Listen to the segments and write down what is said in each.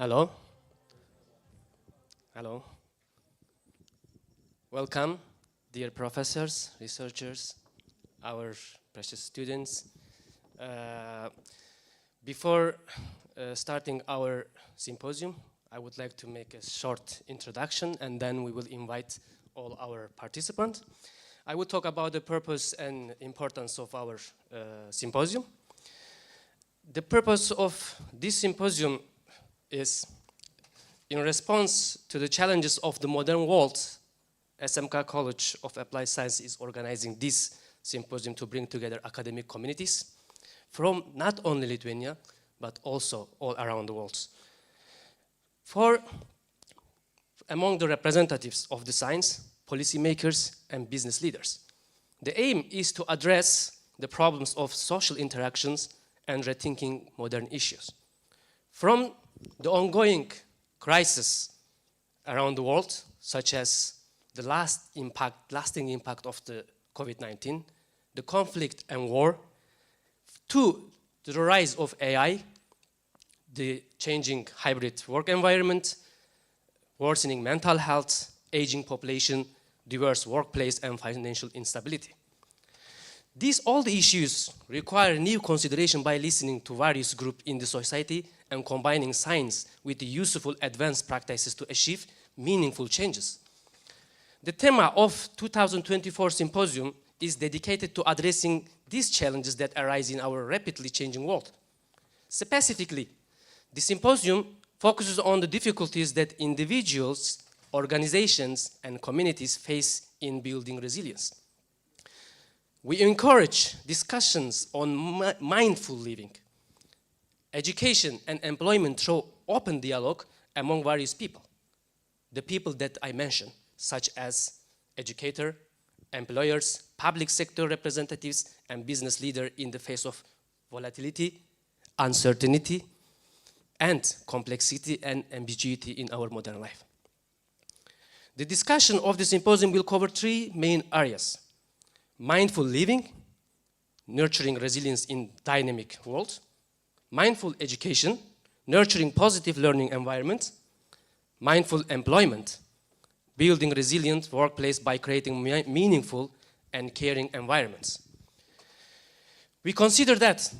Hello. Hello. Welcome, dear professors, researchers, our precious students. Before starting our symposium, I would like to make a short introduction, and then we will invite all our participants. I will talk about the purpose and importance of our symposium. The purpose of this symposium is, in response to the challenges of the modern world, SMK College of Applied Science is organizing this symposium to bring together academic communities from not only Lithuania, but also all around the world. Among the representatives of the science, policymakers, and business leaders, the aim is to address the problems of social interactions and rethinking modern issues. From the ongoing crisis around the world, such as the lasting impact of the COVID-19, the conflict and war, to the rise of AI, the changing hybrid work environment, worsening mental health, aging population, diverse workplace, and financial instability. All the issues require new consideration by listening to various groups in the society and combining science with the useful advanced practices to achieve meaningful changes. The theme of 2024 symposium is dedicated to addressing these challenges that arise in our rapidly changing world. Specifically, the symposium focuses on the difficulties that individuals, organizations, and communities face in building resilience. We encourage discussions on mindful living, education and employment through open dialogue among various people. The people that I mentioned, such as educators, employers, public sector representatives, and business leaders in the face of volatility, uncertainty, and complexity and ambiguity in our modern life. The discussion of the symposium will cover three main areas: mindful living, nurturing resilience in dynamic world; mindful education, nurturing positive learning environment; mindful employment, building resilient workplace by creating meaningful and caring environments. We consider that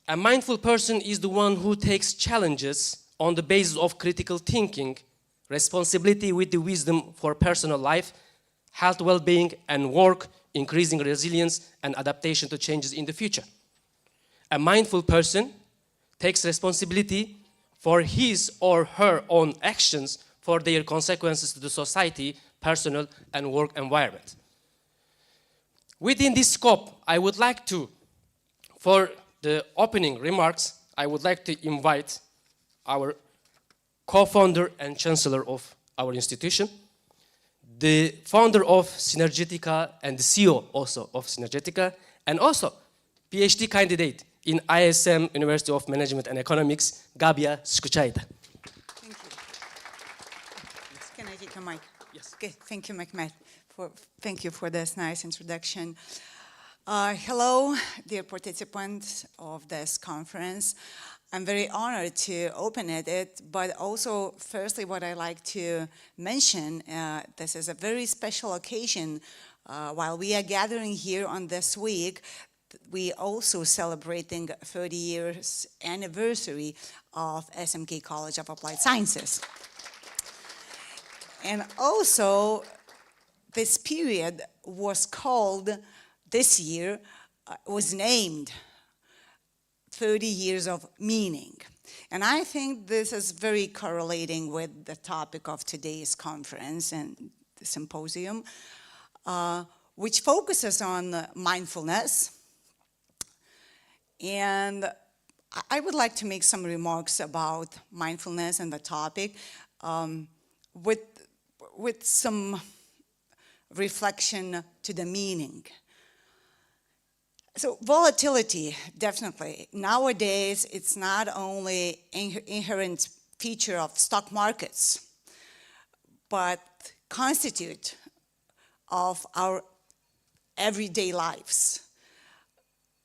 a mindful person is the one who takes challenges on the basis of critical thinking, responsibility with the wisdom for personal life, health, well-being, and work, increasing resilience and adaptation to changes in the future. A mindful person takes responsibility for his or her own actions for their consequences to the society, personal, and work environment. Within this scope, I would like to, for the opening remarks, I would like to invite our co-founder and chancellor of our institution, the founder of Synergetica and the CEO also of Synergetica, and also PhD candidate in ISM, University of Management and Economics, Gabia Skuchaita. Thank you. Can I take a mic? Yes. Okay, thank you, Mehmet. Thank you for this nice introduction. Hello, dear participants of this conference. I'm very honored to open it, but also, firstly, what I like to mention, this is a very special occasion. While we are gathering here on this week, we also celebrating 30 years anniversary of SMK College of Applied Sciences. And also, this period was called, this year, was named 30 years of meaning. And I think this is very correlating with the topic of today's conference and the symposium, which focuses on mindfulness. And I would like to make some remarks about mindfulness and the topic with some reflection to the meaning. So volatility, definitely. Nowadays, it's not only an inherent feature of stock markets, but constitute of our everyday lives.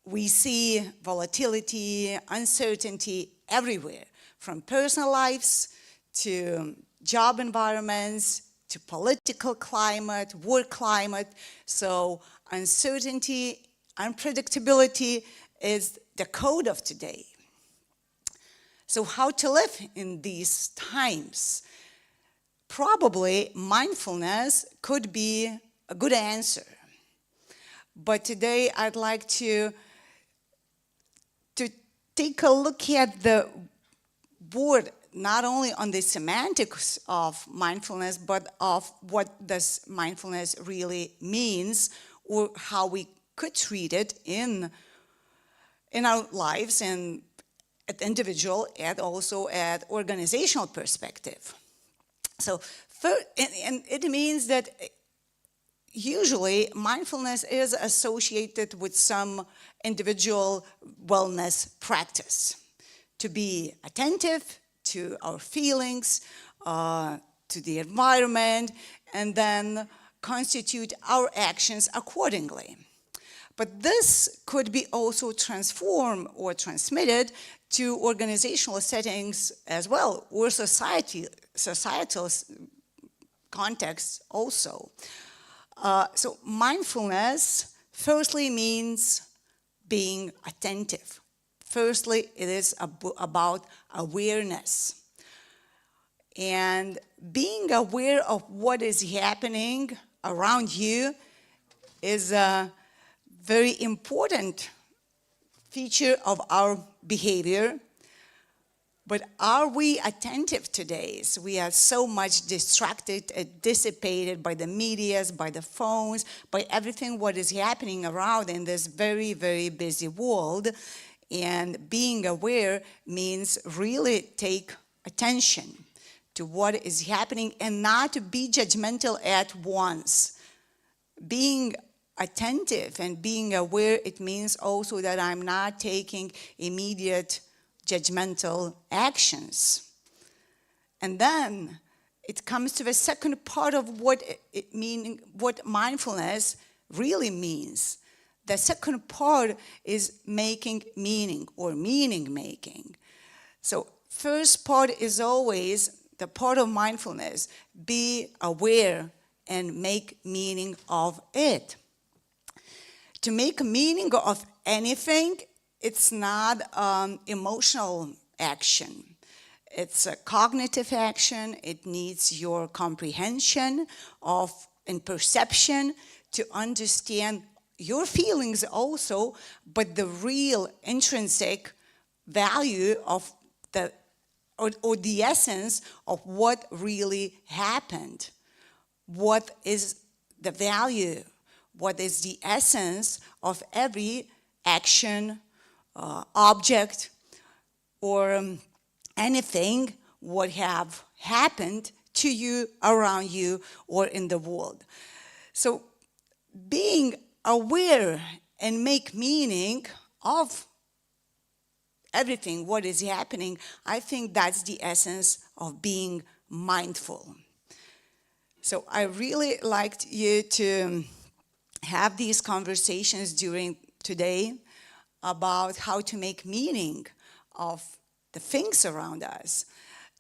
We see volatility, uncertainty everywhere, from personal lives to job environments, to political climate, work climate. So uncertainty, unpredictability is the code of today. So how to live in these times? Probably mindfulness could be a good answer. But today I'd like to take a look at the word, not only on the semantics of mindfulness, but of what does mindfulness really means, or how we could treat it in our lives and at individual and also at organizational perspective. So, and it means that usually mindfulness is associated with some individual wellness practice. To be attentive to our feelings, to the environment, and then constitute our actions accordingly. But this could be also transformed or transmitted to organizational settings as well, or societal contexts also. So mindfulness firstly means being attentive. Firstly, it is about awareness. And being aware of what is happening around you is a very important feature of our behavior. But are we attentive today? So we are so much distracted and dissipated by the medias, by the phones, by everything what is happening around in this very, very busy world. And being aware means really take attention to what is happening and not to be judgmental at once. Being attentive and being aware, it means also that I'm not taking immediate judgmental actions. And then it comes to the second part of what mindfulness really means. The second part is making meaning or meaning making. So first part is always the part of mindfulness, be aware and make meaning of it. To make meaning of anything, it's not emotional action. It's a cognitive action. It needs your comprehension of and perception to understand your feelings also, but the real intrinsic value of or the essence of what really happened. What is the value? What is the essence of every action, object, or anything what have happened to you, around you, or in the world. So being aware and make meaning of everything what is happening, I think that's the essence of being mindful. So I really liked you to have these conversations during today about how to make meaning of the things around us.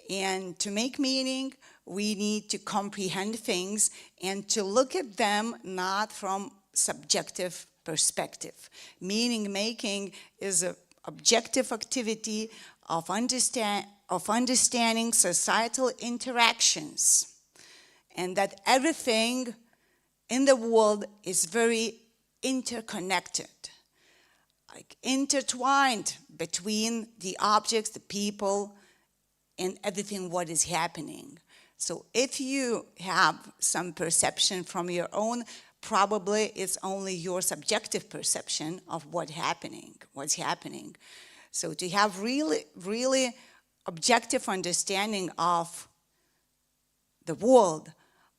And to make meaning, we need to comprehend things and to look at them not from subjective perspective. Meaning making is an objective activity of understanding societal interactions, and that everything in the world is very interconnected, like intertwined between the objects, the people, and everything what is happening. So if you have some perception from your own, probably it's only your subjective perception of what's happening. So to have really objective understanding of the world,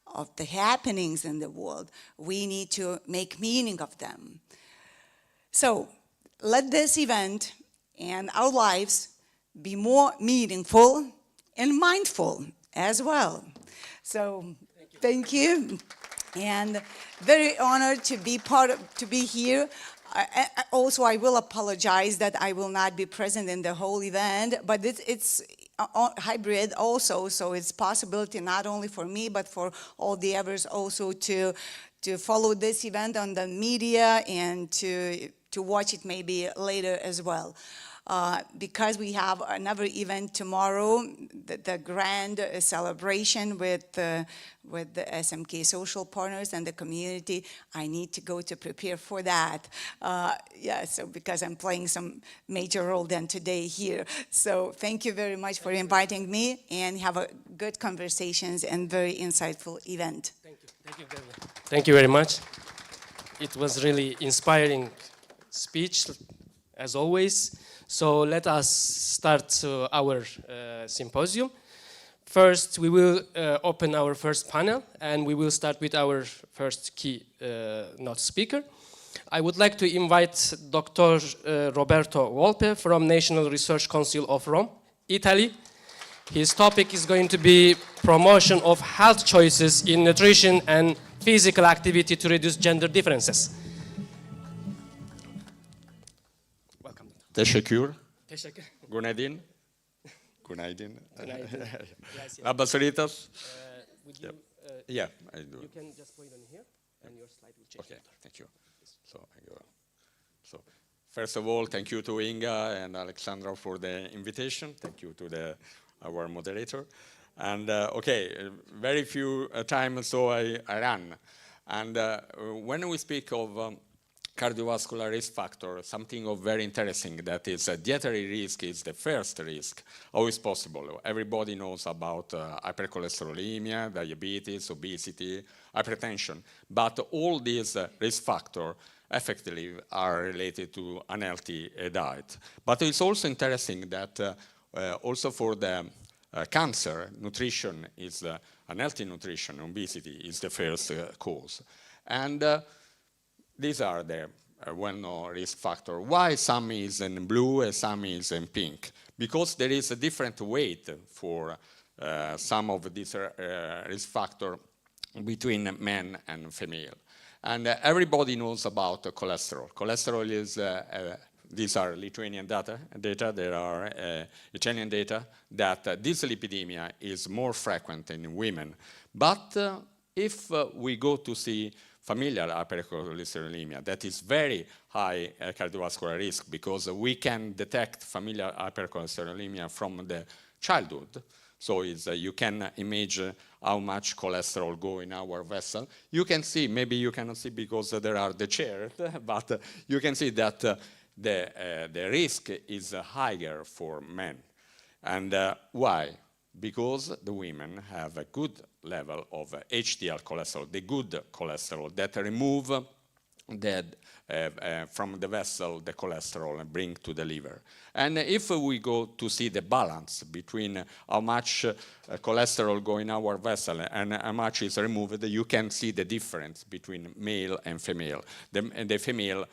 of the happenings in the world, we need to make meaning of them. So let this event and our lives be more meaningful and mindful as well. So thank you. And very honored to be here. Also, I will apologize that I will not be present in the whole event, but it's hybrid also, so it's possibility not only for me, but for all the others also to follow this event on the media and to watch it maybe later as well. Because we have another event tomorrow, the grand celebration with the SMK social partners and the community, I need to go to prepare for that. Yeah, so because I'm playing some major role then today here. So thank you very much for inviting me, and have a good conversations and very insightful event. Thank you. Thank you very much. Thank you very much. It was really inspiring speech, as always. So let us start our symposium. First, we will open our first panel, and we will start with our first keynote speaker. I would like to invite Dr. Roberto Volpe from National Research Council of Rome, Italy. His topic is going to be promotion of health choices in nutrition and physical activity to reduce gender differences. Teşekkür. Teşekkür. Günaydın. Günaydın. Günaydın. Yes, yes. Labasolitas. Yeah, I do. you can just point on here, and your slide will change. Okay, thank you. So I go. So first of all, thank you to Inga and Alexandra for the invitation. Thank you to our moderator. And very few times, so I ran. And when we speak of cardiovascular risk factor, something of very interesting, that is dietary risk is the first risk. How is possible? Everybody knows about hypercholesterolemia, diabetes, obesity, hypertension, but all these risk factors effectively are related to unhealthy diet. But it's also interesting that also for the cancer, nutrition is unhealthy nutrition, obesity is the first cause. And these are the well-known risk factors. Why some is in blue and some is in pink? Because there is a different weight for some of these risk factors between men and female. And everybody knows about cholesterol. Cholesterol is, these are Lithuanian data. There are Italian data that dyslipidemia is more frequent in women. But if we go to see familial hypercholesterolemia, that is very high cardiovascular risk, because we can detect familial hypercholesterolemia from the childhood. So you can imagine how much cholesterol go in our vessel. You can see, maybe you cannot see because there are the chairs, but you can see that the risk is higher for men. And why? Because the women have a good level of HDL cholesterol, the good cholesterol that remove from the vessel the cholesterol and bring to the liver. And if we go to see the balance between how much cholesterol go in our vessel and how much is removed, you can see the difference between male and female. The female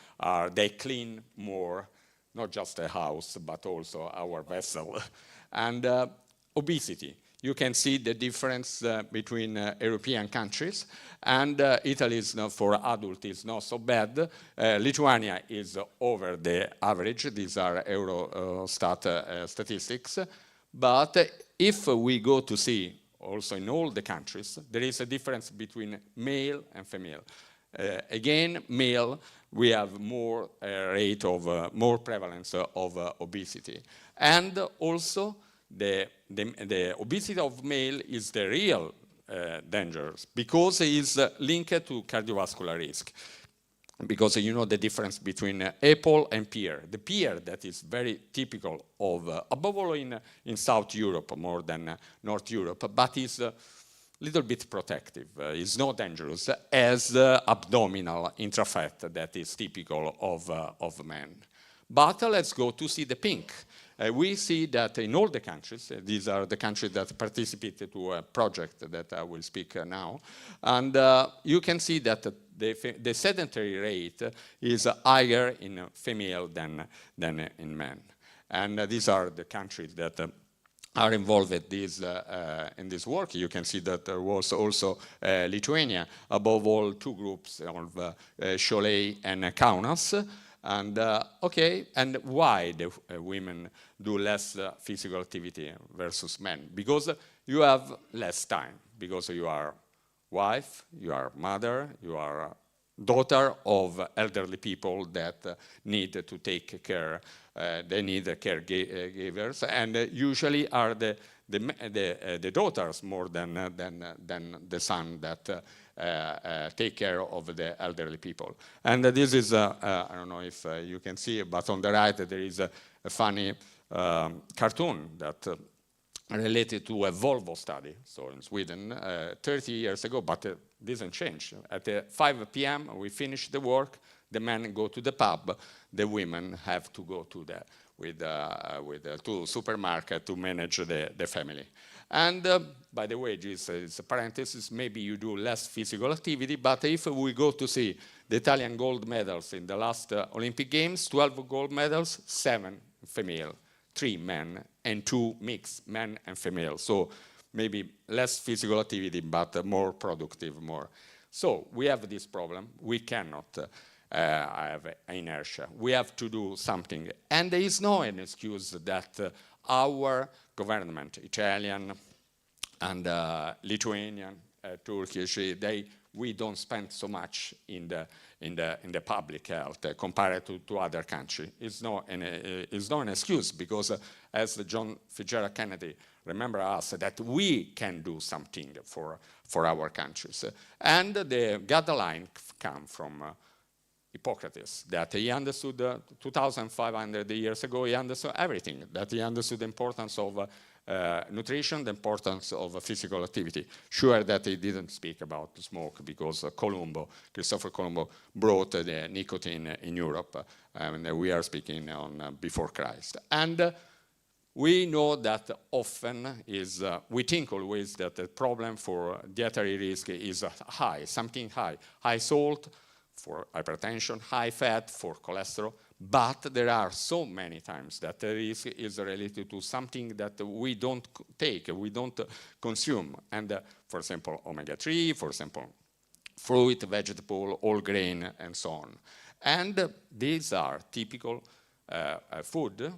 they clean more, not just the house, but also our vessel. And obesity. You can see the difference between European countries, and Italy is for adult is not so bad. Lithuania is over the average. These are Eurostat statistics. But if we go to see also in all the countries, there is a difference between male and female. Again, male, we have more rate of more prevalence of obesity, and also the obesity of male is the real danger, because it is linked to cardiovascular risk. Because you know the difference between apple and pear. The pear that is very typical of, above all in South Europe more than North Europe, but is a little bit protective. It's not dangerous as abdominal intrafat that is typical of men. But let's go to see the pink. We see that in all the countries, these are the countries that participated to a project that I will speak now, and you can see that the sedentary rate is higher in female than in men. And these are the countries that are involved in this work. You can see that there was also Lithuania, above all two groups of Cholet and Kaunas. And okay, and why the women do less physical activity versus men? Because you have less time, because you are wife, you are mother, you are daughter of elderly people that need to take care. They need caregivers, and usually are the daughters more than the son that take care of the elderly people. And this is, I don't know if you can see, but on the right there is a funny cartoon that related to a Volvo study, so in Sweden, 30 years ago, but it didn't change. At 5 p.m. we finish the work, the men go to the pub, the women have to go to to supermarket to manage the family. And by the way, this is a parenthesis, maybe you do less physical activity, but if we go to see the Italian gold medals in the last Olympic Games, 12 gold medals, 7 female, 3 men, and 2 mixed, men and female. So maybe less physical activity, but more productive, more. So we have this problem. We cannot have inertia. We have to do something. And there is no excuse that our government, Italian and Lithuanian, Turkish, we don't spend so much in the public health compared to other countries. It's not an excuse, because as John Fitzgerald Kennedy remember us that we can do something for our countries. And the guideline come from Hippocrates, that he understood 2,500 years ago, he understood everything, that he understood the importance of nutrition, the importance of physical activity. Sure that he didn't speak about smoke, because Christopher Colombo brought the nicotine in Europe, and we are speaking on before Christ. And we know that often we think always that the problem for dietary risk is high, something high. High salt for hypertension, high fat for cholesterol, but there are so many times that the risk is related to something that we don't take, we don't consume. And for example, omega-3, for example, fruit, vegetable, whole grain, and so on. And these are typical food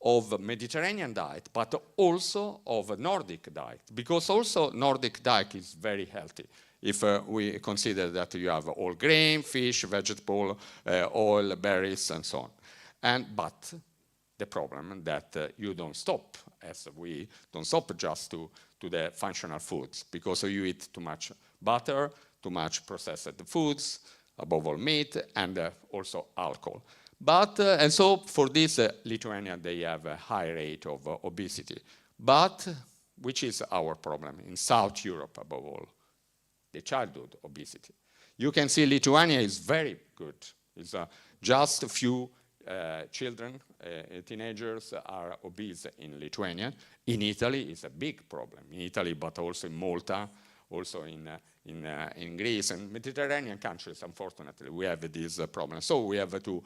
of Mediterranean diet, but also of Nordic diet, because also Nordic diet is very healthy. If we consider that you have all grain, fish, vegetable, oil, berries, and so on. But the problem that you don't stop, as we don't stop just to the functional foods, because you eat too much butter, too much processed foods, above all meat, and also alcohol. But, and so for this, Lithuania, they have a high rate of obesity. But, which is our problem in South Europe, above all, the childhood obesity. You can see Lithuania is very good. It's just a few children, teenagers are obese in Lithuania. In Italy, it's a big problem. In Italy, but also in Malta, also in Greece and Mediterranean countries, unfortunately, we have this problem. So we have to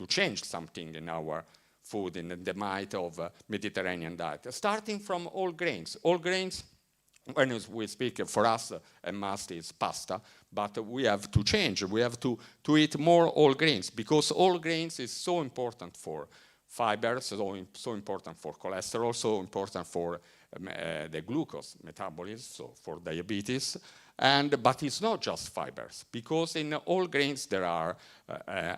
change something in our food, in the might of Mediterranean diet, starting from all grains. All grains, when we speak, for us, a must is pasta, but we have to change. We have to eat more whole grains, because whole grains is so important for fibers, so important for cholesterol, so important for the glucose metabolism, so for diabetes. But it's not just fibers, because in all grains there are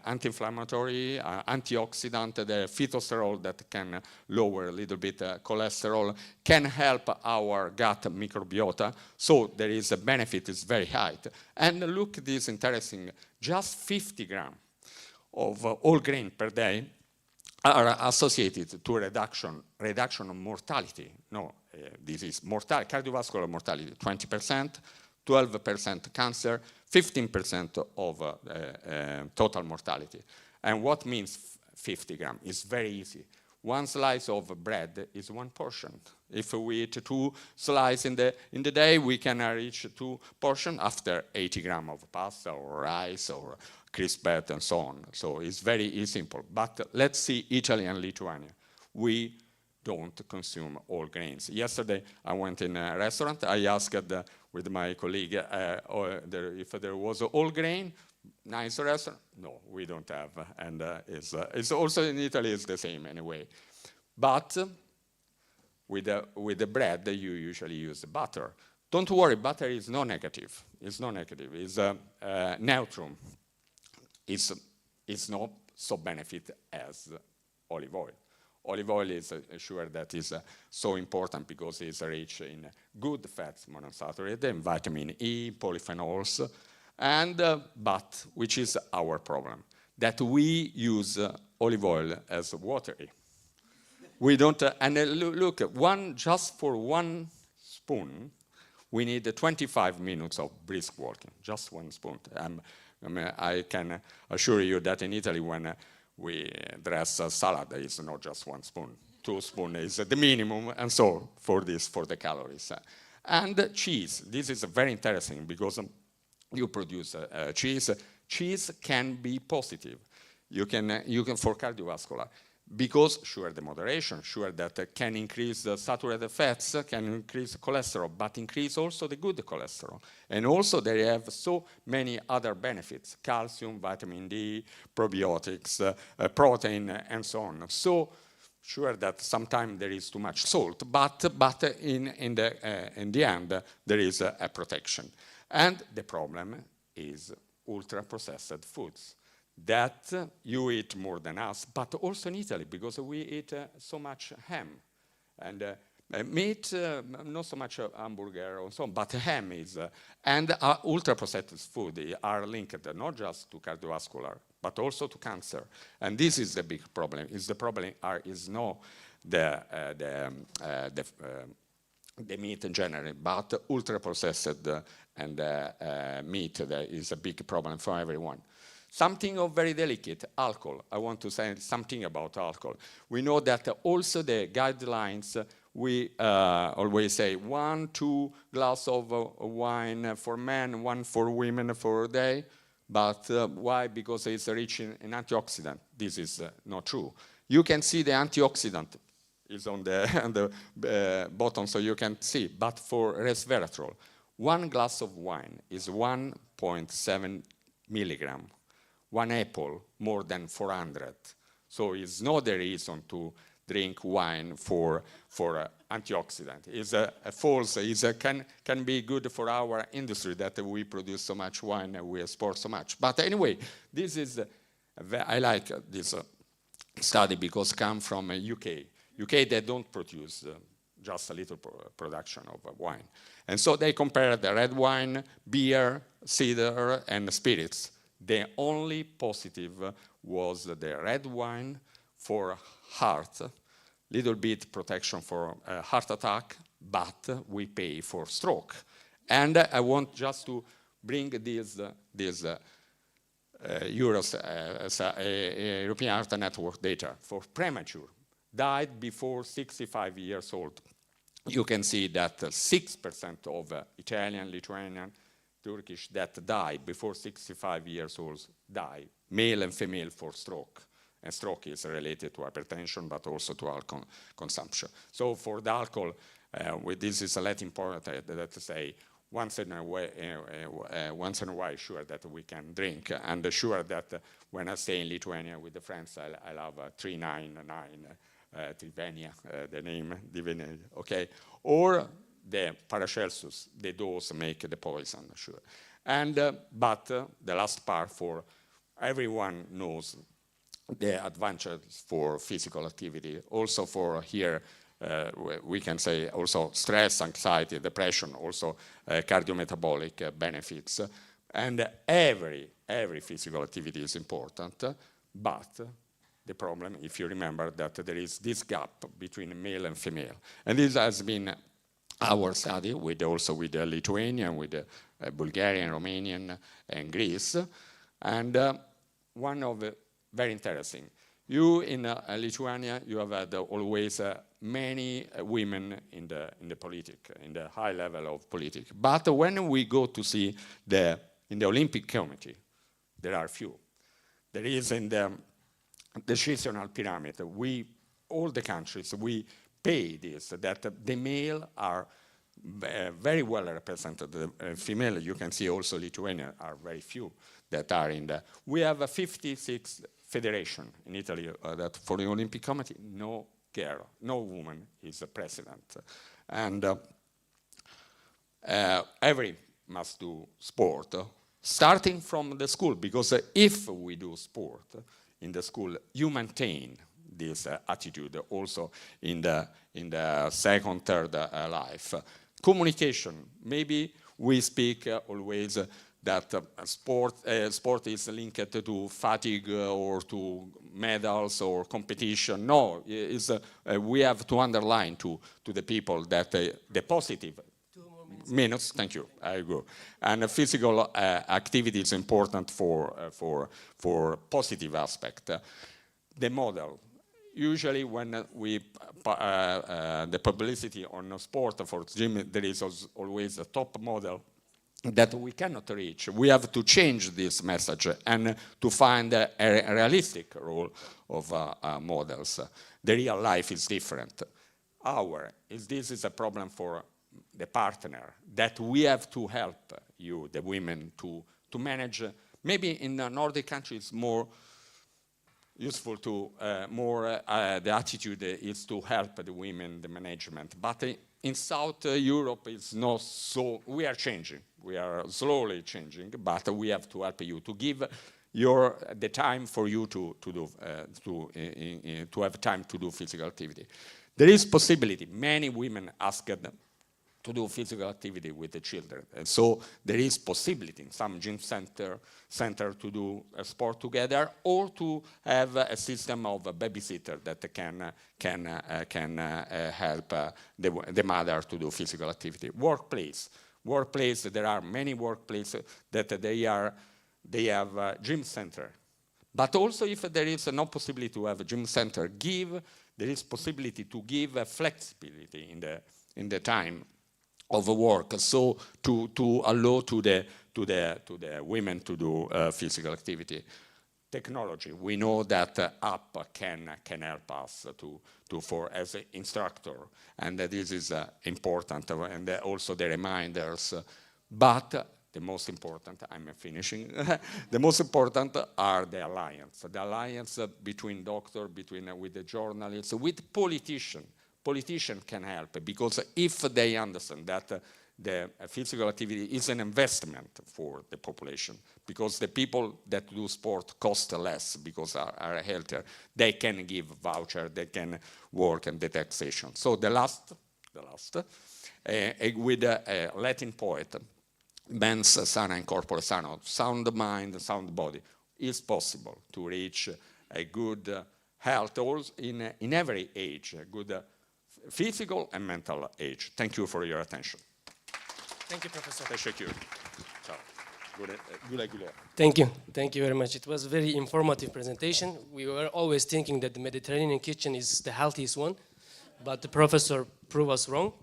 anti-inflammatory, antioxidant, the phytosterol that can lower a little bit cholesterol, can help our gut microbiota, so there is a benefit, is very high. And look, this interesting, just 50 grams of whole grain per day are associated to reduction of mortality. No, this is mortality, cardiovascular mortality, 20%, 12% cancer, 15% of total mortality. And what means 50 grams? It's very easy. One slice of bread is one portion. If we eat 2 slices in the day, we can reach 2 portions after 80 grams of pasta or rice or crisp bread and so on. So it's very simple. But let's see Italy and Lithuania. We don't consume all grains. Yesterday, I went in a restaurant. I asked with my colleague if there was all grain. nice restaurant? No, we don't have. And it's also in Italy, it's the same anyway. But with the bread, you usually use butter. Don't worry, butter is not negative. It's not negative. It's neutral. It's not so benefit as olive oil. Olive oil is sure that is so important because it's rich in good fats, monounsaturated, and vitamin E, polyphenols, and but which is our problem, that we use olive oil as watery. We don't, look, just for one spoon, we need 25 minutes of brisk walking, just one spoon. I can assure you that in Italy, when we dress a salad, it's not just one spoon. 2 spoons is the minimum, and so for the calories. And cheese, this is very interesting because you produce cheese. Cheese can be positive. You can for cardiovascular. Because, sure, the moderation, sure, that can increase the saturated fats, can increase cholesterol, but increase also the good cholesterol. And also they have so many other benefits, calcium, vitamin D, probiotics, protein, and so on. So, sure that sometimes there is too much salt, but in the end, there is a protection. And the problem is ultra-processed foods. That you eat more than us, but also in Italy, because we eat so much ham. And meat, not so much hamburger or so on, but ham is. And ultra-processed food are linked not just to cardiovascular, but also to cancer. And this is the big problem. The problem is not the meat in general, but ultra-processed and meat that is a big problem for everyone. Something of very delicate, alcohol. I want to say something about alcohol. We know that also the guidelines, we always say 1-2 glasses of wine for men, 1 for women for a day. But why? Because it's rich in antioxidant. This is not true. You can see the antioxidant is on the bottom, so you can see. But for resveratrol, 1 glass of wine is 1.7 milligram. 1 apple, more than 400. So it's not the reason to drink wine for antioxidant. It's a false, can be good for our industry that we produce so much wine and we export so much. But anyway, this is, I like this study because it comes from UK. UK, they don't produce just a little production of wine. And so they compare the red wine, beer, cider, and spirits. The only positive was the red wine for heart, little bit protection for heart attack, but we pay for stroke. And I want just to bring this European Heart Network data for premature, died before 65 years old. You can see that 6% of Italian, Lithuanian, Turkish that die before 65 years old die, male and female, for stroke. And stroke is related to hypertension, but also to alcohol consumption. So for the alcohol, this is a lot important that to say once in a while, sure that we can drink, and sure that when I stay in Lithuania with the friends, I love 399 Trivenia, the name, okay, or the Paracelsus, the dose make the poison, sure. And but the last part, for everyone knows the advantages for physical activity. Also for here, we can say also stress, anxiety, depression, also cardiometabolic benefits. And every physical activity is important, but the problem, if you remember, that there is this gap between male and female. And this has been our study also with the Lithuanian, with the Bulgarian, Romanian, and Greece. And one of the very interesting, you in Lithuania, you have had always many women in the politics, in the high level of politics. But when we go to see in the Olympic Committee, there are few. There is in the decisional pyramid, all the countries, we pay this, that the male are very well represented. The female, you can see also Lithuania, are very few. that are in the. We have a 56 federation in Italy that for the Olympic Committee, no girl, no woman is a president. And every must do sport, starting from the school, because if we do sport in the school, you maintain this attitude also in the second, third life. Communication, maybe we speak always that sport is linked to fatigue or to medals or competition. No, we have to underline to the people that the positive minutes, thank you, I go. And physical activity is important for positive aspect. The model. Usually when we, the publicity on sport for gym, there is always a top model that we cannot reach. We have to change this message and to find a realistic role of models. The real life is different. This is a problem for the partner, that we have to help you, the women, to manage. Maybe in the Nordic countries more useful to the attitude is to help the women, the management. But in South Europe, it's not so. We are changing. We are slowly changing, but we have to help you to give the time for you to have time to do physical activity. There is possibility. Many women ask them to do physical activity with the children. And so there is possibility in some gym center to do a sport together, or to have a system of a babysitter that can help the mother to do physical activity. Workplace, there are many workplaces that they have a gym center. But also if there is no possibility to have a gym center, there is possibility to give a flexibility in the time of work, so to allow to the women to do physical activity. Technology, we know that app can help us for as an instructor, and this is important, and also the reminders. But the most important, I'm finishing. The most important are the alliance between doctor, with the journalists, with politicians. Politicians can help, because if they understand that the physical activity is an investment for the population, because the people that do sport cost less because are healthier, they can give voucher, they can work in the taxation. So the last, with a Latin poet, mens sana in corpore sano, sound mind, sound body, is possible to reach a good health also in every age, a good physical and mental age. Thank you for your attention. Thank you, Professor. Thank you. Thank you very much. It was a very informative presentation. We were always thinking that the Mediterranean kitchen is the healthiest one, but the professor proved us wrong.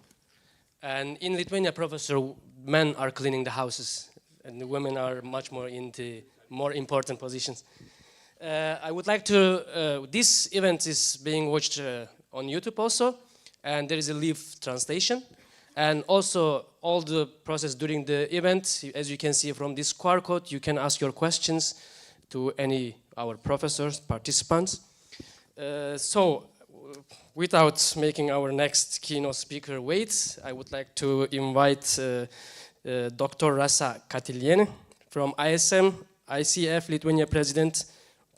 And in Lithuania, Professor, men are cleaning the houses, and the women are much more into more important positions. I would like to, this event is being watched on YouTube also, and there is a live translation. And also, all the process during the event, as you can see from this QR code, you can ask your questions to any our professors, participants. Without making our next keynote speaker wait, I would like to invite Dr. Rasa Katiliene from ISM, ICF Lithuania President,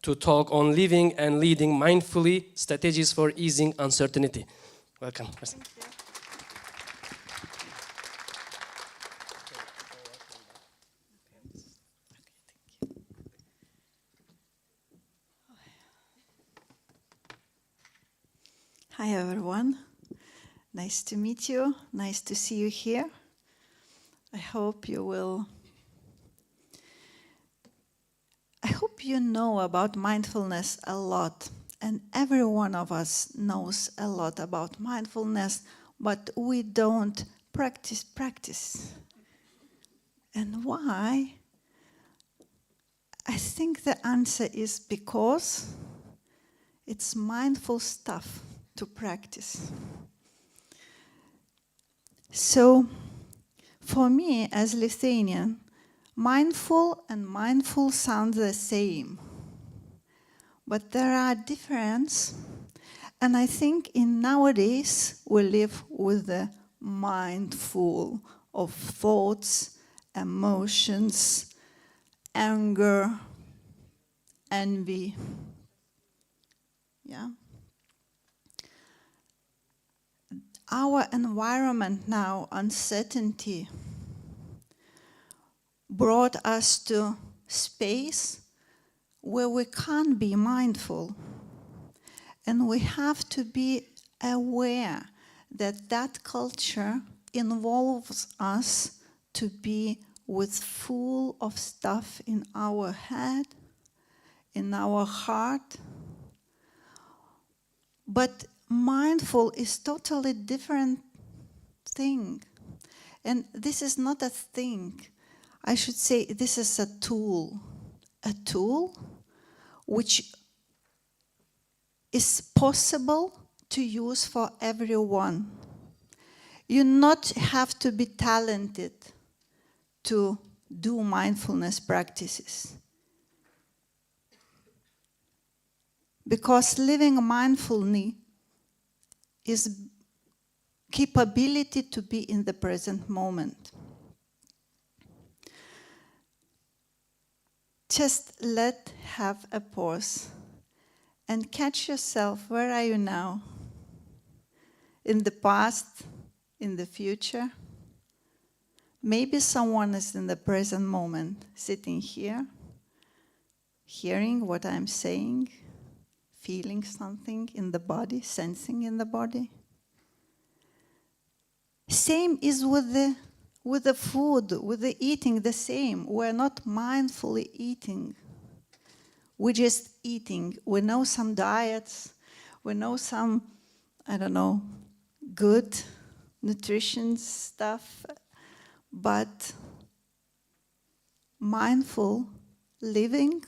to talk on living and leading mindfully, strategies for easing uncertainty. Welcome. Thank you. Hi everyone, nice to meet you, nice to see you here. I hope you know about mindfulness a lot, and every one of us knows a lot about mindfulness, but we don't practice. And why? I think the answer is because it's mindful stuff to practice. So, for me as Lithuanian, Mindful and mindful sound the same, but there are differences, and I think in nowadays we live with the mindful of thoughts, emotions, anger, envy. Yeah. Our environment now, uncertainty, brought us to space where we can't be mindful. And we have to be aware that that culture involves us to be with full of stuff in our head, in our heart. But mindful is totally different thing. And this is not a thing. I should say this is a tool which is possible to use for everyone. You not have to be talented to do mindfulness practices. Because living mindfully is capability to be in the present moment. Just have a pause and catch yourself. Where are you now? In the past, in the future? Maybe someone is in the present moment, sitting here, hearing what I'm saying, feeling something in the body, sensing in the body. Same is with the food, with the eating, the same. We're not mindfully eating. We're just eating. We know some diets. We know some, I don't know, good nutrition stuff. But mindful living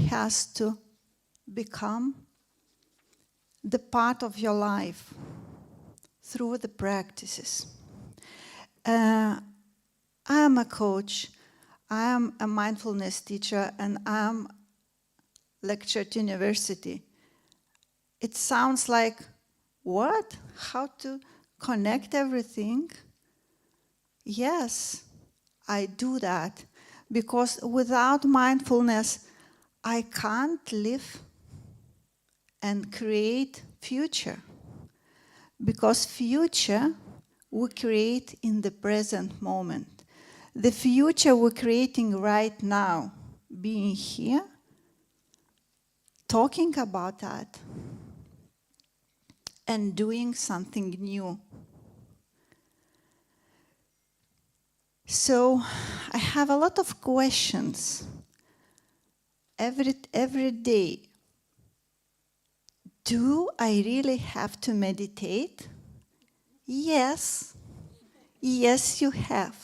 has to become the part of your life through the practices. I am a coach, I am a mindfulness teacher, and I am lecturer at university. It sounds like, what? How to connect everything? Yes, I do that, because without mindfulness, I can't live and create future. Because future we create in the present moment. The future we're creating right now, being here, talking about that, and doing something new. So I have a lot of questions every day. Do I really have to meditate? Yes. Yes, you have.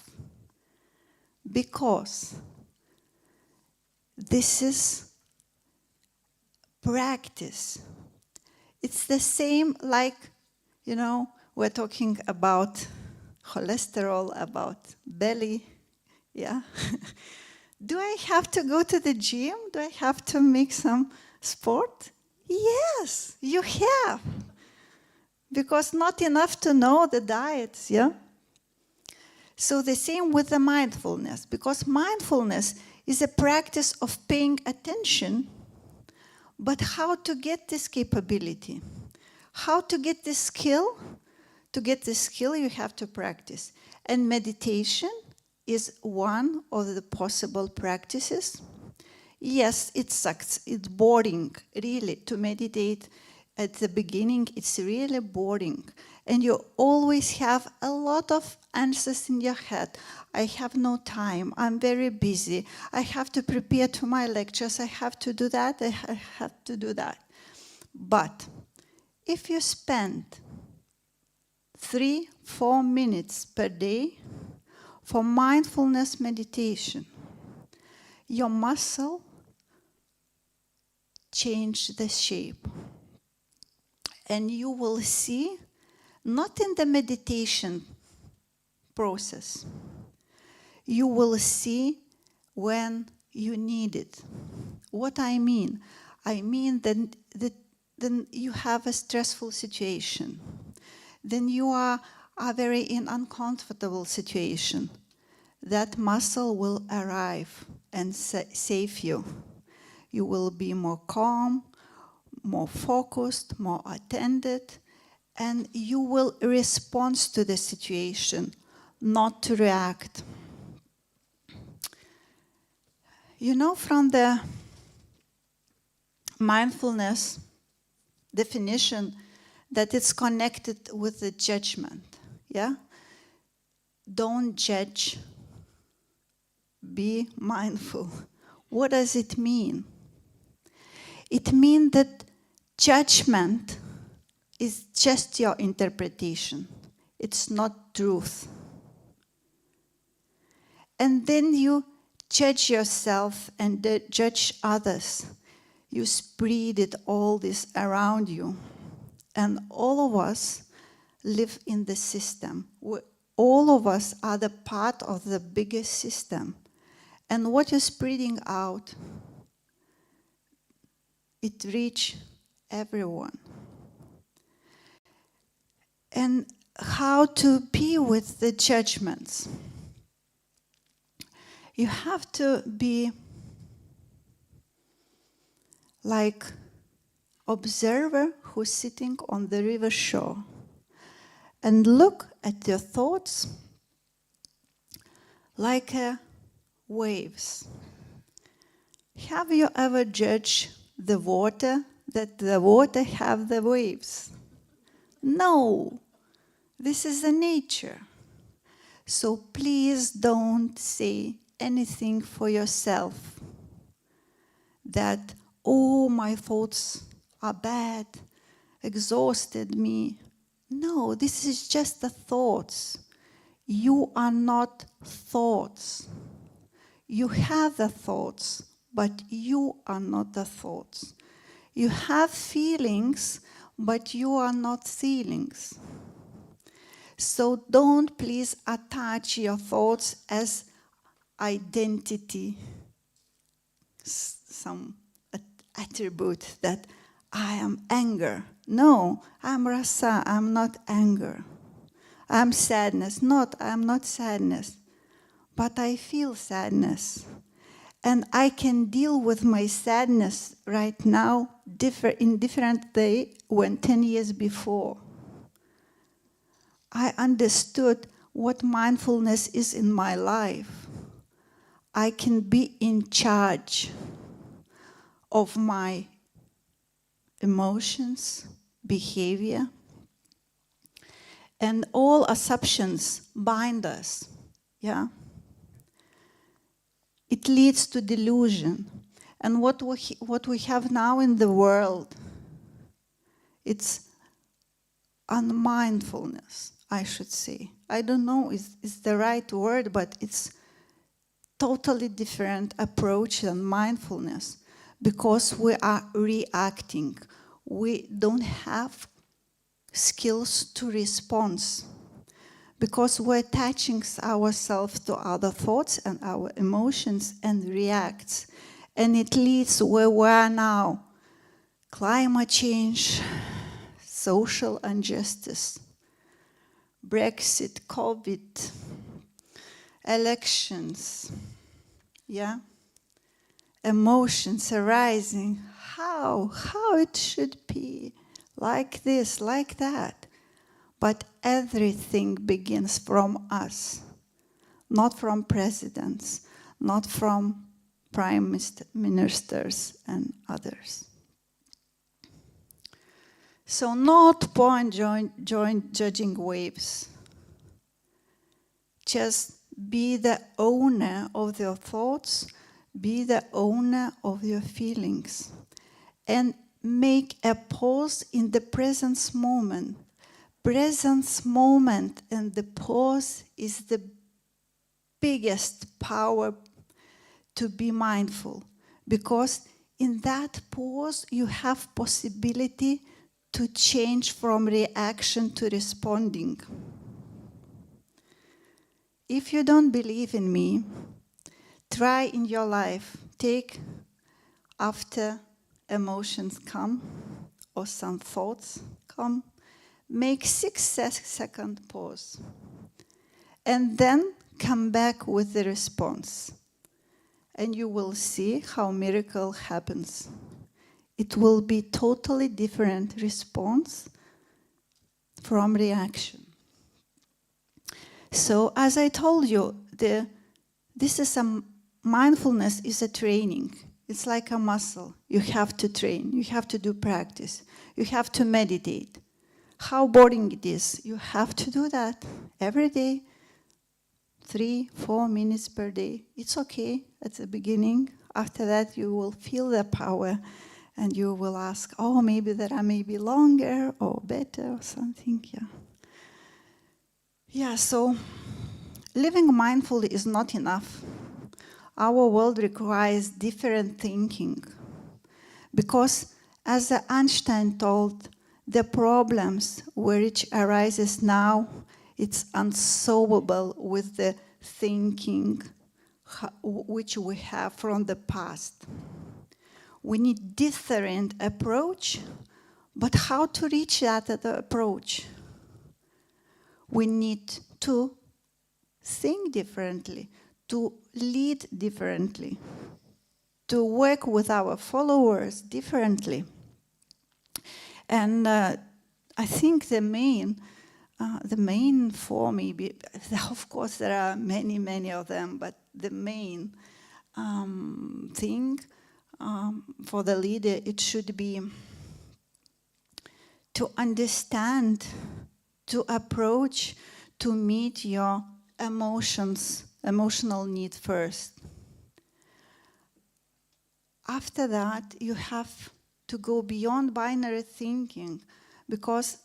Because this is practice. It's the same like, we're talking about cholesterol, about belly, yeah? Do I have to go to the gym? Do I have to make some sport? Yes, you have. Because not enough to know the diets, yeah? So the same with the mindfulness, because mindfulness is a practice of paying attention, but how to get this capability? How to get this skill? To get this skill, you have to practice. And meditation is one of the possible practices. Yes, it sucks. It's boring, really, to meditate. At the beginning, it's really boring. And you always have a lot of answers in your head. I have no time. I'm very busy. I have to prepare to my lectures. I have to do that. I have to do that. But if you spend 3-4 minutes per day for mindfulness meditation, your muscle change the shape. And you will see, not in the meditation process, you will see when you need it. What I mean? I mean that then you have a stressful situation. Then you are very in uncomfortable situation. That muscle will arrive and save you. You will be more calm, more focused, more attended, and you will respond to the situation, not to react. You know, from the mindfulness definition, that it's connected with the judgment, yeah? Don't judge, be mindful. What does it mean? It means that judgment is just your interpretation. It's not truth. And then you judge yourself and judge others. You spread it all this around you. And all of us live in the system. All of us are the part of the biggest system. And what you're spreading out, it reaches everyone. And how to be with the judgments? You have to be like observer who's sitting on the river shore and look at your thoughts like waves. Have you ever judged the water, that the water have the waves? No, this is the nature. So please don't say anything for yourself that, oh, my thoughts are bad, exhausted me. No, this is just the thoughts. You are not thoughts. You have the thoughts, but you are not the thoughts. You have feelings, but you are not feelings. So don't please attach your thoughts as identity, some attribute that I am anger. No, I'm rasa, I'm not anger. I'm sadness. I'm not sadness. But I feel sadness. And I can deal with my sadness right now in different way when 10 years before. I understood what mindfulness is in my life. I can be in charge of my emotions, behavior, and all assumptions bind us, yeah? It leads to delusion. And what we have now in the world, it's unmindfulness, I should say. I don't know if it's the right word, but it's totally different approach than mindfulness, because we are reacting. We don't have skills to respond, because we're attaching ourselves to other thoughts and our emotions and reacts. And it leads where we are now. Climate change, social injustice, Brexit, COVID, elections, yeah? Emotions arising. How it should be, like this, like that. But everything begins from us, not from presidents, not from prime ministers and others. So not point judging waves. Just be the owner of your thoughts, be the owner of your feelings, and make a pause in the present moment. Present moment and the pause is the biggest power to be mindful, because in that pause you have possibility to change from reaction to responding. if you don't believe in me, try in your life, take after emotions come or some thoughts come, make 6-second pause and then come back with the response. And you will see how miracle happens. It will be totally different response from reaction. So as I told you, mindfulness is a training. It's like a muscle. You have to train. You have to do practice. You have to meditate. How boring it is. You have to do that every day, 3-4 minutes per day. It's okay at the beginning. After that, you will feel the power and you will ask, oh, maybe there are maybe longer or better or something, yeah. Yeah, so living mindfully is not enough. Our world requires different thinking. Because as Einstein told, the problems which arises now, it's unsolvable with the thinking which we have from the past. We need different approach, but how to reach that approach? We need to think differently, to lead differently, to work with our followers differently. And I think the main for me, of course there are many of them, but the main thing for the leader, it should be to understand, to approach, to meet your emotional need first. After that, you have to go beyond binary thinking, because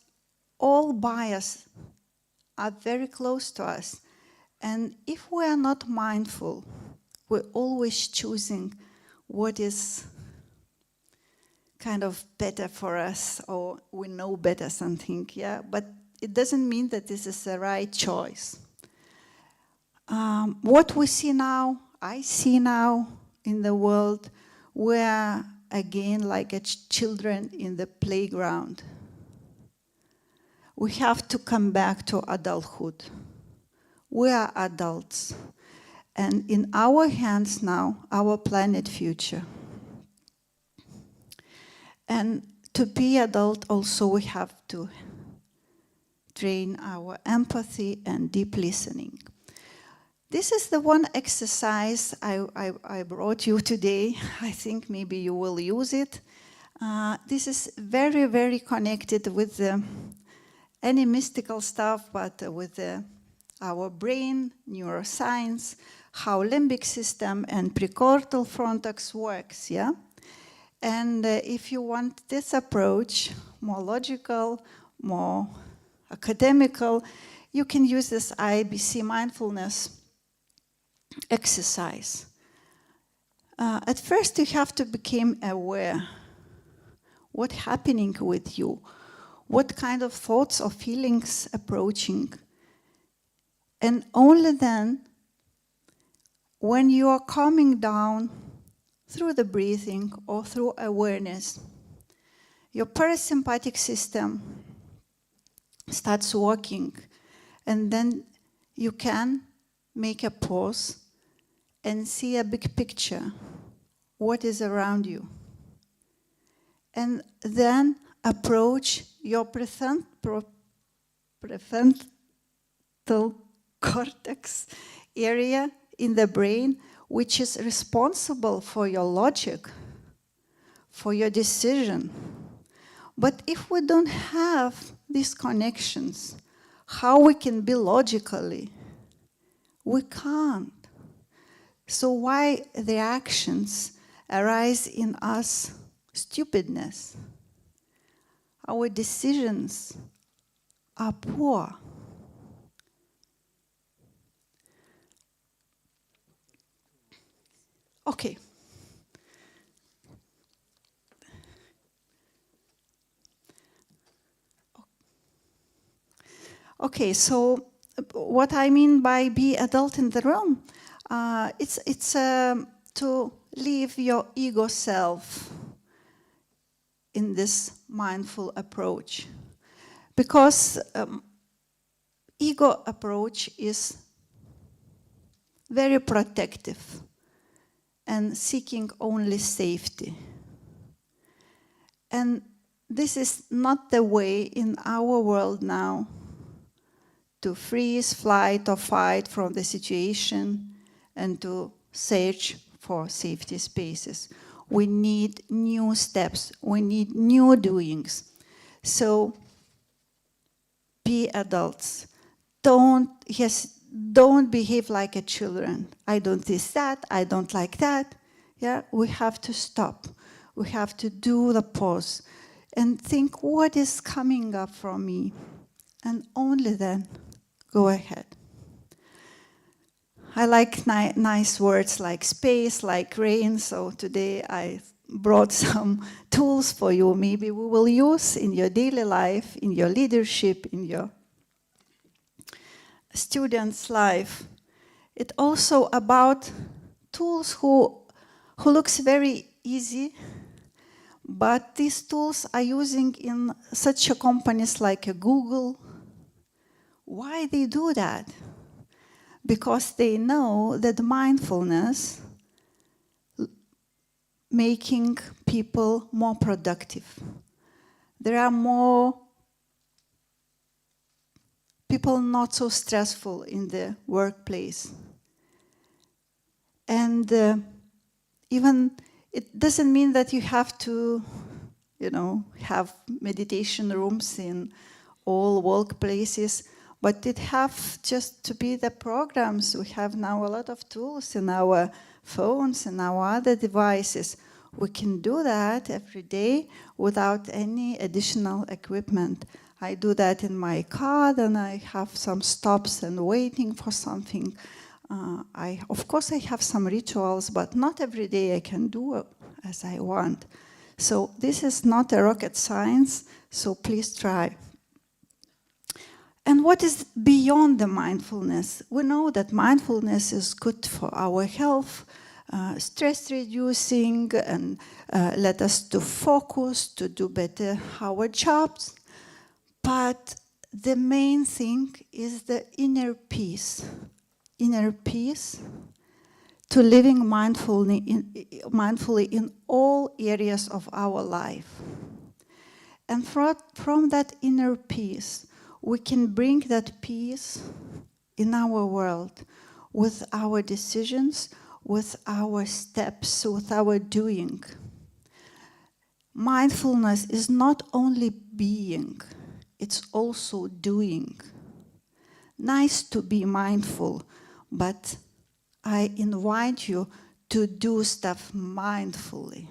all bias are very close to us. And if we are not mindful, we're always choosing what is kind of better for us, or we know better something, yeah? But it doesn't mean that this is the right choice. What we see now, I see now in the world, we are again like children in the playground. We have to come back to adulthood. We are adults. And in our hands now, our planet future. And to be adult also we have to train our empathy and deep listening. This is the one exercise I brought you today. I think maybe you will use it. This is very, very connected with any mystical stuff, but with our brain, neuroscience, how limbic system and precortical frontax works, yeah? And if you want this approach, more logical, more academical, you can use this IBC mindfulness exercise. At first, you have to become aware what's happening with you, what kind of thoughts or feelings approaching. And only then, when you are calming down through the breathing or through awareness, your parasympathetic system starts working, and then you can make a pause and see a big picture, what is around you. And then approach your prefrontal cortex area in the brain, which is responsible for your logic, for your decision. But if we don't have these connections, how we can be logically? We can't. So why the actions arise in us? Stupidness. Our decisions are poor. Okay. Okay, so what I mean by be adult in the room, it's to leave your ego self in this mindful approach. Because ego approach is very protective and seeking only safety. And this is not the way in our world now to freeze, flight, or fight from the situation and to search for safety spaces. We need new steps. We need new doings. So be adults. Don't behave like a children. I don't this, that, I don't like that. Yeah, we have to stop. We have to do the pause and think what is coming up from me. And only then go ahead. I like nice words like space, like rain, so today I brought some tools for you maybe we will use in your daily life, in your leadership, in your students' life. It's also about tools who looks very easy, but these tools are using in such a companies like a Google. Why they do that? Because they know that mindfulness making people more productive. There are more people not so stressful in the workplace. And even it doesn't mean that you have to, have meditation rooms in all workplaces, but it have just to be the programs. We have now a lot of tools in our phones and our other devices. We can do that every day without any additional equipment. I do that in my car, then I have some stops and waiting for something. Of course, I have some rituals, but not every day I can do as I want. So this is not a rocket science, so please try. And what is beyond the mindfulness? We know that mindfulness is good for our health, stress reducing, and let us to focus, to do better our jobs. But the main thing is the inner peace to living mindfully in all areas of our life. And from that inner peace, we can bring that peace in our world with our decisions, with our steps, with our doing. Mindfulness is not only being, it's also doing. Nice to be mindful, but I invite you to do stuff mindfully.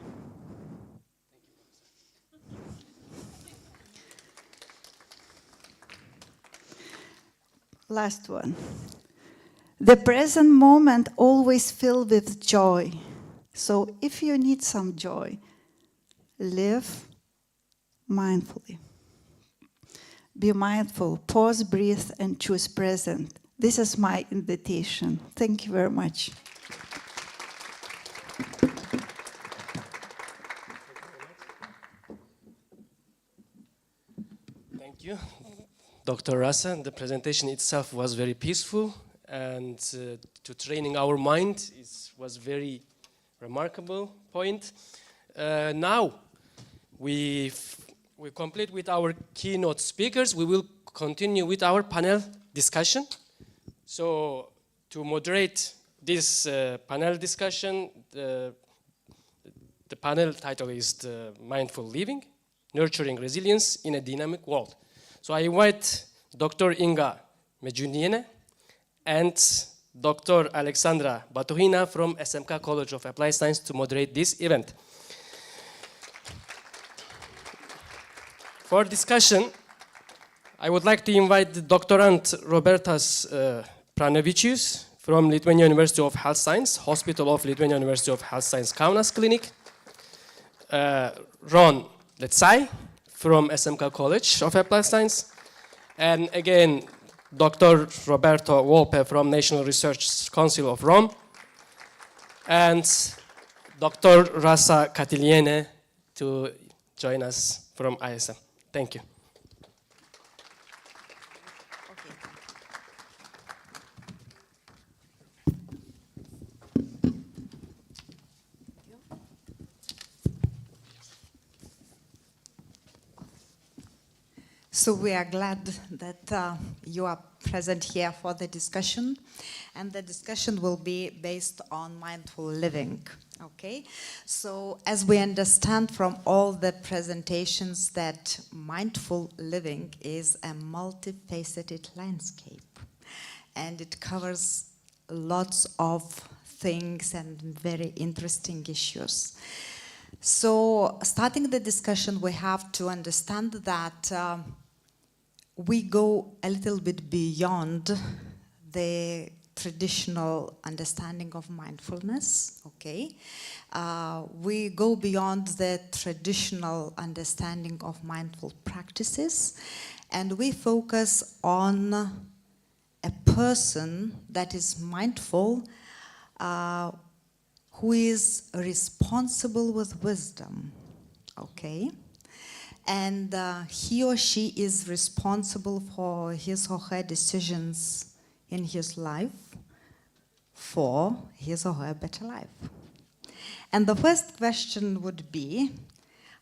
Last one. The present moment always filled with joy. So if you need some joy, live mindfully. Be mindful, pause, breathe, and choose present. This is my invitation. Thank you very much. Thank you, Dr. Rasa. The presentation itself was very peaceful, and to training our mind was very remarkable point. Now we complete with our keynote speakers. We will continue with our panel discussion. So to moderate this panel discussion, the panel title is the Mindful Living, Nurturing Resilience in a Dynamic World. So I invite Dr. Inga Mejuniene and Dr. Alexandra Batuhina from SMK College of Applied Science to moderate this event. For discussion, I would like to invite the doctorand Robertas Pranavicius from Lithuania University of Health Science, Hospital of Lithuania University of Health Science Kaunas Clinic, Ron Letsai from SMK College of Applied Science, and again, Dr. Roberto Volpe from National Research Council of Rome, and Dr. Rasa Catiliene to join us from ISM. Thank you. So we are glad that you are present here for the discussion, and the discussion will be based on mindful living. Okay, so as we understand from all the presentations that mindful living is a multifaceted landscape, and it covers lots of things and very interesting issues. So starting the discussion, we have to understand that we go a little bit beyond the traditional understanding of mindfulness, okay? We go beyond the traditional understanding of mindful practices, and we focus on a person that is mindful, who is responsible with wisdom, okay? And he or she is responsible for his or her decisions in his life for his or her better life. And the first question would be,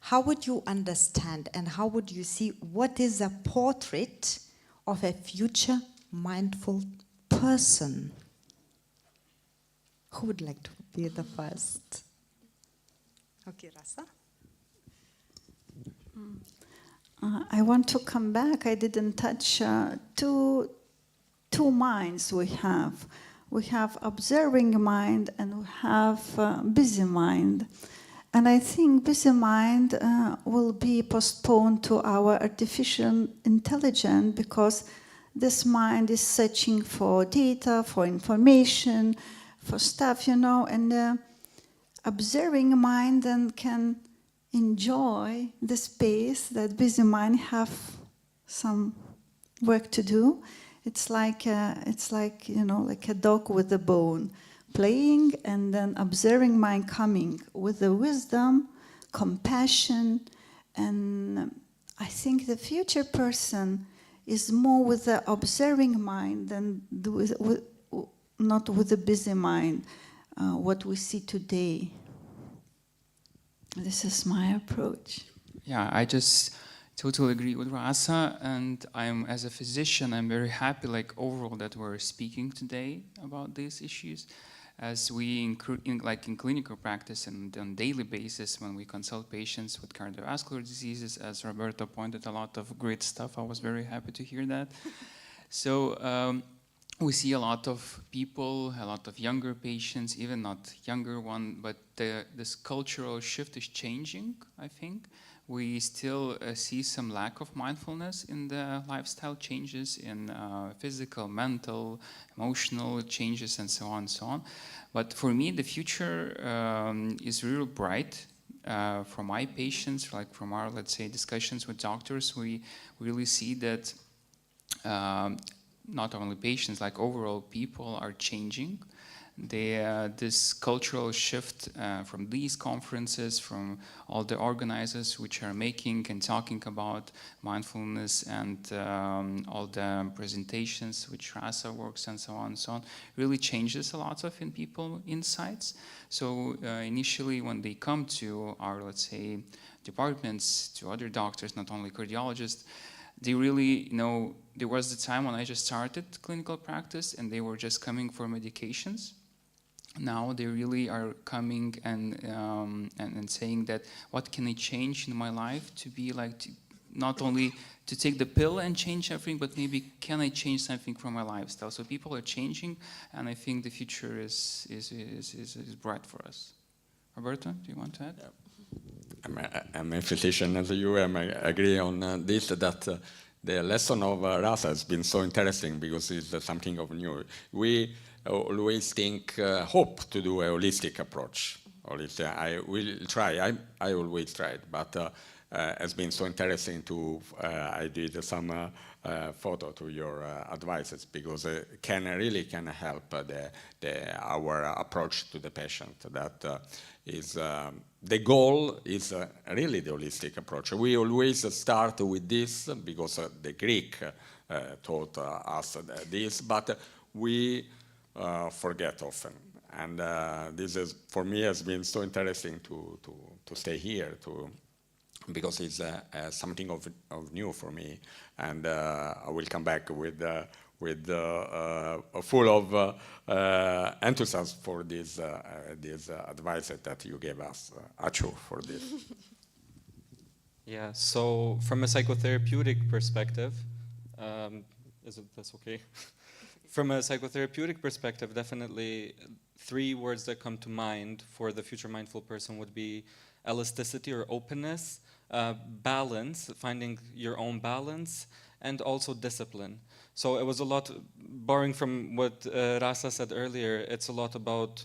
how would you understand and how would you see what is a portrait of a future mindful person? Who would like to be the first? Okay, Rasa. I want to come back. I didn't touch two minds we have. We have observing mind and we have busy mind. And I think busy mind will be postponed to our artificial intelligence because this mind is searching for data, for information, for stuff, you know, and observing mind then can enjoy the space that busy mind have some work to do. It's like you know, like a dog with a bone, playing and then observing mind coming with the wisdom, compassion, and I think the future person is more with the observing mind than not with the busy mind, what we see today. This is my approach. Yeah, I just totally agree with Rasa, and as a physician, I'm very happy, like overall, that we're speaking today about these issues, as we in clinical practice and on daily basis when we consult patients with cardiovascular diseases. As Roberto pointed, a lot of great stuff. I was very happy to hear that. So. We see a lot of people, a lot of younger patients, even not younger one, but this cultural shift is changing, I think. We still see some lack of mindfulness in the lifestyle changes, in physical, mental, emotional changes, and so on and so on. But for me, the future is real bright. For my patients, like from our, let's say, discussions with doctors, we really see that not only patients, like overall people are changing. This cultural shift from these conferences, from all the organizers which are making and talking about mindfulness and all the presentations which Rasa works and so on, really changes a lot of in people insights. So initially when they come to our, let's say, departments, to other doctors, not only cardiologists, they really, you know, there was the time when I just started clinical practice and they were just coming for medications. Now they really are coming and saying that what can I change in my life to be like, not only to take the pill and change everything, but maybe can I change something from my lifestyle? So people are changing, and I think the future is bright for us. Roberto, do you want to add? Yeah. I'm a physician as you, and I agree on this, that the lesson of Rasa has been so interesting because it's something of new. We always hope to do a holistic approach. I will try, I always try it, but has been so interesting to, I did some photo to your advices, because it really can help our approach to the patient. That is the goal is really the holistic approach. We always start with this because the Greek taught us this, but we forget often. And this is, for me, has been so interesting to stay here, because it's something of new for me. And I will come back with full of enthusiasm for this advice that you gave us, Achu, for this. Yeah, so from a psychotherapeutic perspective, that's okay? From a psychotherapeutic perspective, definitely 3 words that come to mind for the future mindful person would be elasticity or openness, balance, finding your own balance, and also discipline. So it was a lot, borrowing from what Rasa said earlier, it's a lot about,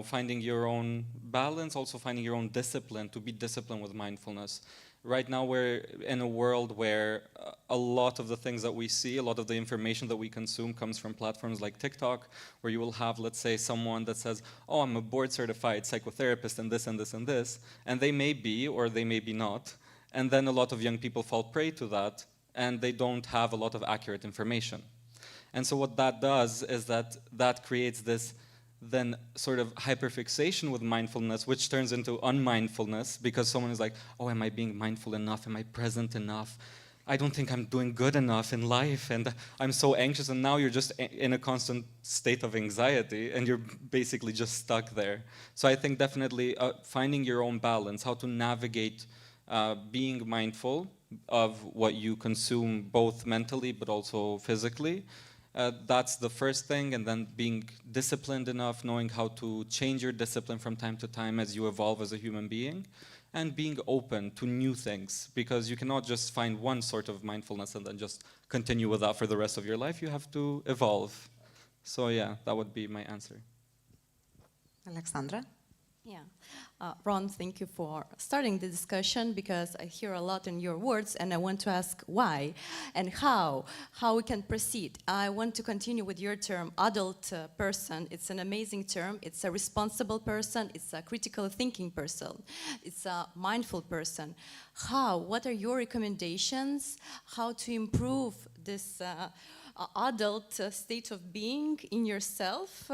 finding your own balance, also finding your own discipline, to be disciplined with mindfulness. Right now we're in a world where a lot of the things that we see, a lot of the information that we consume comes from platforms like TikTok, where you will have, let's say, someone that says, oh, I'm a board-certified psychotherapist and this and this and this, and they may be or they may be not, and then a lot of young people fall prey to that, and they don't have a lot of accurate information. And so what that does is that creates this then sort of hyperfixation with mindfulness, which turns into unmindfulness, because someone is like, oh, am I being mindful enough? Am I present enough? I don't think I'm doing good enough in life, and I'm so anxious, and now you're just in a constant state of anxiety, and you're basically just stuck there. So I think definitely finding your own balance, how to navigate being mindful of what you consume, both mentally but also physically. That's the first thing, and then being disciplined enough, knowing how to change your discipline from time to time as you evolve as a human being, and being open to new things, because you cannot just find one sort of mindfulness and then just continue with that for the rest of your life. You have to evolve. So yeah, that would be my answer. Alexandra? Yeah. Ron, thank you for starting the discussion, because I hear a lot in your words, and I want to ask why and how we can proceed. I want to continue with your term, adult person. It's an amazing term. It's a responsible person. It's a critical thinking person. It's a mindful person. What are your recommendations? How to improve this adult state of being in yourself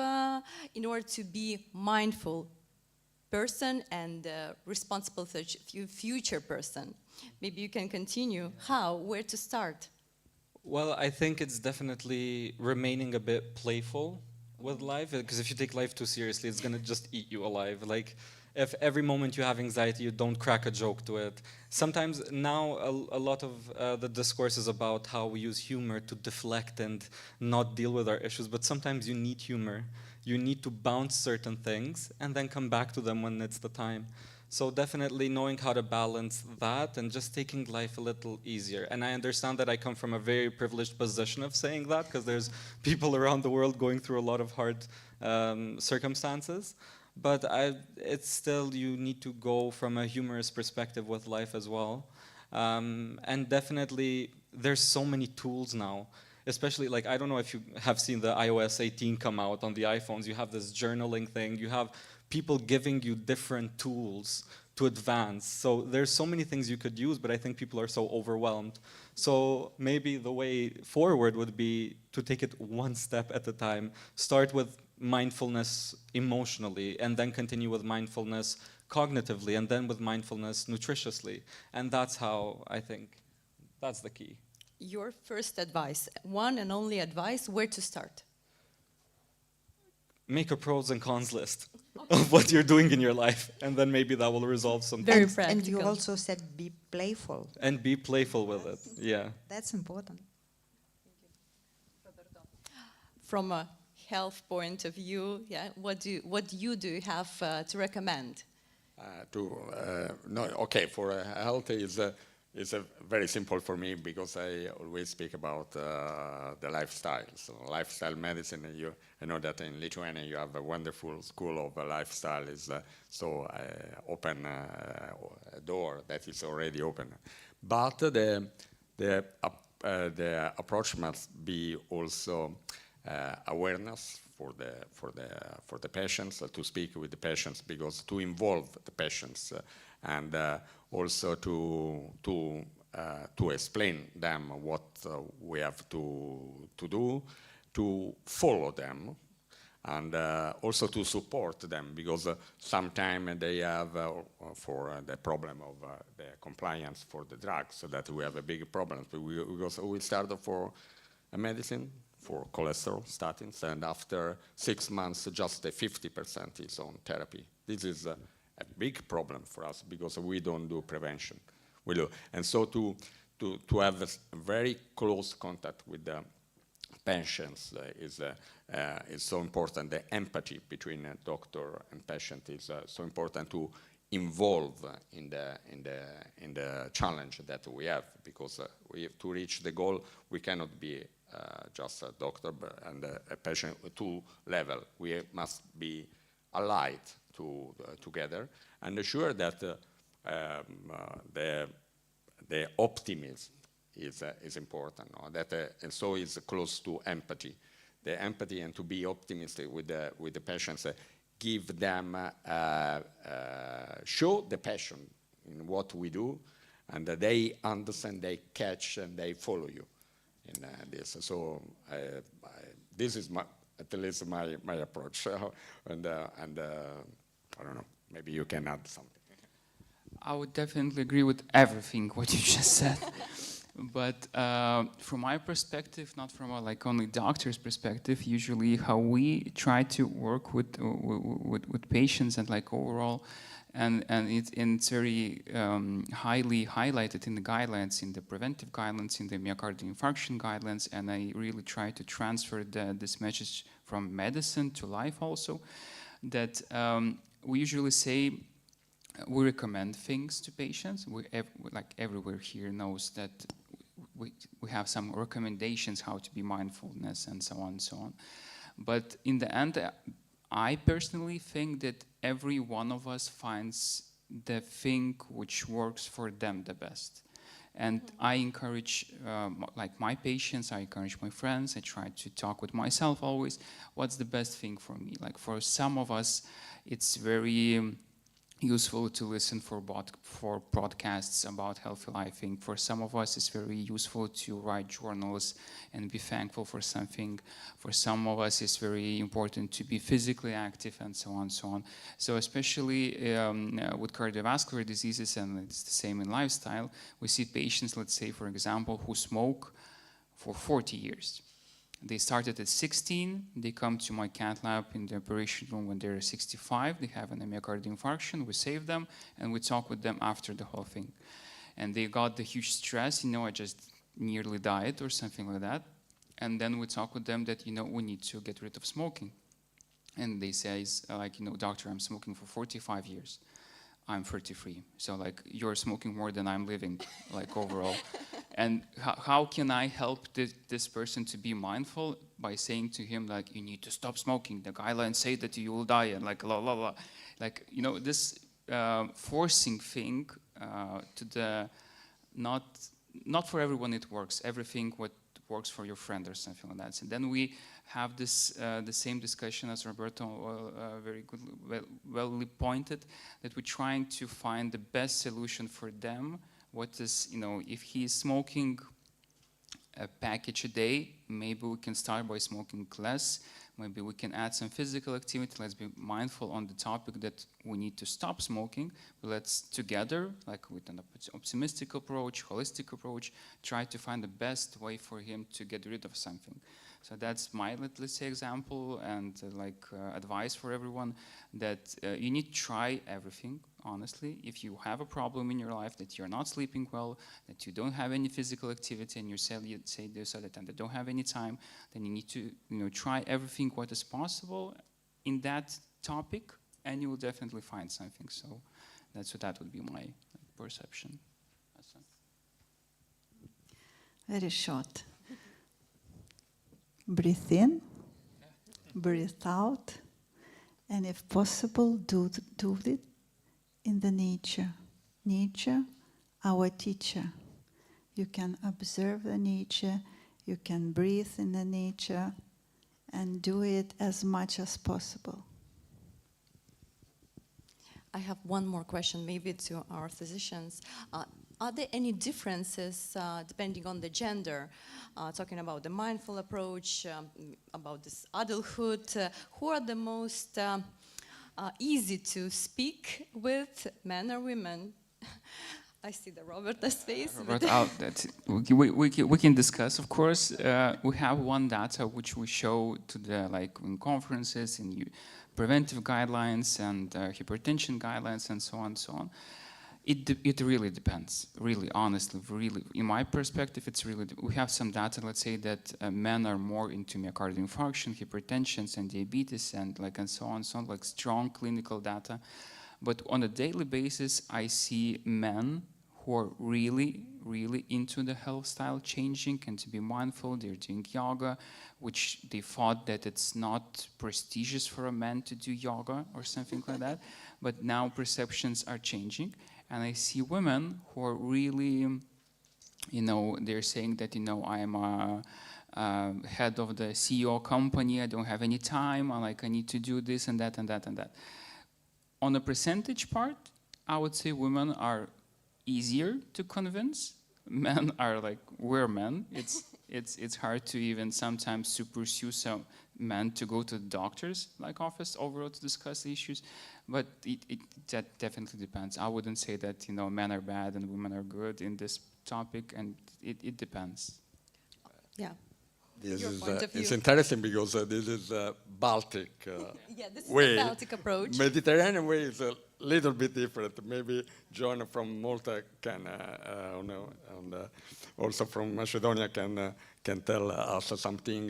in order to be mindful person and responsible future person? Maybe you can continue. Where to start? Well, I think it's definitely remaining a bit playful with life, because if you take life too seriously, it's gonna just eat you alive. Like, if every moment you have anxiety, you don't crack a joke to it. Sometimes now a lot of the discourse is about how we use humor to deflect and not deal with our issues, but sometimes you need humor. You need to bounce certain things and then come back to them when it's the time. So definitely knowing how to balance that and just taking life a little easier. And I understand that I come from a very privileged position of saying that, because there's people around the world going through a lot of hard circumstances. But it's still, you need to go from a humorous perspective with life as well. And definitely, there's so many tools now. Especially, like, I don't know if you have seen the iOS 18 come out on the iPhones. You have this journaling thing. You have people giving you different tools to advance. So there's so many things you could use, but I think people are so overwhelmed. So maybe the way forward would be to take it one step at a time. Start with mindfulness emotionally, and then continue with mindfulness cognitively, and then with mindfulness nutritiously. And that's how I think that's the key. Your first advice, one and only advice, where to start? Make a pros and cons list of what you're doing in your life, and then maybe that will resolve some Very things. practical. And you also said be playful. And be playful with it, yeah. That's important. From a health point of view, what do you have to recommend? For health is it's very simple for me because I always speak about the lifestyle. So lifestyle medicine, I know that in Lithuania you have a wonderful school of lifestyle. Is so open a door that is already open. But the approach must be also awareness for the patients, to speak with the patients, because to involve the patients and also to explain them what we have to do, to follow them, and also to support them, because sometimes they have for the problem of the compliance for the drugs, so that we have a big problem. Because we started for a medicine for cholesterol statins, and after 6 months, just 50% is on therapy. This is a big problem for us because we don't do prevention. We do, and so to have a very close contact with the patients is so important. The empathy between a doctor and patient is so important to involve in the challenge that we have, because we have to reach the goal. We cannot be just a doctor and a patient two level. We must be allied together, and assure that the optimism is important. No? That and so is close to empathy. The empathy and to be optimistic with the patients, give them show the passion in what we do, and they understand, they catch, and they follow you in this. So this is at least my approach, and I don't know, maybe you can add something. I would definitely agree with everything what you just said. But from my perspective, not from a like only doctor's perspective, usually how we try to work with patients and like overall, and it's very highly highlighted in the guidelines, in the preventive guidelines, in the myocardial infarction guidelines, and I really try to transfer this message from medicine to life also, that we usually say we recommend things to patients. Like everywhere here knows that we have some recommendations how to be mindfulness and so on and so on. But in the end, I personally think that every one of us finds the thing which works for them the best. And I encourage, like my patients, I encourage my friends, I try to talk with myself always, what's the best thing for me? Like for some of us, it's very useful to listen for podcasts about healthy living. For some of us, it's very useful to write journals and be thankful for something. For some of us, it's very important to be physically active and so on and so on. So especially with cardiovascular diseases, and it's the same in lifestyle, we see patients, let's say, for example, who smoke for 40 years. They started at 16, they come to my cath lab in the operation room when they're 65, they have an myocardial infarction, we save them, and we talk with them after the whole thing. And they got the huge stress, I just nearly died or something like that. And then we talk with them that, we need to get rid of smoking. And they say, doctor, I'm smoking for 45 years. I'm 33. So like you're smoking more than I'm living, like overall. And how can I help this person to be mindful by saying to him, like, you need to stop smoking. The guidelines say that you will die, and like, la, la, la. Like, this forcing thing to the, not for everyone it works. Everything what works for your friend or something like that. So then we have this the same discussion as Roberto very good, well pointed, that we're trying to find the best solution for them. What is, if he's smoking a package a day, maybe we can start by smoking less. Maybe we can add some physical activity. Let's be mindful on the topic that we need to stop smoking. But let's together, like with an optimistic approach, holistic approach, try to find the best way for him to get rid of something. So that's my, let's say, example and advice for everyone, that you need to try everything, honestly. If you have a problem in your life, that you're not sleeping well, that you don't have any physical activity, and you say this or that, and they don't have any time, then you need to try everything what is possible in that topic, and you will definitely find something. So that would be my perception. very short. Breathe in, breathe out, and if possible, do it in the nature. Nature, our teacher. You can observe the nature, you can breathe in the nature, and do it as much as possible. I have one more question, maybe to our physicians. Are there any differences depending on the gender? Talking about the mindful approach, about this adulthood, who are the most easy to speak with, men or women? I see the Roberta's face. We can discuss, of course. We have one data which we show to the in conferences, in preventive guidelines and hypertension guidelines and so on and so on. It really depends, really, honestly, really. In my perspective, it's really, we have some data, let's say that men are more into myocardial infarction, hypertension and diabetes and so on, like strong clinical data. But on a daily basis, I see men who are really, really into the health style changing and to be mindful. They're doing yoga, which they thought that it's not prestigious for a man to do yoga or something like that. But now perceptions are changing. And I see women who are really, they're saying that, I am a head of the CEO company, I don't have any time, I need to do this and that and that and that. On a percentage part, I would say women are easier to convince. Men are we're men. It's hard to even sometimes to pursue some men to go to the doctor's office overall to discuss the issues. But that definitely depends. I wouldn't say that men are bad and women are good in this topic, and it depends. Yeah. This is it's interesting because this is a Baltic this is way. the Baltic approach. Mediterranean way is a little bit different. Maybe John from Malta can, also from Macedonia can tell us something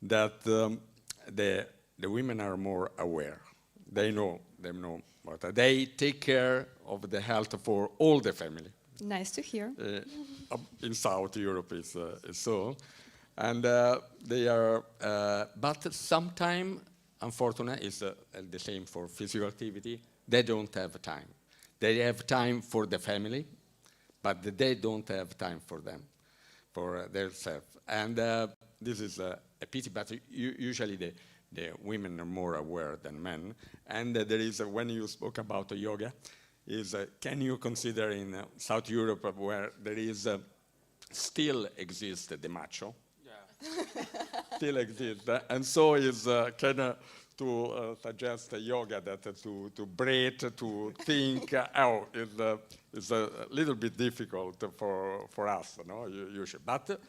that the women are more aware. They know what they take care of the health for all the family. Nice to hear. In South Europe is so. And they are, but sometimes, unfortunately, it's the same for physical activity. They don't have time. They have time for the family, but they don't have time for them, for themselves. And this is a pity, but usually the women are more aware than men. And there is, when you spoke about yoga, can you consider in South Europe where there is still exists the macho? Still exists, and so is kind of to suggest yoga that to breathe, to think is a little bit difficult for us, usually. But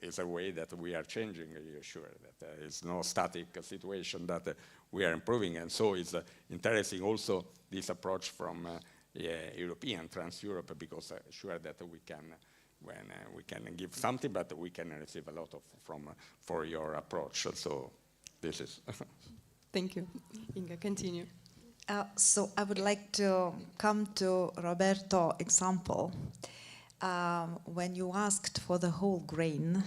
it's a way that we are changing. You're sure that it's no static situation, that we are improving, and so it's interesting also this approach from European Trans-Europe, because sure that we can. When we can give something, but we can receive a lot for your approach. So this is. Thank you. Inga, continue. So I would like to come to Roberto example. When you asked for the whole grain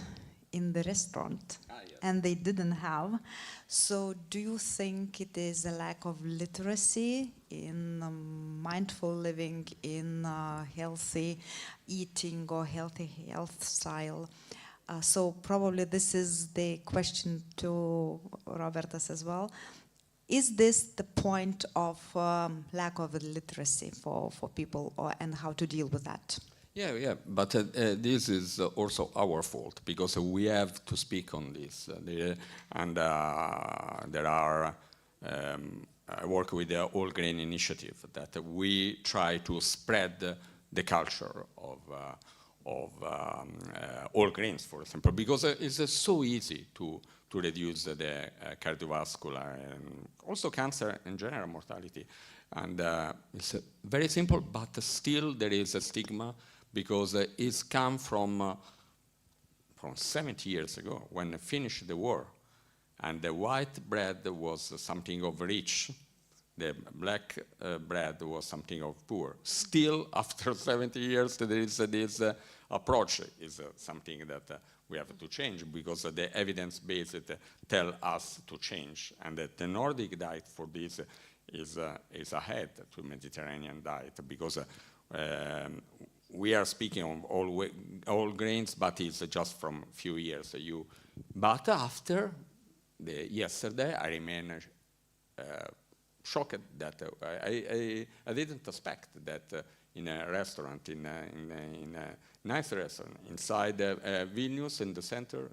in the restaurant, yes. And they didn't have, so do you think it is a lack of literacy in mindful living, in healthy eating or healthy health style? So probably this is the question to Robertas as well. Is this the point of lack of literacy for people, and how to deal with that? Yeah, but this is also our fault, because we have to speak on this. And there are, I work with the All Grain Initiative, that we try to spread the culture of all grains, for example, because it's so easy to reduce the cardiovascular and also cancer in general mortality. And it's very simple, but still there is a stigma, because it's come from 70 years ago, when finished the war, and the white bread was something of rich, the black bread was something of poor. Still, after 70 years, there is this approach is something that we have to change, because the evidence-based tell us to change, and that the Nordic diet for this is ahead to Mediterranean diet, because we are speaking of all grains, but it's just from few years. But after yesterday, I remain shocked that I didn't expect that in a restaurant, in a nice restaurant inside Vilnius in the center,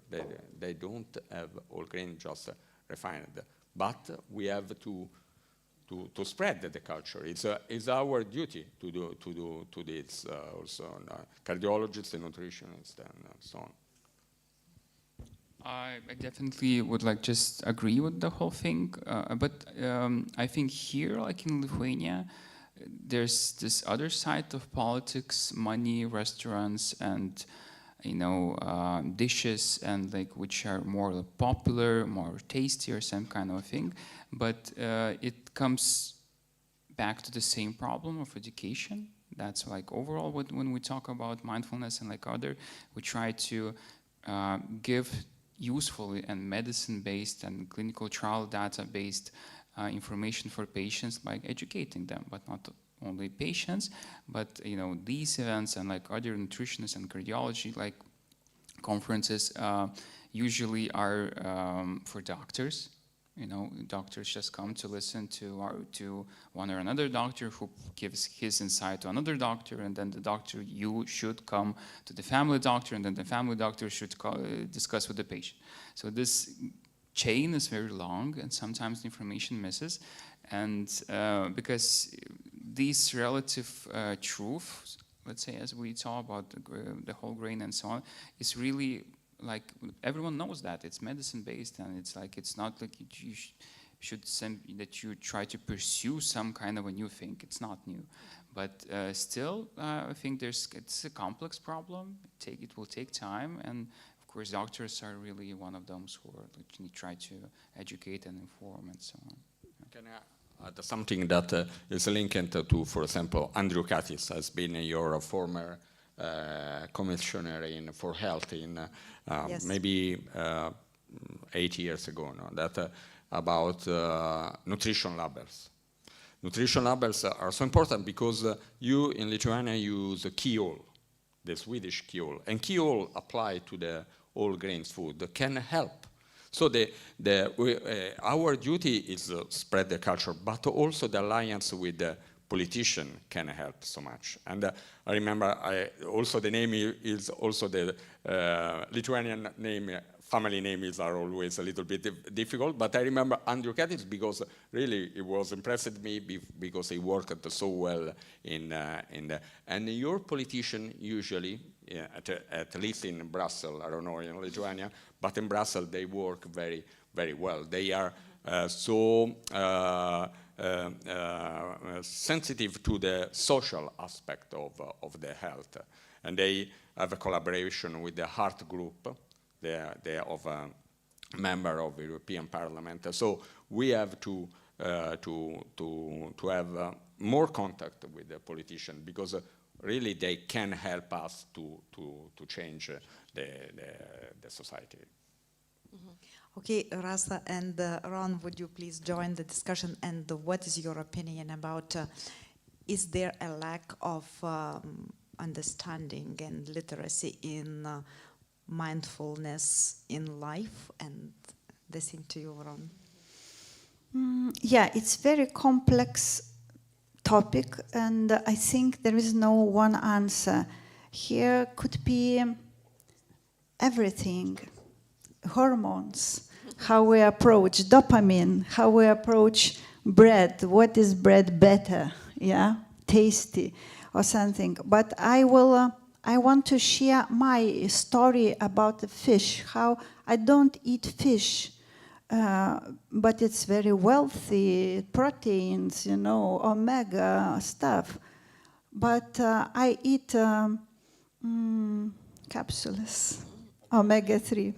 they don't have all grain, just refined. But we have to spread the culture. It's our duty to do this also, cardiologists and nutritionists and so on. I definitely would like just agree with the whole thing, but I think here, like in Lithuania, there's this other side of politics, money, restaurants, and dishes, and like which are more popular, more tasty, or some kind of thing. But it comes back to the same problem of education. That's like overall when we talk about mindfulness and like we try to give useful and medicine-based and clinical trial data-based information for patients by educating them, but not only patients, but these events and like other nutritionists and cardiology like conferences usually are for doctors. Doctors just come to listen to one or another doctor who gives his insight to another doctor, and then the doctor, you should come to the family doctor, and then the family doctor should discuss with the patient. So this chain is very long, and sometimes the information misses, and because these relative truths, let's say, as we talk about the whole grain and so on, is really like everyone knows that it's medicine-based, and it's like it's not like you should that you try to pursue some kind of a new thing. It's not new, but still, I think it's a complex problem. It will take time, and of course, doctors are really one of those who try to educate and inform and so on. Can I add something that is linked to, for example, Andrew Katis has been your former commissioner for health in Yes. maybe 8 years ago, that about nutrition labels. Nutrition labels are so important because you in Lithuania use Kiol, the Swedish Kiol, and Kiol applied to the all grains food can help. So our duty is spread the culture, but also the alliance with the politician can help so much. And I remember also the name is also the Lithuanian name, family names are always a little bit difficult, but I remember Andrew Katis because really it was impressed me because he worked so well and your politician usually, at least in Brussels, I don't know in Lithuania, but in Brussels they work very, very well. They are so sensitive to the social aspect of the health, and they have a collaboration with the Heart Group. They are of a member of the European Parliament. So we have to have more contact with the politician because really they can help us to change the society. Mm-hmm. Okay, Rasa and Ron, would you please join the discussion? And what is your opinion about, is there a lack of understanding and literacy in mindfulness in life? And the same to you, Ron. Yeah, it's very complex topic, and I think there is no one answer. Here could be everything. Hormones, how we approach dopamine, how we approach bread, what is bread better, yeah, tasty or something. But I want to share my story about the fish, how I don't eat fish, but it's very wealthy, proteins, omega stuff. But I eat capsules, omega-3.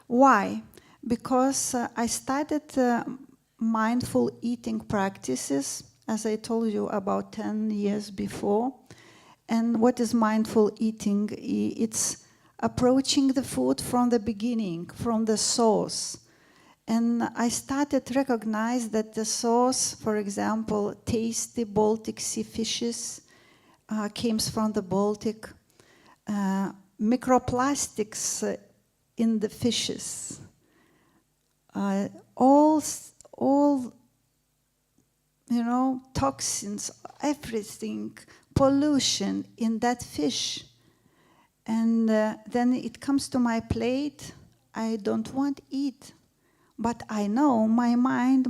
Why? Because I started mindful eating practices, as I told you, about 10 years before. And what is mindful eating? It's approaching the food from the beginning, from the source. And I started to recognize that the source, for example, tasty Baltic sea fishes, came from the Baltic. Microplastics in the fishes. All toxins, everything, pollution in that fish. And then it comes to my plate. I don't want to eat. But I know my mind,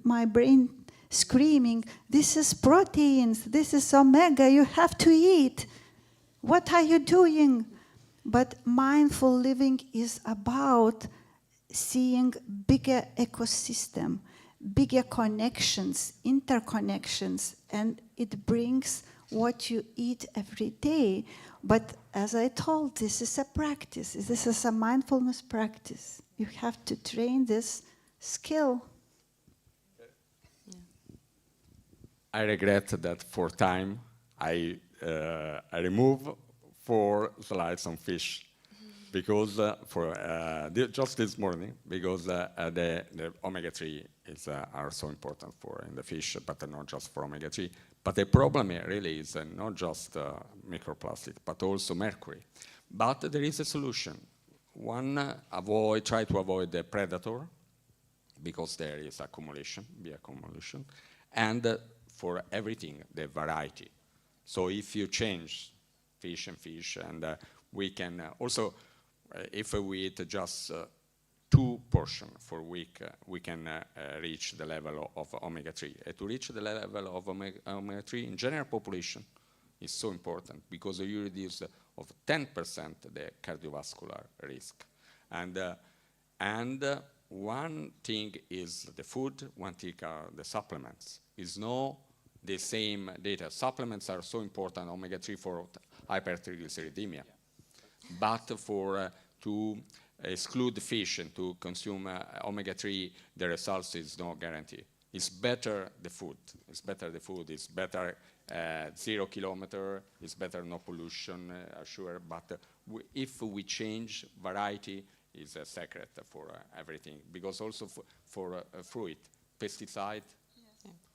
my brain screaming, this is proteins, this is omega, you have to eat. What are you doing? But mindful living is about seeing bigger ecosystem, bigger connections, interconnections, and it brings what you eat every day. But as I told, this is a practice. This is a mindfulness practice. You have to train this skill. I regret that for time I remove 4 slides on fish because just this morning, because the omega-3 are so important in the fish, but not just for omega-3. But the problem here really is not just microplastic, but also mercury. But there is a solution. One, try to avoid the predator, because there is accumulation, bioaccumulation, and for everything, the variety. So if you change fish, and we can also, if we eat just 2 portions for a week, we can reach the level of omega-3. To reach the level of omega-3 in general population is so important because you reduce of 10% the cardiovascular risk. And one thing is the food, one thing are the supplements. It's not the same data. Supplements are so important, omega-3 for hypertriglyceridemia. But for to exclude fish and to consume omega-3, the results is no guarantee. It's better the food. It's better the food. It's better 0 kilometer. It's better no pollution, sure. But if we change, variety is a secret for everything. Because also for fruit, pesticide,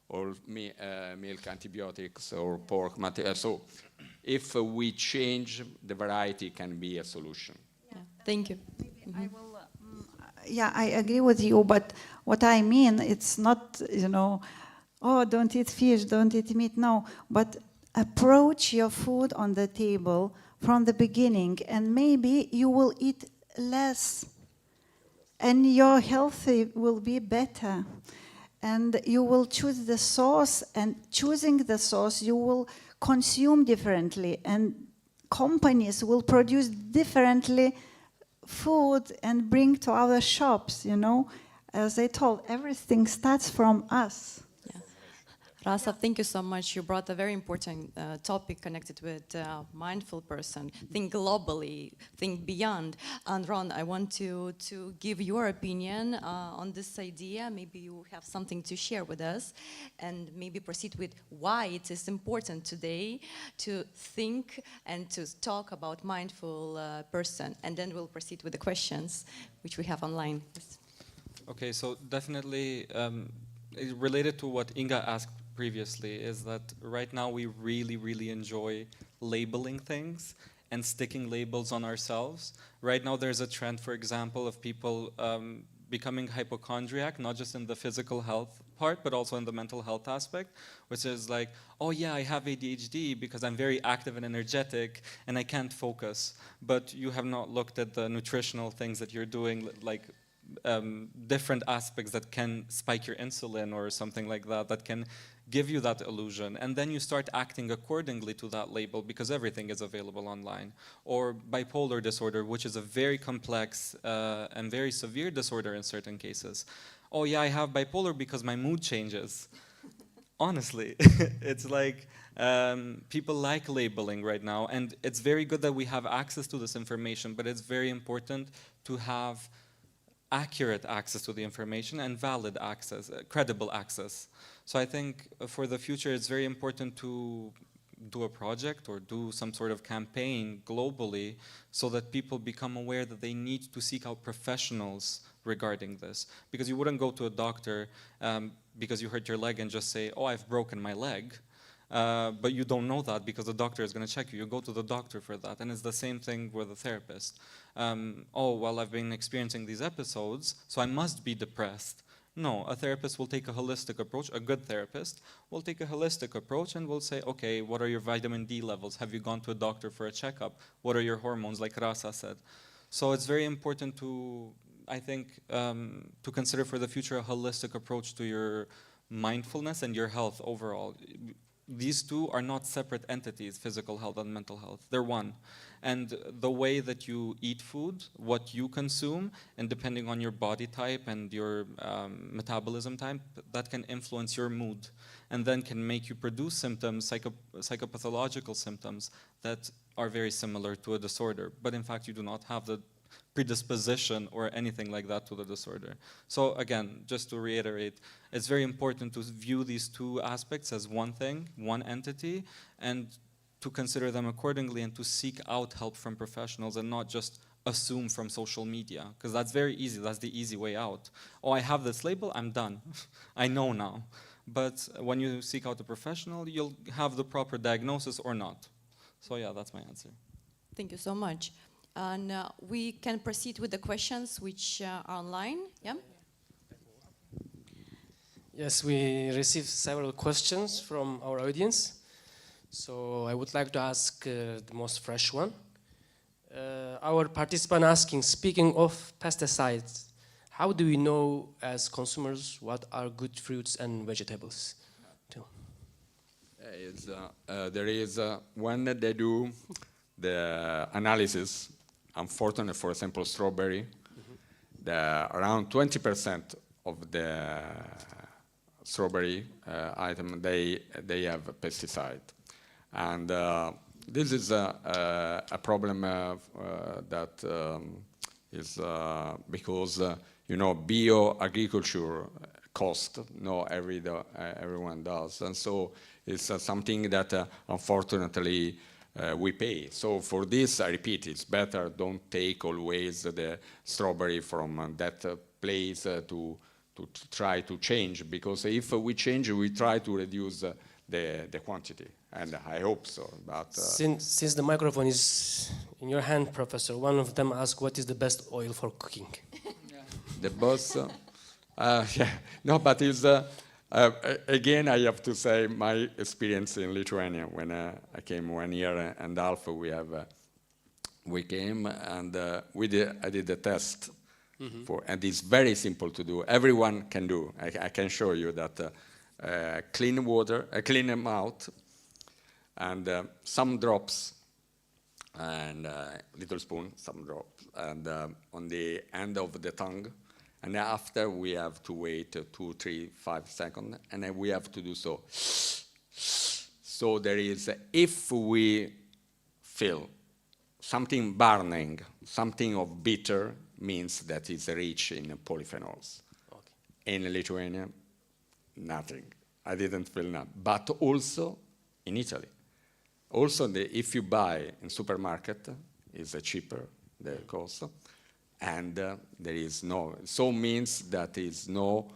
or milk antibiotics, or pork material. So if we change, the variety can be a solution. Yeah. Thank you. I will, yeah, I agree with you, but what I mean, it's not, oh, don't eat fish, don't eat meat, no, but approach your food on the table from the beginning, and maybe you will eat less, and your health will be better, and you will choose the source, and choosing the source, you will consume differently, and companies will produce differently food and bring to our shops, As I told, everything starts from us. Yeah. Rasa, thank you so much. You brought a very important topic connected with mindful person. Think globally, think beyond. And Ron, I want to give your opinion on this idea. Maybe you have something to share with us, and maybe proceed with why it is important today to think and to talk about mindful person. And then we'll proceed with the questions which we have online. Yes. Okay, so definitely related to what Inga asked previously is that right now we really, really enjoy labeling things and sticking labels on ourselves. Right now there's a trend, for example, of people becoming hypochondriac, not just in the physical health part, but also in the mental health aspect, which is like, oh yeah, I have ADHD because I'm very active and energetic and I can't focus. But you have not looked at the nutritional things that you're doing, like different aspects that can spike your insulin or something like that, that can give you that illusion, and then you start acting accordingly to that label because everything is available online. Or bipolar disorder, which is a very complex and very severe disorder in certain cases. Oh yeah, I have bipolar because my mood changes. Honestly, it's like people like labeling right now, and it's very good that we have access to this information, but it's very important to have accurate access to the information and valid access, credible access. So I think for the future it's very important to do a project or do some sort of campaign globally so that people become aware that they need to seek out professionals regarding this. Because you wouldn't go to a doctor because you hurt your leg and just say, oh, I've broken my leg. But you don't know that because the doctor is going to check you. You go to the doctor for that. And it's the same thing with a therapist. Oh, well, I've been experiencing these episodes, so I must be depressed. No, a therapist will take a holistic approach. A good therapist will take a holistic approach and will say, okay, what are your vitamin D levels? Have you gone to a doctor for a checkup? What are your hormones, like Rasa said? So it's very important to, I think, to consider for the future a holistic approach to your mindfulness and your health overall. These two are not separate entities, physical health and mental health. They're one. And the way that you eat food, what you consume, and depending on your body type and your metabolism type, that can influence your mood and then can make you produce symptoms, psychopathological symptoms that are very similar to a disorder. But in fact, you do not have the predisposition or anything like that to the disorder. So again, just to reiterate, it's very important to view these two aspects as one thing, one entity, and to consider them accordingly and to seek out help from professionals and not just assume from social media, because that's very easy, that's the easy way out. Oh, I have this label, I'm done. I know now. But when you seek out a professional, you'll have the proper diagnosis or not. So yeah, that's my answer. Thank you so much. And we can proceed with the questions which are online. Yeah? Yes, we received several questions from our audience. So I would like to ask the most fresh one. Our participant asking, speaking of pesticides, how do we know as consumers what are good fruits and vegetables? There is, when they do the analysis, unfortunately, for example, strawberry, around 20% of the strawberry item, they have a pesticide. And this is a problem that is because, you know, bioagriculture cost, everyone does. And so it's something that, unfortunately, we pay. So for this, I repeat, it's better don't take always the strawberry from that place to try to change, because if we change, we try to reduce the quantity, and I hope so. But since the microphone is in your hand, Professor, one of them asked, what is the best oil for cooking? The boss, yeah, no, but it's again, I have to say my experience in Lithuania when I came 1 year and a half. We came and I did a test, and it's very simple to do. Everyone can do. I can show you that. Clean water, clean them out, and some drops, and little spoon, some drops, and on the end of the tongue. And after we have to wait 2, 3, 5 seconds, and then we have to do so. So there is, if we feel something burning, something of bitter, means that it's rich in polyphenols. Okay. In Lithuania, nothing. I didn't feel that. But also in Italy. Also, if you buy in supermarket, it's cheaper, the cost. And there is no, so means that there is no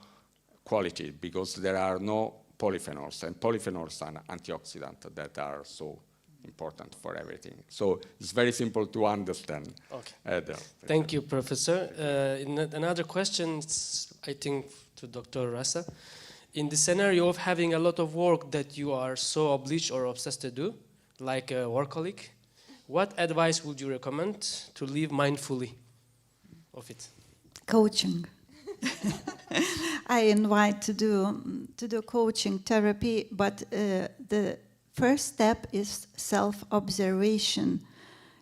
quality, because there are no polyphenols, and polyphenols are antioxidants that are so important for everything. So it's very simple to understand. Okay. Thank you, Professor. Another question, I think, to Dr. Rasa. In the scenario of having a lot of work that you are so obliged or obsessed to do, like a workaholic, what advice would you recommend to live mindfully of it? Coaching. I invite to do coaching therapy, but the first step is self-observation.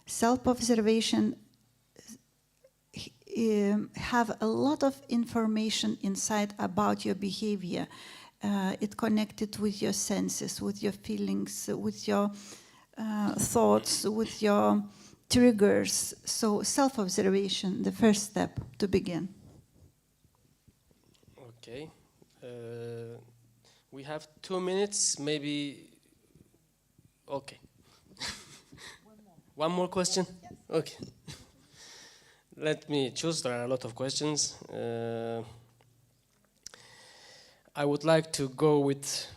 Self-observation have a lot of information inside about your behavior. It connected with your senses, with your feelings, with your thoughts, with your triggers. So self-observation, the first step to begin. Okay. We have 2 minutes, maybe. Okay. One more question? Okay. Let me choose. There are a lot of questions. I would like to go with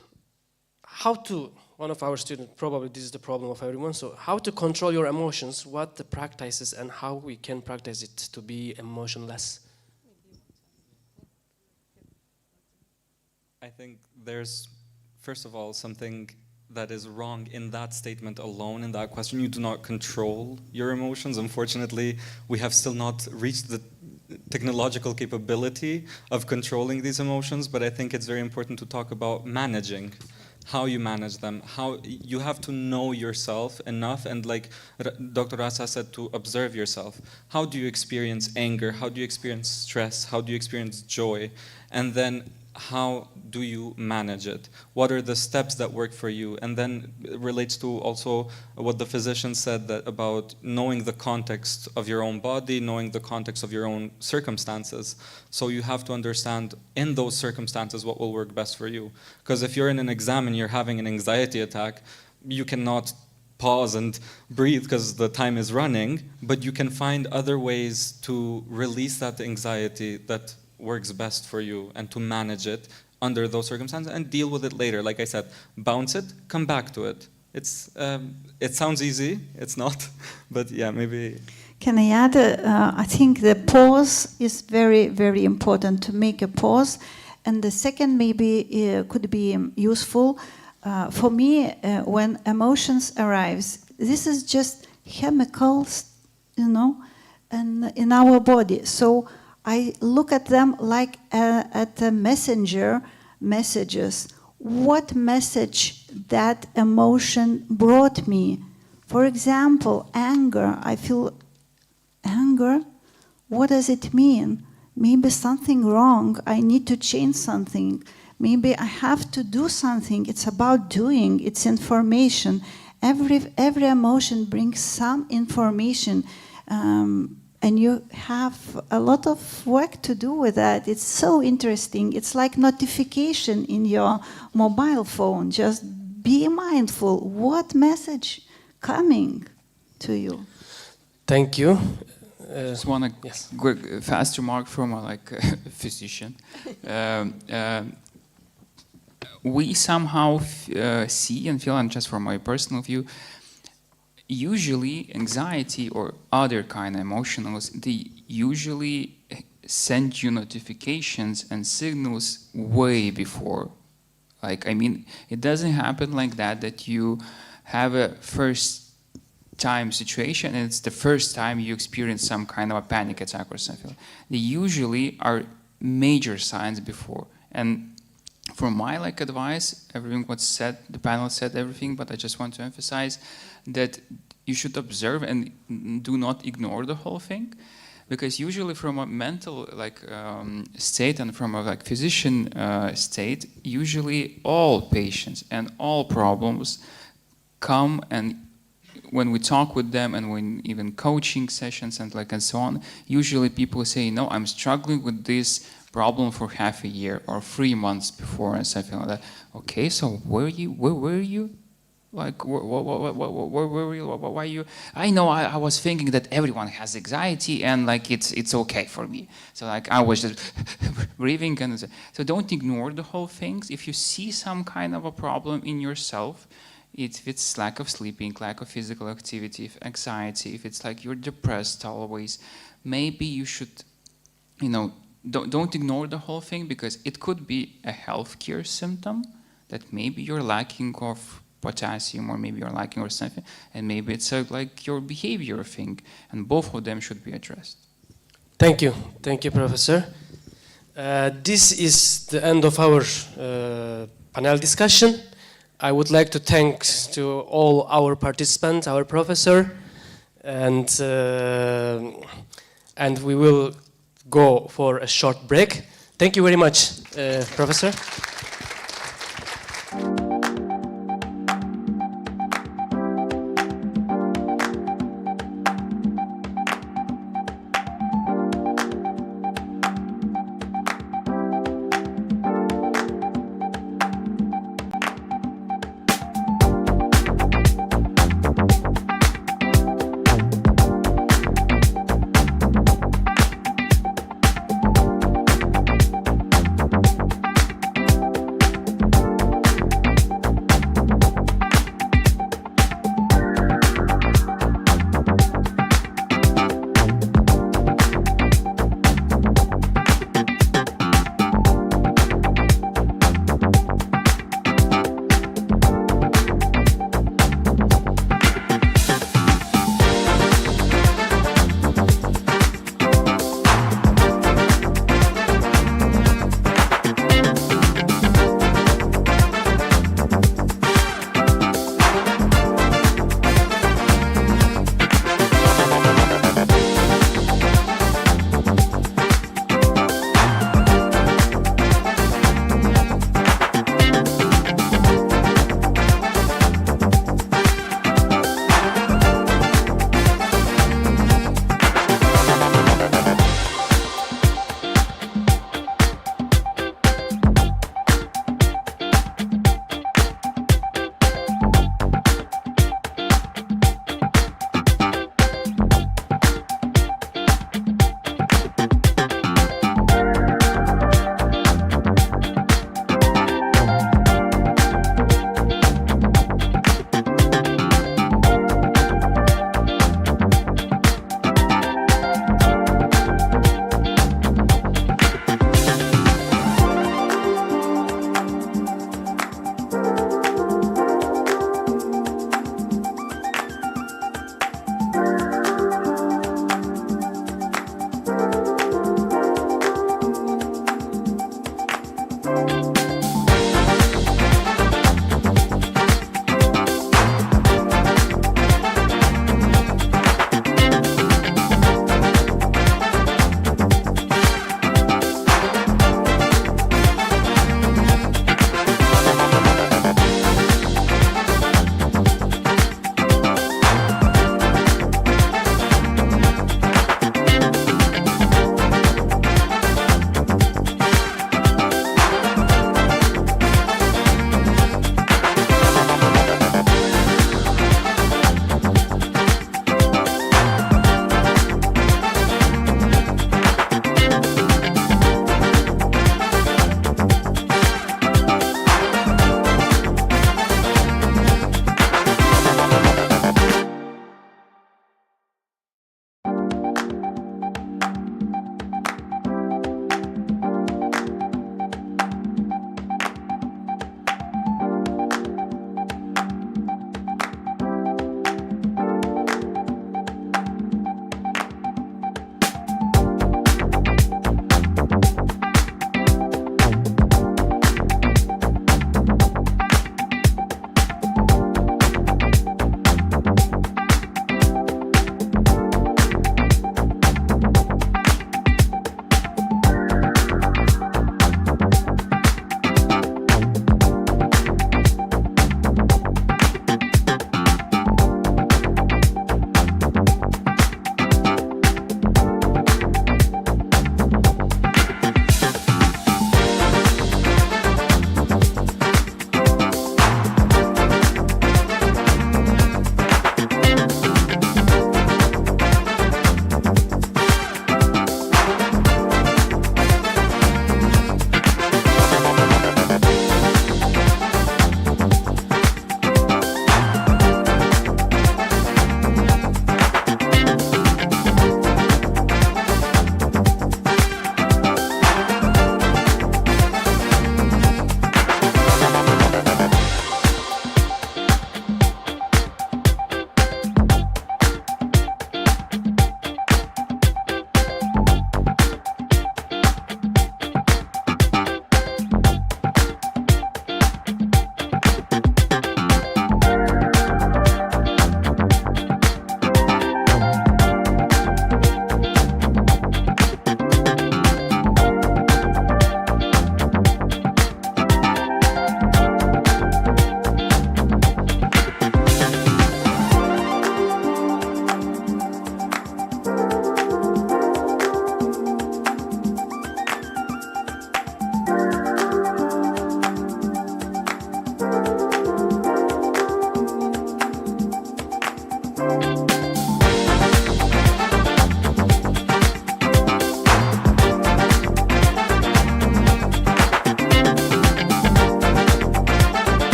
how to, one of our students, probably this is the problem of everyone, so how to control your emotions, what the practices and how we can practice it to be emotionless. I think there's, first of all, something that is wrong in that statement alone, in that question. You do not control your emotions. Unfortunately, we have still not reached the technological capability of controlling these emotions, but I think it's very important to talk about managing, how you manage them, how you have to know yourself enough, and like Dr. Rasa said, to observe yourself. How do you experience anger? How do you experience stress? How do you experience joy? And then how do you manage it? What are the steps that work for you? And then it relates to also what the physician said, that about knowing the context of your own body, knowing the context of your own circumstances. So you have to understand in those circumstances what will work best for you. Because if you're in an exam and you're having an anxiety attack, you cannot pause and breathe because the time is running, but you can find other ways to release that anxiety that works best for you and to manage it under those circumstances and deal with it later. Like I said, bounce it, come back to it. It sounds easy, it's not, but yeah, maybe. Can I add? I think the pause is very, very important, to make a pause. And the second maybe could be useful. For me, when emotions arrives, this is just chemicals, and in our body. So I look at them like at a messages. What message that emotion brought me? For example, anger. I feel anger. What does it mean? Maybe something wrong. I need to change something. Maybe I have to do something. It's about doing. It's information. Every emotion brings some information. And you have a lot of work to do with that. It's so interesting. It's like notification in your mobile phone. Just be mindful. What message coming to you? Thank you. Just want a quick, fast remark from a physician. We somehow see and feel, and just from my personal view, usually anxiety or other kind of emotionals, they usually send you notifications and signals way before. It doesn't happen like that you have a first time situation and it's the first time you experience some kind of a panic attack or something. They usually are major signs before. And from my advice, everything what's said, the panel said everything, but I just want to emphasize that you should observe and do not ignore the whole thing, because usually from a mental state and from a physician state, usually all patients and all problems come, and when we talk with them and when even coaching sessions and so on, usually people say, no, I'm struggling with this problem for half a year or 3 months before and something like that. Okay, so where were you? Where were you? Why you? I know I was thinking that everyone has anxiety and it's okay for me. So I was just breathing and so don't ignore the whole things. If you see some kind of a problem in yourself, if it's lack of sleeping, lack of physical activity, if anxiety, if it's you're depressed always, maybe you should, don't ignore the whole thing, because it could be a healthcare symptom that maybe you're lacking of potassium, or maybe you're lacking or something, and maybe it's your behavior thing, and both of them should be addressed. Thank you, Professor. This is the end of our panel discussion. I would like to thank to all our participants, our professor, and we will go for a short break. Thank you very much, Professor.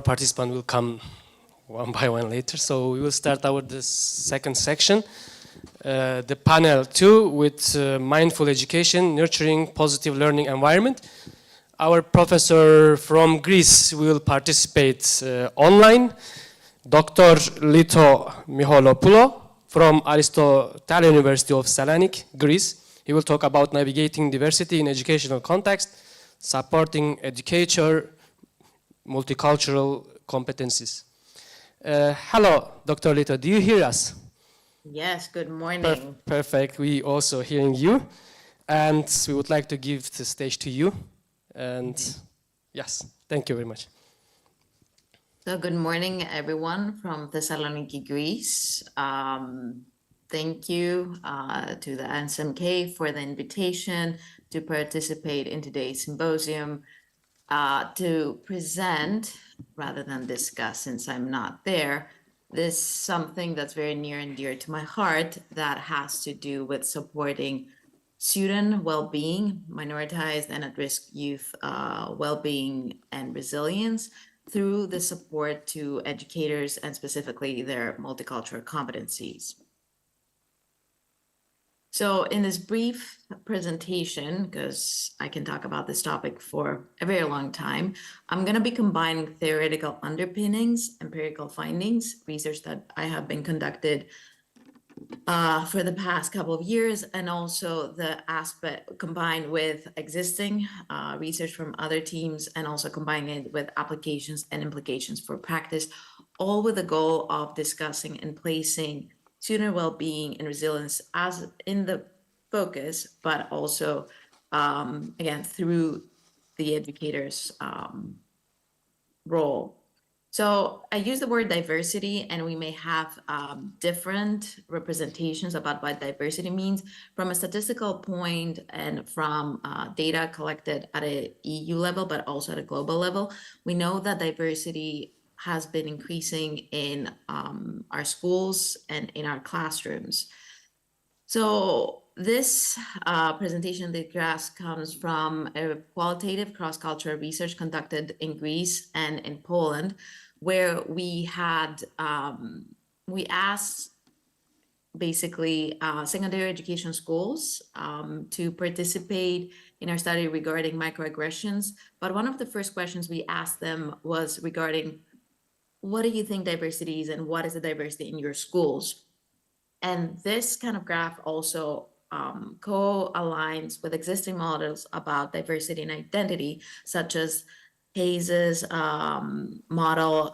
participants will come one by one later. So we will start the second section, the panel 2 with mindful education, nurturing positive learning environment. Our professor from Greece will participate online, Dr. Lito Mihalopoulos from Aristotelian University of Salonik, Greece. He will talk about navigating diversity in educational context, supporting educator, multicultural competencies. Hello, Dr. Lito, do you hear us? Yes, good morning. Perfect, we also hearing you. And we would like to give the stage to you. And yes, thank you very much. So good morning, everyone from Thessaloniki, Greece. Thank you to the SMK for the invitation to participate in today's symposium, to present, rather than discuss, since I'm not there, this something that's very near and dear to my heart that has to do with supporting student well-being, minoritized and at-risk youth well-being and resilience through the support to educators and specifically their multicultural competencies. So in this brief presentation, because I can talk about this topic for a very long time, I'm going to be combining theoretical underpinnings, empirical findings, research that I have been conducted for the past couple of years, and also the aspect combined with existing research from other teams, and also combining it with applications and implications for practice, all with the goal of discussing and placing student well-being and resilience as in the focus, but also, again, through the educator's role. So I use the word diversity, and we may have different representations about what diversity means from a statistical point and from data collected at a EU level, but also at a global level. We know that diversity has been increasing in our schools and in our classrooms. So this presentation, the graphs, comes from a qualitative cross-cultural research conducted in Greece and in Poland, where we had, we asked basically secondary education schools to participate in our study regarding microaggressions. But one of the first questions we asked them was regarding, what do you think diversity is, and what is the diversity in your schools? And this kind of graph also co-aligns with existing models about diversity and identity, such as Hayes's model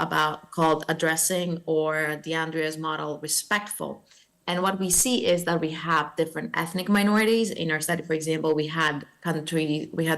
called addressing, or DeAndrea's model respectful. And what we see is that we have different ethnic minorities in our study. For example, we had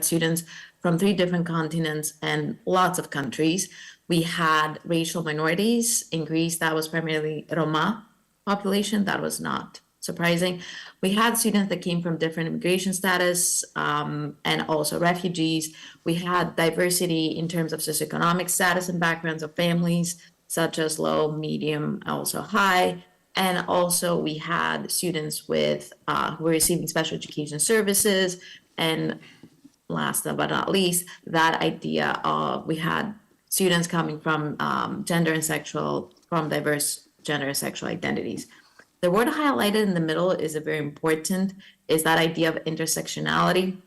students from 3 different continents and lots of countries. We had racial minorities. In Greece, that was primarily Roma population. That was not surprising. We had students that came from different immigration status and also refugees. We had diversity in terms of socioeconomic status and backgrounds of families, such as low, medium, also high. And also we had students with who were receiving special education services. And last but not least, that idea of we had students coming from diverse gender and sexual identities. The word highlighted in the middle is very important, is that idea of intersectionality.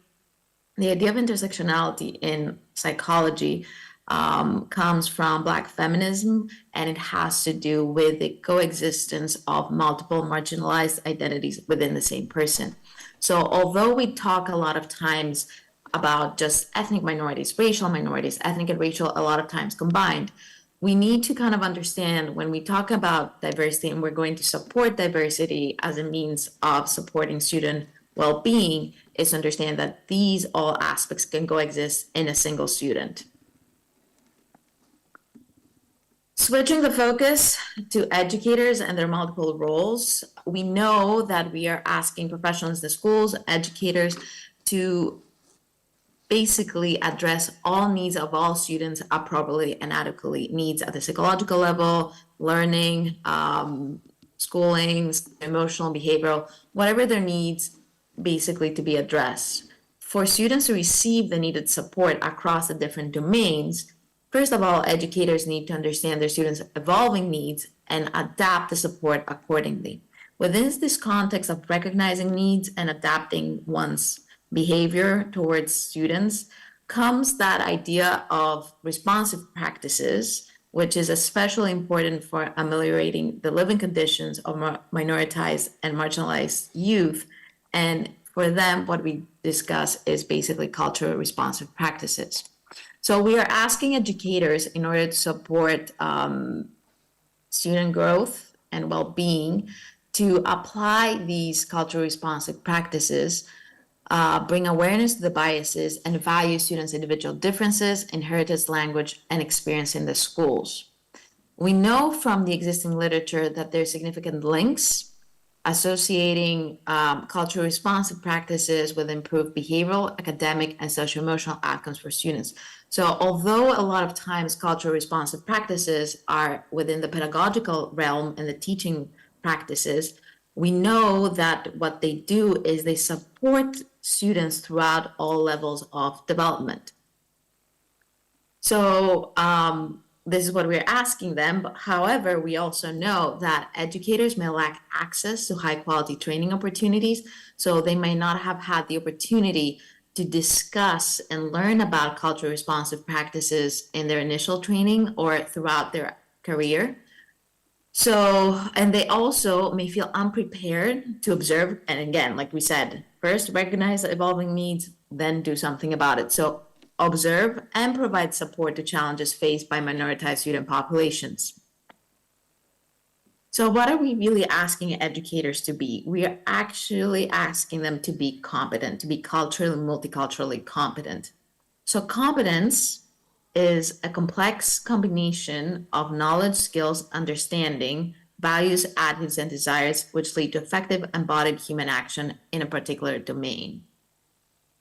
The idea of intersectionality in psychology comes from Black feminism, and it has to do with the coexistence of multiple marginalized identities within the same person. So although we talk a lot of times about just ethnic minorities, racial minorities, ethnic and racial a lot of times combined, we need to kind of understand when we talk about diversity and we're going to support diversity as a means of supporting student well-being, is to understand that these all aspects can coexist in a single student. Switching the focus to educators and their multiple roles, we know that we are asking professionals in the schools, educators, to basically address all needs of all students appropriately and adequately, needs at the psychological level, learning, schooling, emotional, behavioral, whatever their needs basically to be addressed. For students to receive the needed support across the different domains, First of all, educators need to understand their students' evolving needs and adapt the support accordingly. Within this context of recognizing needs and adapting one's behavior towards students comes that idea of responsive practices, which is especially important for ameliorating the living conditions of minoritized and marginalized youth. And for them, what we discuss is basically culturally responsive practices. So we are asking educators, in order to support student growth and well-being, to apply these culturally responsive practices, bring awareness to the biases, and value students' individual differences, inherited language, and experience in the schools. We know from the existing literature that there are significant links associating culturally responsive practices with improved behavioral, academic, and social-emotional outcomes for students. So although a lot of times culturally responsive practices are within the pedagogical realm and the teaching practices, we know that what they do is they support students throughout all levels of development. So this is what we're asking them. But however, we also know that educators may lack access to high quality training opportunities. So they may not have had the opportunity to discuss and learn about culturally responsive practices in their initial training or throughout their career. So, and they also may feel unprepared to observe. And again, like we said, first recognize the evolving needs, then do something about it. So observe and provide support to challenges faced by minoritized student populations. So what are we really asking educators to be? We are actually asking them to be competent, to be culturally, multiculturally competent. So competence is a complex combination of knowledge, skills, understanding, values, attitudes, and desires, which lead to effective embodied human action in a particular domain.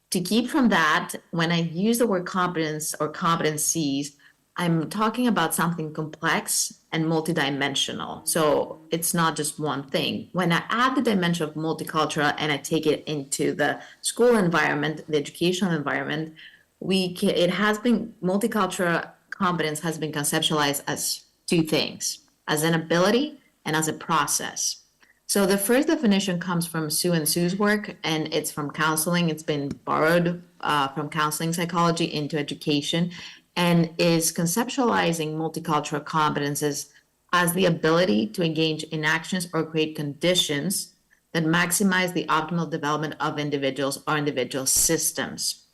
To keep from that, when I use the word competence or competencies, I'm talking about something complex and multidimensional. So it's not just one thing. When I add the dimension of multicultural and I take it into the school environment, the educational environment, multicultural competence has been conceptualized as two things, as an ability and as a process. So the first definition comes from Sue and Sue's work, and it's from counseling. It's been borrowed from counseling psychology into education, and is conceptualizing multicultural competences as the ability to engage in actions or create conditions that maximize the optimal development of individuals or individual systems.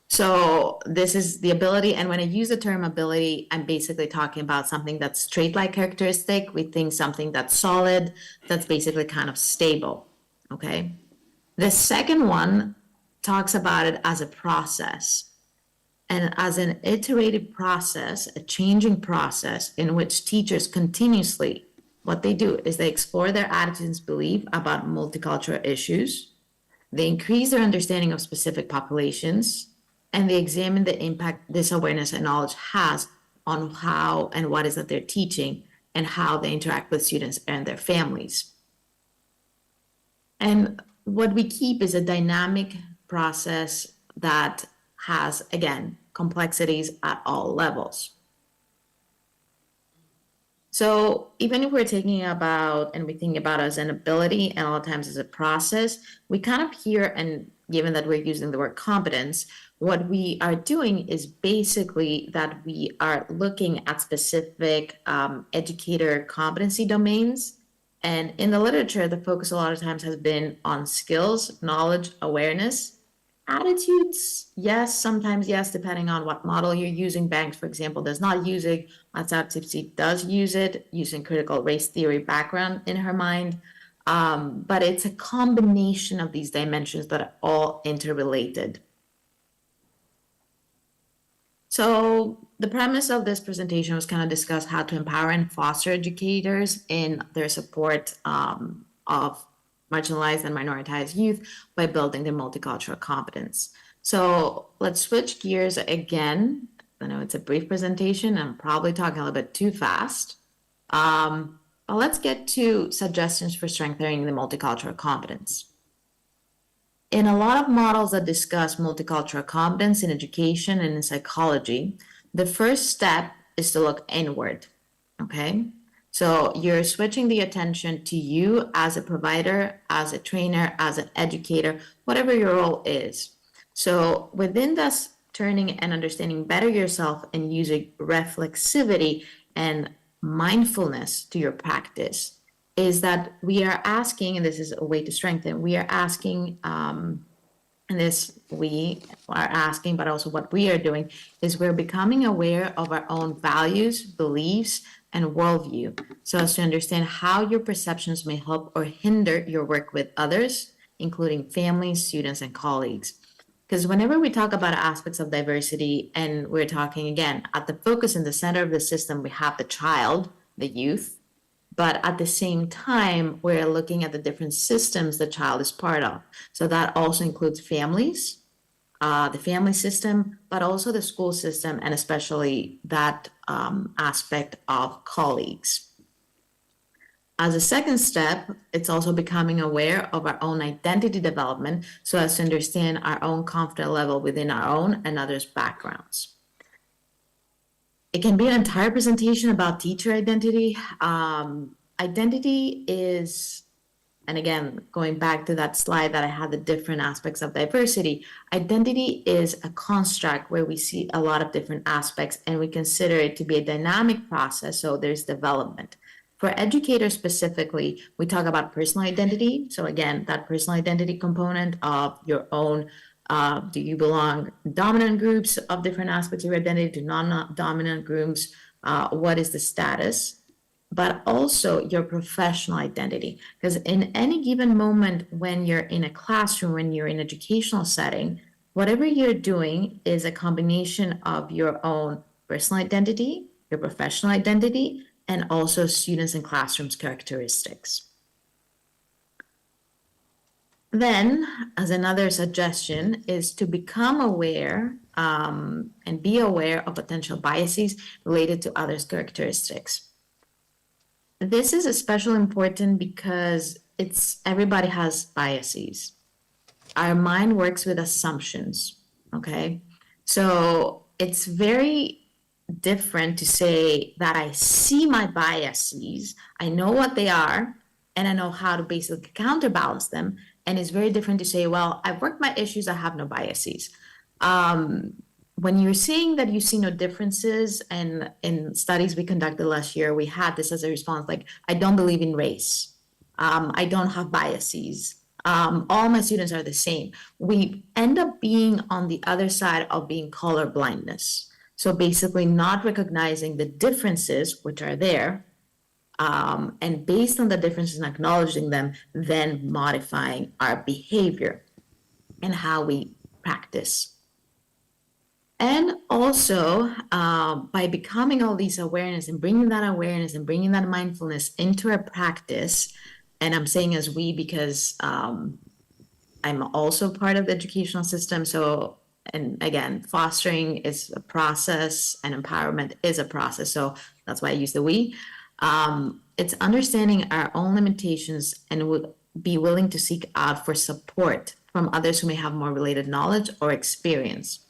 So this is the ability, and when I use the term ability, I'm basically talking about something that's trait-like characteristic. We think something that's solid, that's basically kind of stable, okay? The second one talks about it as a process, and as an iterative process, a changing process in which teachers continuously, what they do is they explore their attitudes and belief about multicultural issues, they increase their understanding of specific populations, and they examine the impact this awareness and knowledge has on how and what is that they're teaching and how they interact with students and their families. And what we keep is a dynamic process that has, again, complexities at all levels. So even if we're thinking about, and we think about as an ability and a lot of times as a process, we kind of hear, and given that we're using the word competence, what we are doing is basically that we are looking at specific educator competency domains. And in the literature, the focus a lot of times has been on skills, knowledge, awareness. Attitudes, yes, sometimes yes, depending on what model you're using. Banks, for example, does not use it. Matsapsipsi does use it, using critical race theory background in her mind. But it's a combination of these dimensions that are all interrelated. So the premise of this presentation was kind of discuss how to empower and foster educators in their support of marginalized and minoritized youth by building their multicultural competence. So let's switch gears again. I know it's a brief presentation. I'm probably talking a little bit too fast. But let's get to suggestions for strengthening the multicultural competence. In a lot of models that discuss multicultural competence in education and in psychology, the first step is to look inward, okay? So you're switching the attention to you as a provider, as a trainer, as an educator, whatever your role is. So within this turning and understanding better yourself and using reflexivity and mindfulness to your practice is that we are asking, and this is a way to strengthen, we are asking, and this we are asking, but also what we are doing is we're becoming aware of our own values, beliefs, and worldview, so as to understand how your perceptions may help or hinder your work with others, including families, students, and colleagues. Because whenever we talk about aspects of diversity, and we're talking again, at the focus in the center of the system, we have the child, the youth, but at the same time, we're looking at the different systems the child is part of. So that also includes families, the family system, but also the school system, and especially that aspect of colleagues. As a second step, it's also becoming aware of our own identity development so as to understand our own confidence level within our own and others' backgrounds. It can be an entire presentation about teacher identity. Identity is, and again, going back to that slide that I had, the different aspects of diversity, identity is a construct where we see a lot of different aspects and we consider it to be a dynamic process, so there's development. For educators specifically, we talk about personal identity. So again, that personal identity component of your own, do you belong dominant groups of different aspects of your identity to non-dominant groups? What is the status? But also your professional identity. Because in any given moment when you're in a classroom, when you're in an educational setting, whatever you're doing is a combination of your own personal identity, your professional identity, and also students and classrooms characteristics. Then, as another suggestion, is to become aware and be aware of potential biases related to others' characteristics. This is especially important because everybody has biases. Our mind works with assumptions, okay? So it's very different to say that I see my biases, I know what they are, and I know how to basically counterbalance them. And it's very different to say, well, I've worked my issues, I have no biases. When you're saying that you see no differences, and in studies we conducted last year, we had this as a response, like, I don't believe in race. I don't have biases. All my students are the same. We end up being on the other side of being color blindness. So basically not recognizing the differences which are there, and based on the differences and acknowledging them, then modifying our behavior and how we practice. And also by becoming all these awareness and bringing that awareness and bringing that mindfulness into our practice, and I'm saying as we because I'm also part of the educational system, so and again, fostering is a process and empowerment is a process. So that's why I use the we. It's understanding our own limitations and would be willing to seek out for support from others who may have more related knowledge or experience.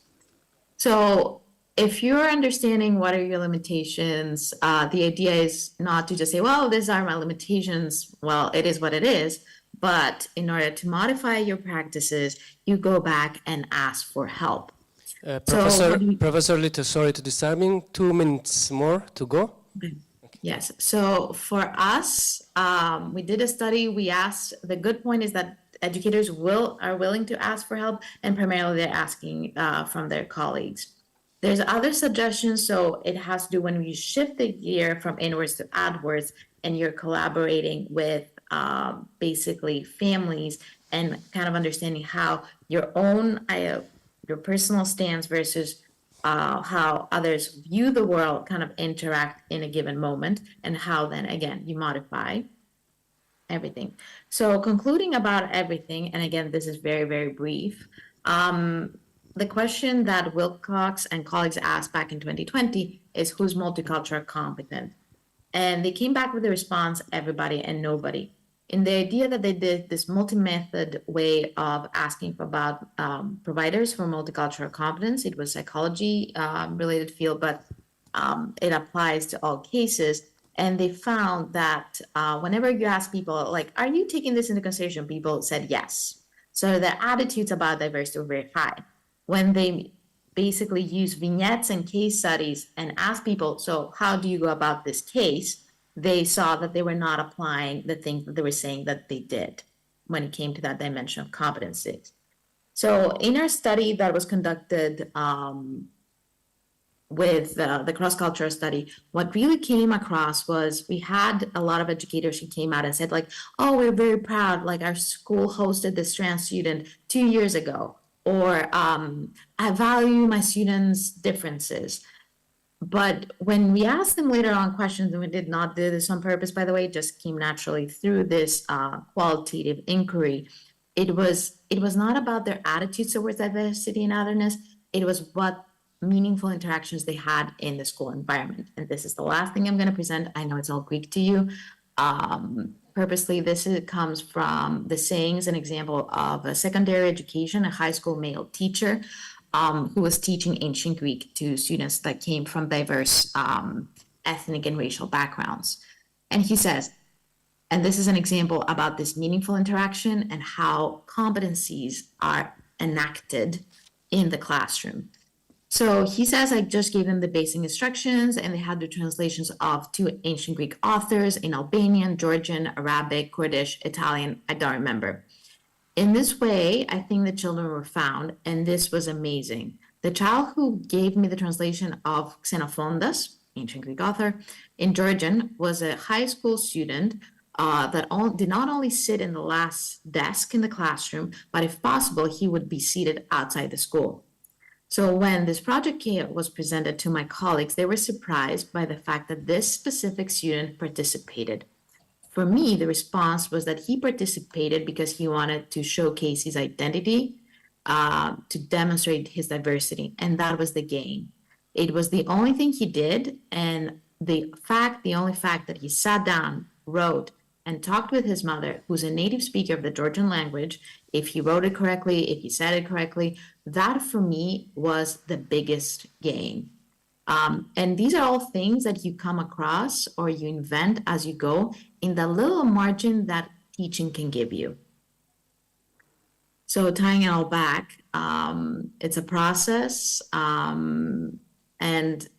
So if you're understanding what are your limitations, the idea is not to just say, well, these are my limitations. Well, it is what it is. But in order to modify your practices, you go back and ask for help. Professor Little, sorry to disturbing. 2 minutes more to go. Okay. Yes. So for us, we did a study. We asked. The good point is that educators are willing to ask for help, and primarily they're asking from their colleagues. There's other suggestions. So it has to do when you shift the gear from inwards to outwards, and you're collaborating with basically families and kind of understanding how your own your personal stance versus how others view the world kind of interact in a given moment, and how then again you modify everything. So concluding about everything, and again this is very, very brief, the question that Wilcox and colleagues asked back in 2020 is who's multicultural competent? And they came back with a response, everybody and nobody. in the idea that they did this multi-method way of asking about providers for multicultural competence. It was psychology related field, but it applies to all cases. And they found that whenever you ask people, like, are you taking this into consideration? People said yes. So their attitudes about diversity were very high. When they basically use vignettes and case studies and ask people, so how do you go about this case? They saw that they were not applying the things that they were saying that they did when it came to that dimension of competencies. So in our study that was conducted with the cross-cultural study, what really came across was we had a lot of educators who came out and said, like, oh, we're very proud, like our school hosted this trans student 2 years ago, or I value my students' differences. But when we asked them later on questions, and we did not do this on purpose, by the way, it just came naturally through this qualitative inquiry, it was not about their attitudes towards diversity and otherness, it was what meaningful interactions they had in the school environment. And this is the last thing I'm going to present. I know it's all Greek to you. Purposely, this comes from the sayings, an example of a secondary education, a high school male teacher who was teaching ancient Greek to students that came from diverse ethnic and racial backgrounds. And he says, and this is an example about this meaningful interaction and how competencies are enacted in the classroom. So he says, I just gave them the basic instructions and they had the translations of 2 ancient Greek authors in Albanian, Georgian, Arabic, Kurdish, Italian, I don't remember. In this way, I think the children were found, and this was amazing. The child who gave me the translation of Xenophondas, ancient Greek author, in Georgian was a high school student that did not only sit in the last desk in the classroom, but if possible, he would be seated outside the school. So when this project was presented to my colleagues, they were surprised by the fact that this specific student participated. For me, the response was that he participated because he wanted to showcase his identity, to demonstrate his diversity, and that was the gain. It was the only thing he did, and the only fact that he sat down, wrote, and talked with his mother, who's a native speaker of the Georgian language, if he wrote it correctly, if he said it correctly, that for me was the biggest gain. And these are all things that you come across or you invent as you go in the little margin that teaching can give you. So tying it all back, it's a process, and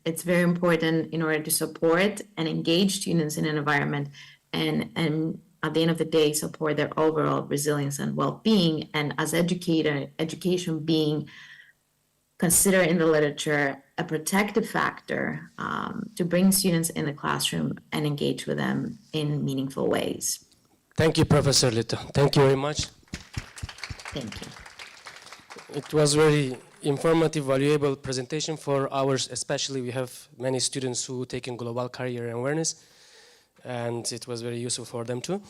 it's very important in order to support and engage students in an environment and at the end of the day, support their overall resilience and well-being. And as education being considered in the literature a protective factor to bring students in the classroom and engage with them in meaningful ways. Thank you, Professor Lito. Thank you very much. Thank you. It was very informative, valuable presentation for ours, especially we have many students who take in global career awareness, and it was very useful for them too.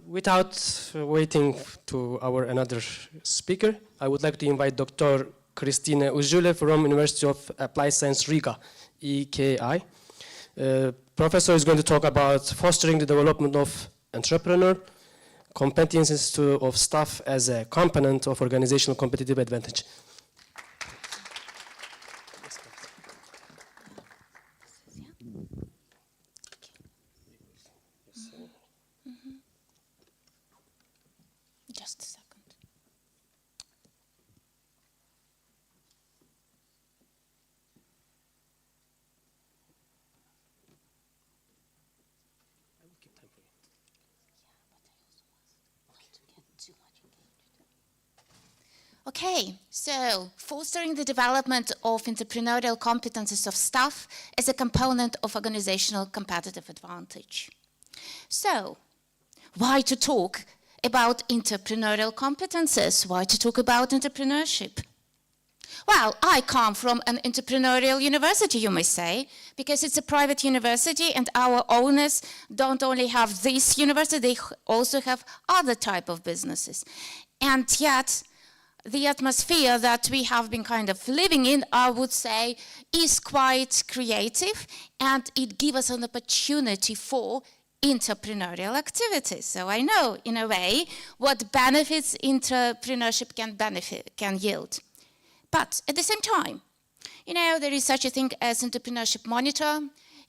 Without waiting to our another speaker, I would like to invite Dr. Christine Ujule from University of Applied Science Riga, EKI. Professor is going to talk about fostering the development of entrepreneur competencies of staff as a component of organizational competitive advantage. Just a second. Okay, so fostering the development of entrepreneurial competencies of staff is a component of organizational competitive advantage. So, why to talk about entrepreneurial competences? Why to talk about entrepreneurship? Well, I come from an entrepreneurial university, you may say, because it's a private university and our owners don't only have this university, they also have other type of businesses. And yet, the atmosphere that we have been kind of living in, I would say, is quite creative, and it gives us an opportunity for entrepreneurial activities. So I know, in a way, what benefits entrepreneurship can yield. But at the same time, you know, there is such a thing as entrepreneurship monitor.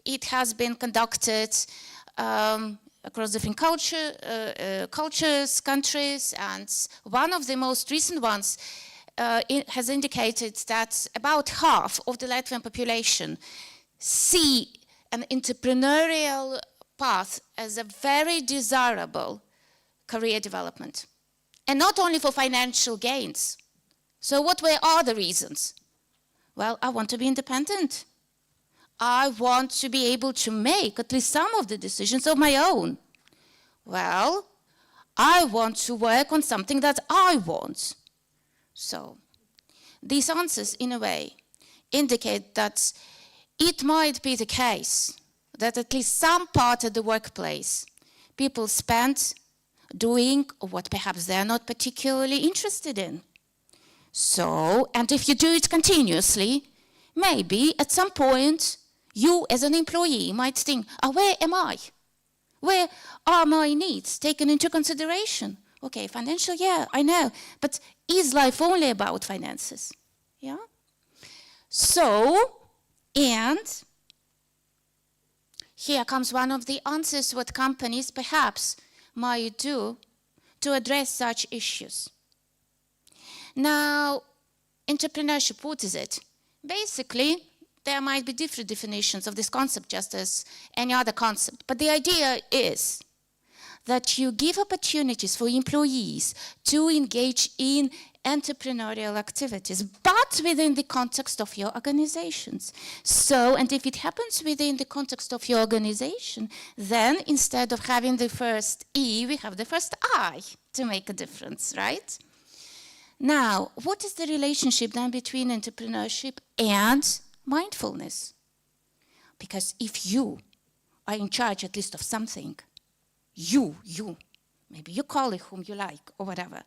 It has been conducted across different cultures, countries, and one of the most recent ones has indicated that about half of the Latvian population see an entrepreneurial path as a very desirable career development. And not only for financial gains. So what are the reasons? Well, I want to be independent. I want to be able to make at least some of the decisions of my own. Well, I want to work on something that I want. So these answers, in a way, indicate that it might be the case that at least some part of the workplace people spend doing what perhaps they're not particularly interested in. So, and if you do it continuously, maybe at some point you as an employee might think, oh, where am I? Where are my needs taken into consideration? Okay, financial, yeah, I know, but is life only about finances? Yeah? So, and here comes one of the answers what companies perhaps might do to address such issues. Now, entrepreneurship, what is it? Basically, there might be different definitions of this concept just as any other concept, but the idea is that you give opportunities for employees to engage in entrepreneurial activities, but within the context of your organizations. So, and if it happens within the context of your organization, then instead of having the first E, we have the first I to make a difference, right? Now, what is the relationship then between entrepreneurship and mindfulness? Because if you are in charge at least of something, maybe your colleague whom you like or whatever,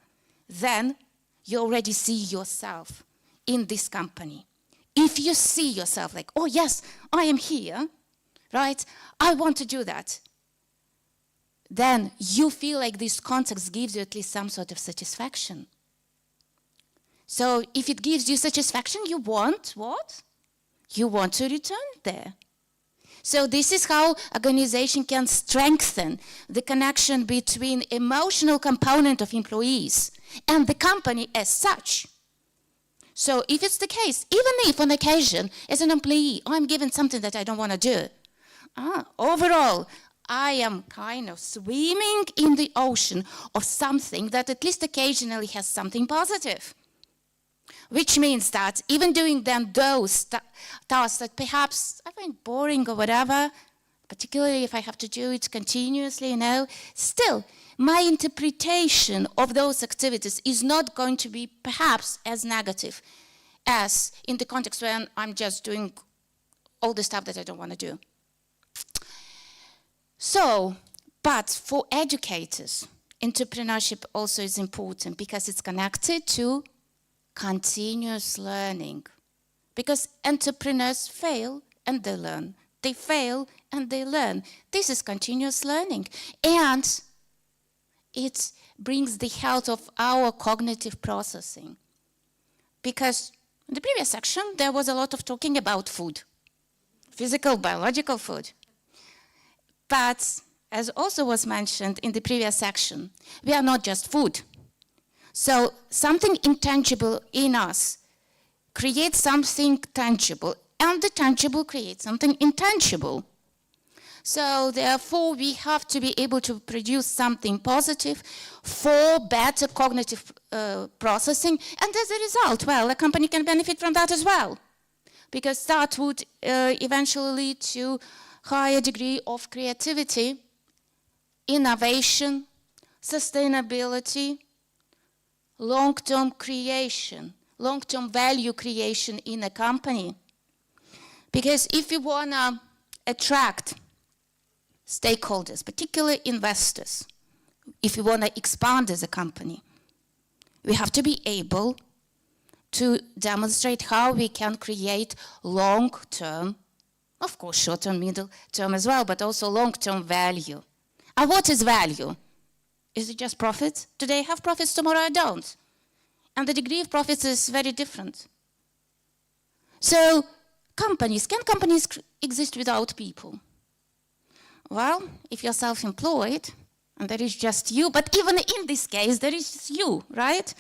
then you already see yourself in this company. If you see yourself like, oh yes, I am here, right? I want to do that. Then you feel like this context gives you at least some sort of satisfaction. So if it gives you satisfaction, you want what? You want to return there. So this is how organization can strengthen the connection between emotional component of employees and the company as such. So if it's the case, even if on occasion, as an employee, I'm given something that I don't want to do, overall, I am kind of swimming in the ocean of something that at least occasionally has something positive. Which means that even doing then those tasks that perhaps I find boring or whatever, particularly if I have to do it continuously, you know, still my interpretation of those activities is not going to be perhaps as negative as in the context when I'm just doing all the stuff that I don't want to do. So, but for educators, entrepreneurship also is important because it's connected to continuous learning. Because entrepreneurs fail and they learn. They fail and they learn. This is continuous learning. And it brings the health of our cognitive processing. Because in the previous section, there was a lot of talking about food. Physical, biological food. But as also was mentioned in the previous section, we are not just food. So something intangible in us creates something tangible, and the tangible creates something intangible. So therefore, we have to be able to produce something positive for better cognitive processing, and as a result, well, a company can benefit from that as well, because that would eventually lead to higher degree of creativity, innovation, sustainability, long-term creation, long-term value creation in a company. Because if you want to attract stakeholders, particularly investors, if you want to expand as a company, we have to be able to demonstrate how we can create long-term, of course short-term, middle-term as well, but also long-term value And what is value? Is it just profit? Today I have profits, tomorrow I don't. And the degree of profits is very different. So can companies exist without people? Well, if you're self-employed, and there is just you, but even in this case, there is just you, right?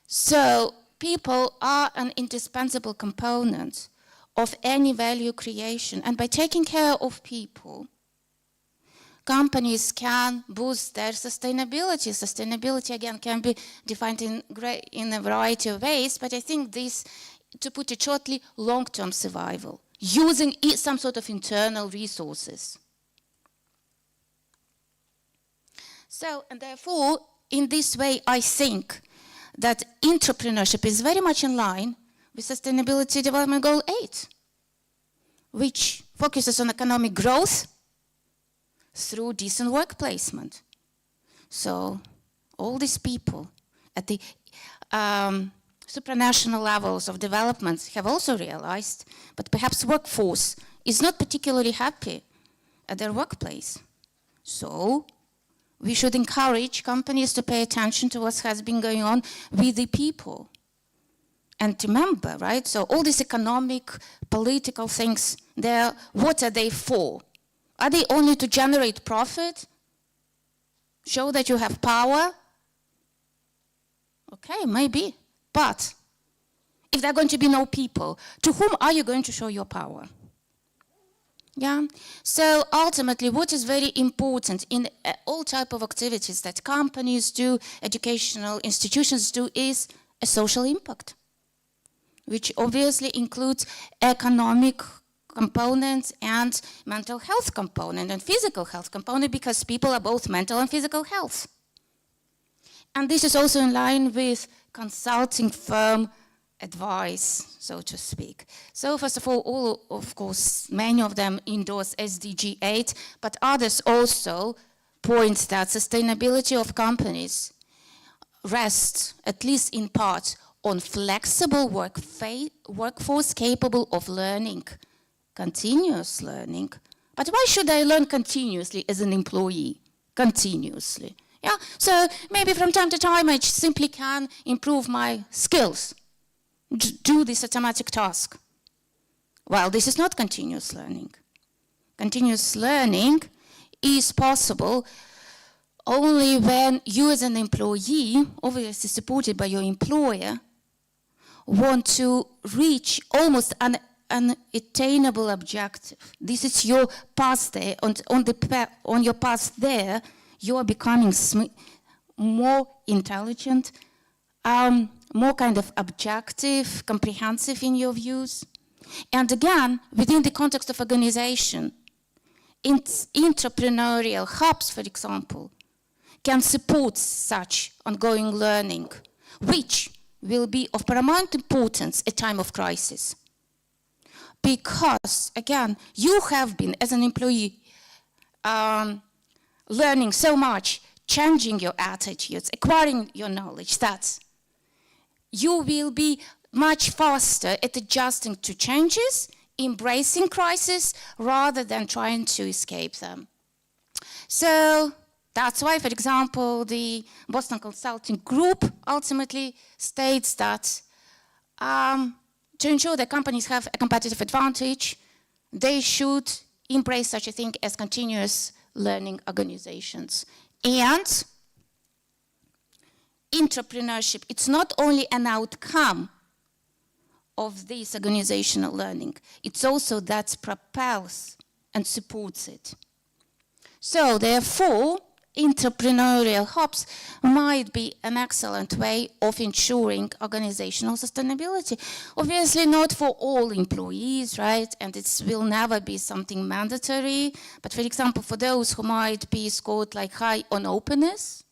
So people are an indispensable component of any value creation. And by taking care of people, companies can boost their sustainability. Sustainability, again, can be defined in a variety of ways, but I think this, to put it shortly, long-term survival, using some sort of internal resources. So, and therefore, in this way, I think that entrepreneurship is very much in line with Sustainability Development Goal 8, which focuses on economic growth through decent work placement. So all these people at the supranational levels of development have also realized, but perhaps workforce is not particularly happy at their workplace. So we should encourage companies to pay attention to what has been going on with the people. And remember, right, so all these economic, political things, what are they for? Are they only to generate profit? Show that you have power? Okay, maybe. But if there are going to be no people, to whom are you going to show your power? Yeah. So ultimately, what is very important in all type of activities that companies do, educational institutions do, is a social impact, which obviously includes economic component and mental health component and physical health component, because people are both mental and physical health. And this is also in line with consulting firm advice, so to speak. So first of all, of course, many of them endorse SDG 8, but others also point that sustainability of companies rests, at least in part, on flexible workforce capable of learning, continuous learning. But why should I learn continuously as an employee? Continuously. Yeah? So maybe from time to time I simply can improve my skills, do this automatic task. Well, this is not continuous learning. Continuous learning is possible only when you as an employee, obviously supported by your employer, want to reach almost an attainable objective. This is your path there. On your path there, you are becoming more intelligent, more kind of objective, comprehensive in your views. And again, within the context of organization, entrepreneurial hubs, for example, can support such ongoing learning, which will be of paramount importance at time of crisis. Because, again, you have been, as an employee, learning so much, changing your attitudes, acquiring your knowledge, that you will be much faster at adjusting to changes, embracing crisis, rather than trying to escape them. So that's why, for example, the Boston Consulting Group ultimately states that to ensure that companies have a competitive advantage, they should embrace such a thing as continuous learning organizations. And entrepreneurship, it's not only an outcome of this organizational learning, it's also that propels and supports it. So therefore, entrepreneurial hubs might be an excellent way of ensuring organizational sustainability. Obviously not for all employees, right? And it will never be something mandatory. But for example, for those who might be scored like high on openness,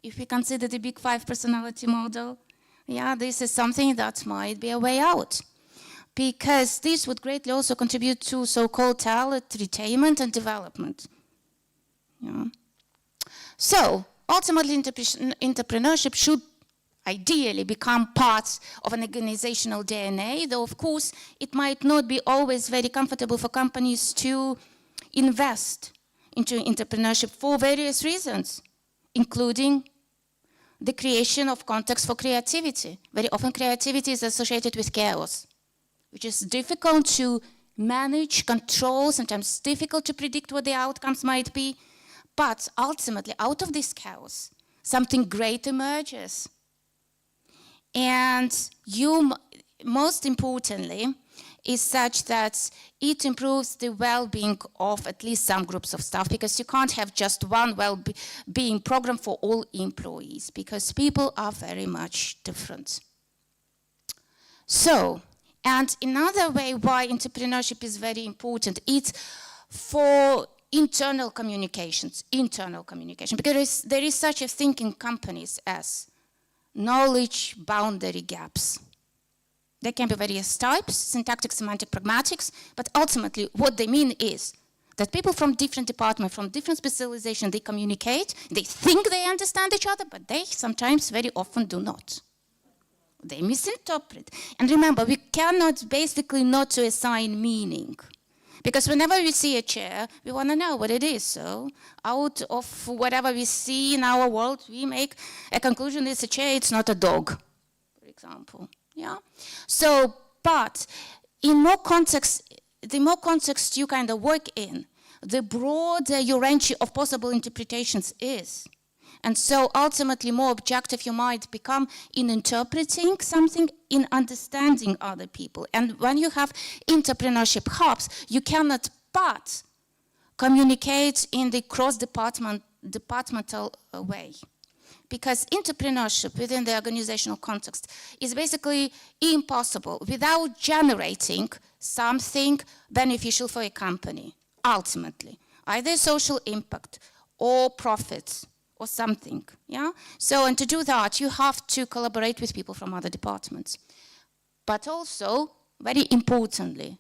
if we consider the Big Five personality model, yeah, this is something that might be a way out. Because this would greatly also contribute to so-called talent retainment and development. Yeah. So, ultimately, entrepreneurship should ideally become part of an organizational DNA, though, of course, it might not be always very comfortable for companies to invest into entrepreneurship for various reasons, including the creation of context for creativity. Very often creativity is associated with chaos, which is difficult to manage, control, sometimes difficult to predict what the outcomes might be. But ultimately, out of this chaos, something great emerges. And most importantly, is such that it improves the well-being of at least some groups of staff, because you can't have just one well-being program for all employees, because people are very much different. So, and another way why entrepreneurship is very important, it's for internal communication, because there is such a thing in companies as knowledge boundary gaps. There can be various types, syntactic, semantic, pragmatics, but ultimately what they mean is that people from different departments, from different specializations, they communicate, they think they understand each other, but they sometimes very often do not. They misinterpret. And remember, we cannot basically not to assign meaning. Because whenever we see a chair, we want to know what it is. So out of whatever we see in our world, we make a conclusion: it's a chair, it's not a dog, for example. Yeah. So, but the more context you kind of work in, the broader your range of possible interpretations is. And so ultimately more objective you might become in interpreting something, in understanding other people. And when you have entrepreneurship hubs, you cannot but communicate in the cross-departmental way. Because entrepreneurship within the organizational context is basically impossible without generating something beneficial for a company, ultimately. Either social impact or profits or something, yeah? So, and to do that, you have to collaborate with people from other departments. But also, very importantly,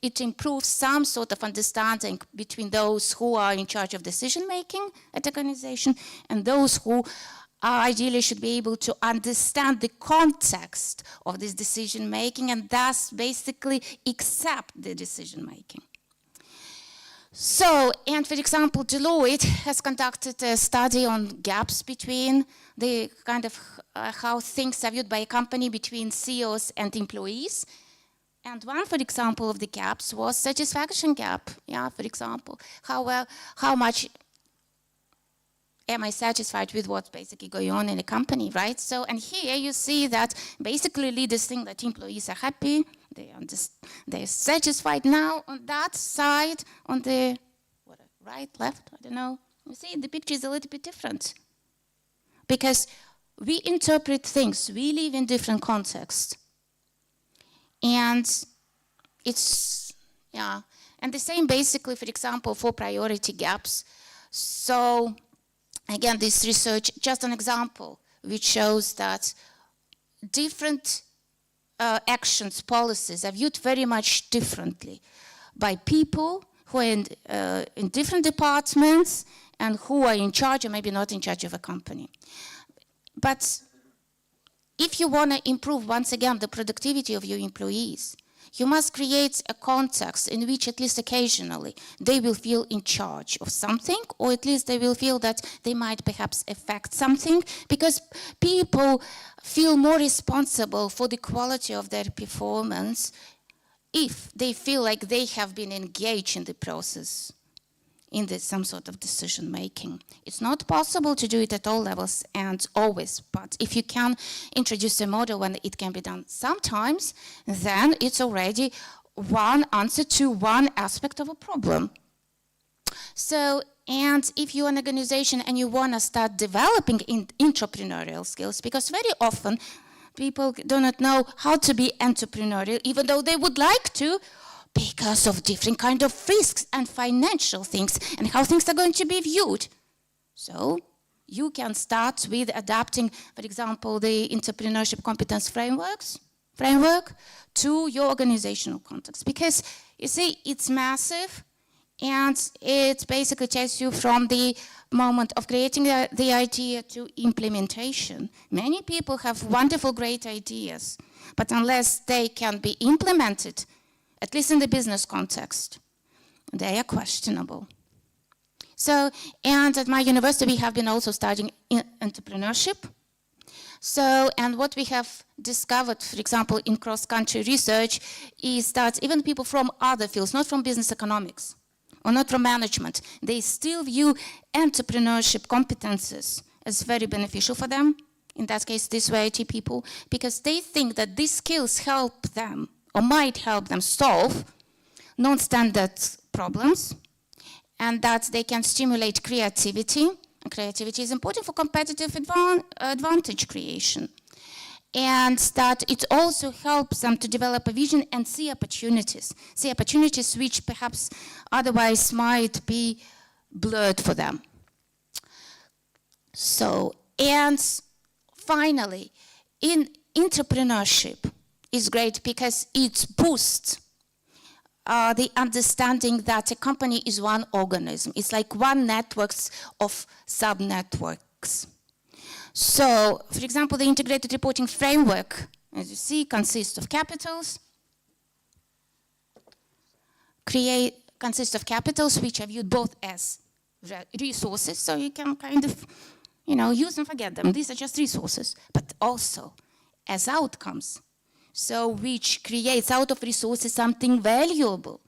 it improves some sort of understanding between those who are in charge of decision-making at the organization and those who ideally should be able to understand the context of this decision-making and thus basically accept the decision-making. So, and for example, Deloitte has conducted a study on gaps between the kind of how things are viewed by a company between CEOs and employees. And one, for example, of the gaps was satisfaction gap. Yeah, for example, how much am I satisfied with what's basically going on in a company, right? So, and here you see that basically leaders think that employees are happy, they're satisfied. Now on that side, on the right, left, I don't know, you see the picture is a little bit different. Because we interpret things, we live in different contexts. And it's, yeah, and the same basically, for example, for priority gaps. So, again, this research, just an example, which shows that different actions, policies are viewed very much differently by people who are in different departments and who are in charge or maybe not in charge of a company. But if you want to improve, once again, the productivity of your employees, you must create a context in which at least occasionally they will feel in charge of something, or at least they will feel that they might perhaps affect something, because people feel more responsible for the quality of their performance if they feel like they have been engaged in the process, in some sort of decision making. It's not possible to do it at all levels and always, but if you can introduce a model when it can be done sometimes, then it's already one answer to one aspect of a problem. So, and if you're an organization and you want to start developing entrepreneurial skills, because very often people do not know how to be entrepreneurial, even though they would like to, because of different kind of risks and financial things and how things are going to be viewed. So you can start with adapting, for example, the entrepreneurship competence framework to your organizational context. Because you see, it's massive and it basically takes you from the moment of creating the idea to implementation. Many people have wonderful, great ideas, but unless they can be implemented, at least in the business context, they are questionable. So, and at my university, we have been also studying entrepreneurship. So, and what we have discovered, for example, in cross-country research, is that even people from other fields, not from business economics, or not from management, they still view entrepreneurship competences as very beneficial for them. In that case, these were IT people, because they think that these skills help them, or might help them solve non-standard problems, and that they can stimulate creativity. And creativity is important for competitive advantage creation. And that it also helps them to develop a vision and see opportunities which perhaps otherwise might be blurred for them. So, and finally, in entrepreneurship is great because it boosts the understanding that a company is one organism. It's like one network of sub-networks. So, for example, the integrated reporting framework, as you see, consists of capitals, which are viewed both as resources, so you can kind of, use and forget them. These are just resources, but also as outcomes. So which creates out of resources something valuable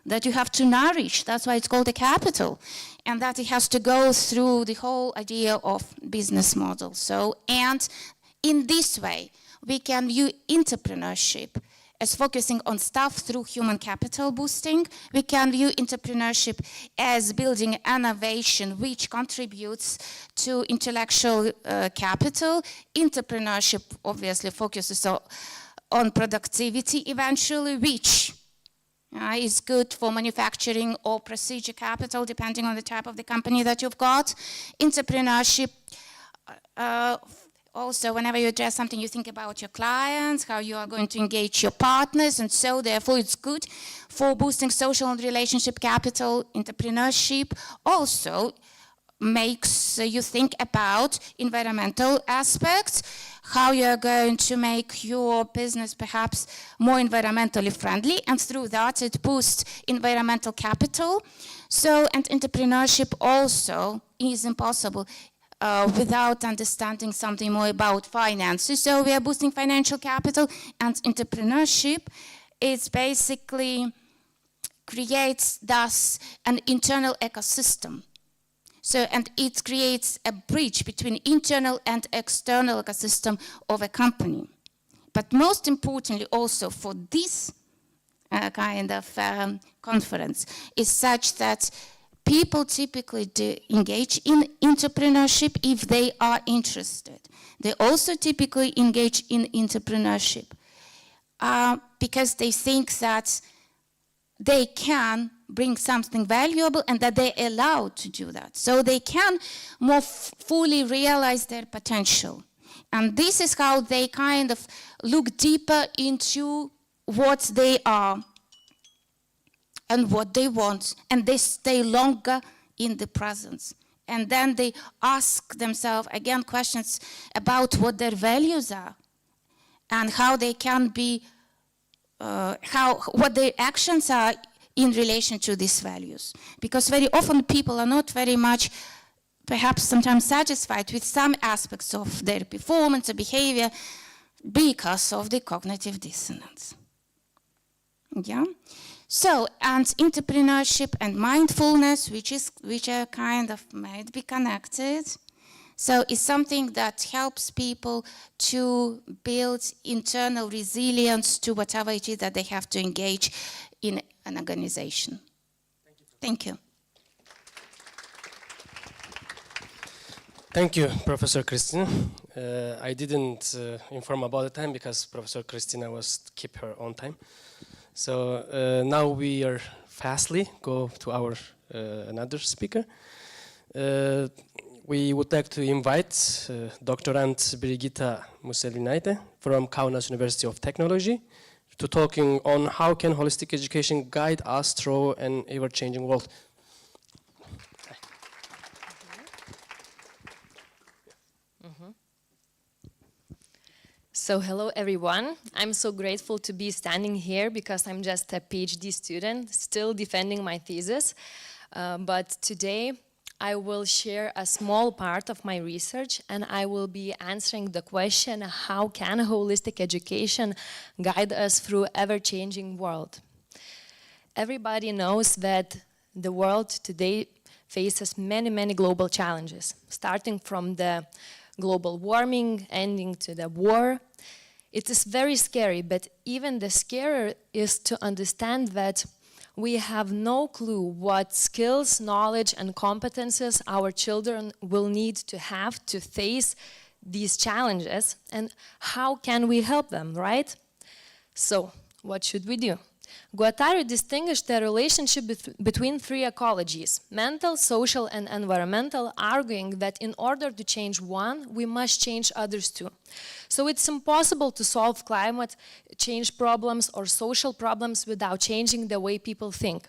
that you have to nourish. That's why it's called a capital. And that it has to go through the whole idea of business model. So, and in this way, we can view entrepreneurship as focusing on staff through human capital boosting. We can view entrepreneurship as building innovation which contributes to intellectual capital. Entrepreneurship obviously focuses on productivity eventually, which is good for manufacturing or procedure capital, depending on the type of the company that you've got. Entrepreneurship, also, whenever you address something, you think about your clients, how you are going to engage your partners, and so therefore it's good for boosting social and relationship capital. Entrepreneurship also makes you think about environmental aspects, how you're going to make your business perhaps more environmentally friendly, and through that it boosts environmental capital. So, and entrepreneurship also is impossible without understanding something more about finances. So we are boosting financial capital, and entrepreneurship is basically creates thus an internal ecosystem. So, and it creates a bridge between internal and external ecosystem of a company. But most importantly also for this kind of conference is such that people typically do engage in entrepreneurship if they are interested. They also typically engage in entrepreneurship because they think that they can bring something valuable and that they're allowed to do that. So they can more fully realize their potential. And this is how they kind of look deeper into what they are and what they want, and they stay longer in the presence. And then they ask themselves again questions about what their values are and how they can be, what their actions are in relation to these values. Because very often people are not very much, perhaps sometimes satisfied with some aspects of their performance or behavior because of the cognitive dissonance. Yeah? So, and entrepreneurship and mindfulness, which are kind of might be connected. So it's something that helps people to build internal resilience to whatever it is that they have to engage in an organization. Thank you. Thank you, Professor Christina. I didn't inform about the time because Professor Christina was keep her own time. So now we are fastly go to our another speaker. We would like to invite Doctorand Brigita Muselinaite from Kaunas University of Technology to talking on how can holistic education guide us through an ever-changing world. So hello everyone. I'm so grateful to be standing here because I'm just a PhD student still defending my thesis. But today I will share a small part of my research, and I will be answering the question, how can holistic education guide us through ever-changing world? Everybody knows that the world today faces many, many global challenges, starting from the global warming, ending to the war. It is very scary, but even the scarier is to understand that we have no clue what skills, knowledge, and competences our children will need to have to face these challenges, and how can we help them, right? So, what should we do? Guattari distinguished the relationship between three ecologies, mental, social, and environmental, arguing that in order to change one, we must change others too. So it's impossible to solve climate change problems or social problems without changing the way people think.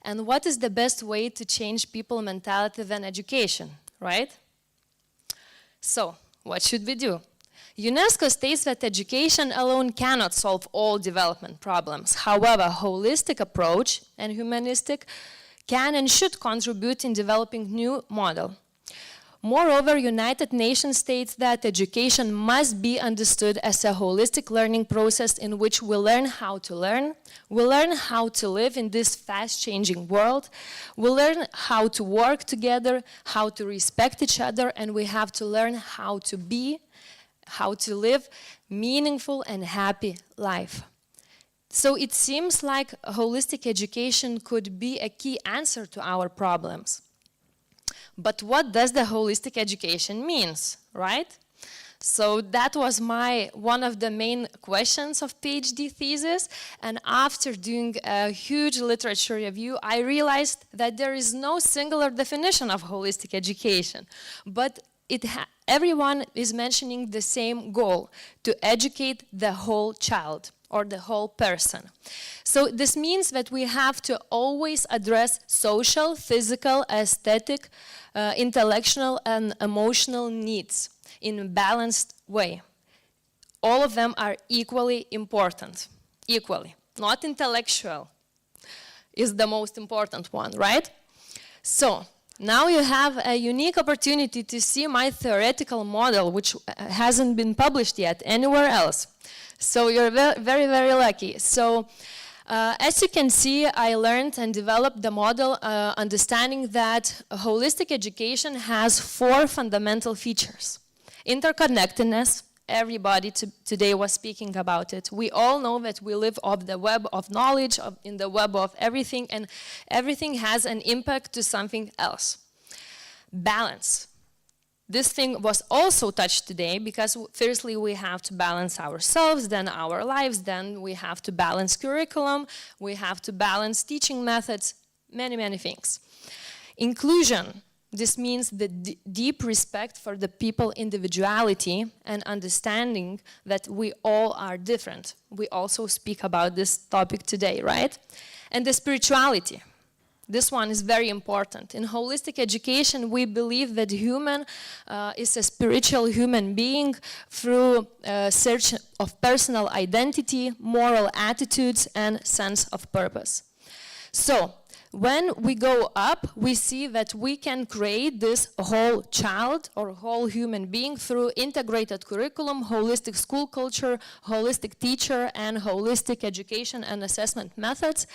And what is the best way to change people's mentality than education, right? So, what should we do? UNESCO states that education alone cannot solve all development problems. However, a holistic approach and humanistic can and should contribute in developing new model. Moreover, United Nations states that education must be understood as a holistic learning process in which we learn how to learn, we learn how to live in this fast-changing world, we learn how to work together, how to respect each other, and we have to learn how to be, how to live meaningful and happy life. So it seems like holistic education could be a key answer to our problems. But what does the holistic education means, right? So that was one of the main questions of PhD thesis, and after doing a huge literature review, I realized that there is no singular definition of holistic education, but everyone is mentioning the same goal, to educate the whole child or the whole person. So this means that we have to always address social, physical, aesthetic, intellectual, and emotional needs in a balanced way. All of them are equally important, equally. Not intellectual is the most important one, right? So, now you have a unique opportunity to see my theoretical model, which hasn't been published yet anywhere else. So you're very, very lucky. So as you can see, I learned and developed the model understanding that holistic education has 4 fundamental features. Interconnectedness. Everybody today was speaking about it. We all know that we live on the web of knowledge, in the web of everything, and everything has an impact to something else. Balance. This thing was also touched today because firstly we have to balance ourselves, then our lives, then we have to balance curriculum, we have to balance teaching methods, many, many things. Inclusion. This means the deep respect for the people's individuality and understanding that we all are different. We also speak about this topic today, right? And the spirituality. This one is very important. In holistic education, we believe that human is a spiritual human being through search of personal identity, moral attitudes, and sense of purpose. So, when we go up, we see that we can create this whole child or whole human being through integrated curriculum, holistic school culture, holistic teacher, and holistic education and assessment methods.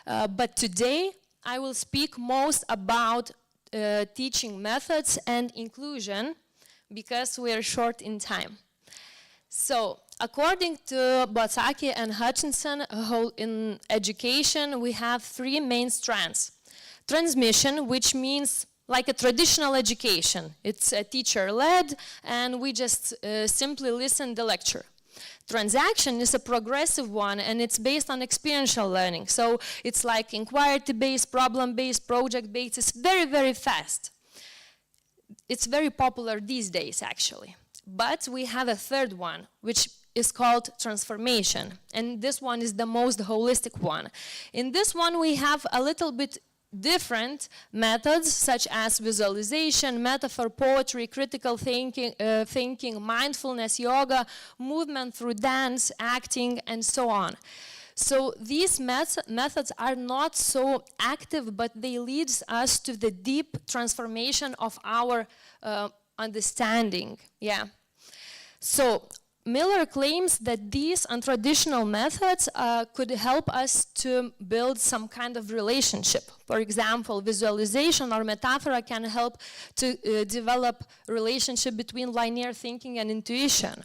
But today, I will speak most about teaching methods and inclusion because we are short in time. So, according to Botzaki and Hutchinson, in education we have 3 main strands. Transmission, which means like a traditional education. It's teacher-led and we just simply listen to the lecture. Transaction is a progressive one and it's based on experiential learning. So it's like inquiry-based, problem-based, project-based. It's very, very fast. It's very popular these days, actually. But we have a third one, which is called transformation. And this one is the most holistic one. In this one, we have a little bit different methods, such as visualization, metaphor, poetry, critical thinking, mindfulness, yoga, movement through dance, acting, and so on. So these methods are not so active, but they lead us to the deep transformation of our understanding. Yeah. So Miller claims that these untraditional methods could help us to build some kind of relationship. For example, visualization or metaphor can help to develop a relationship between linear thinking and intuition.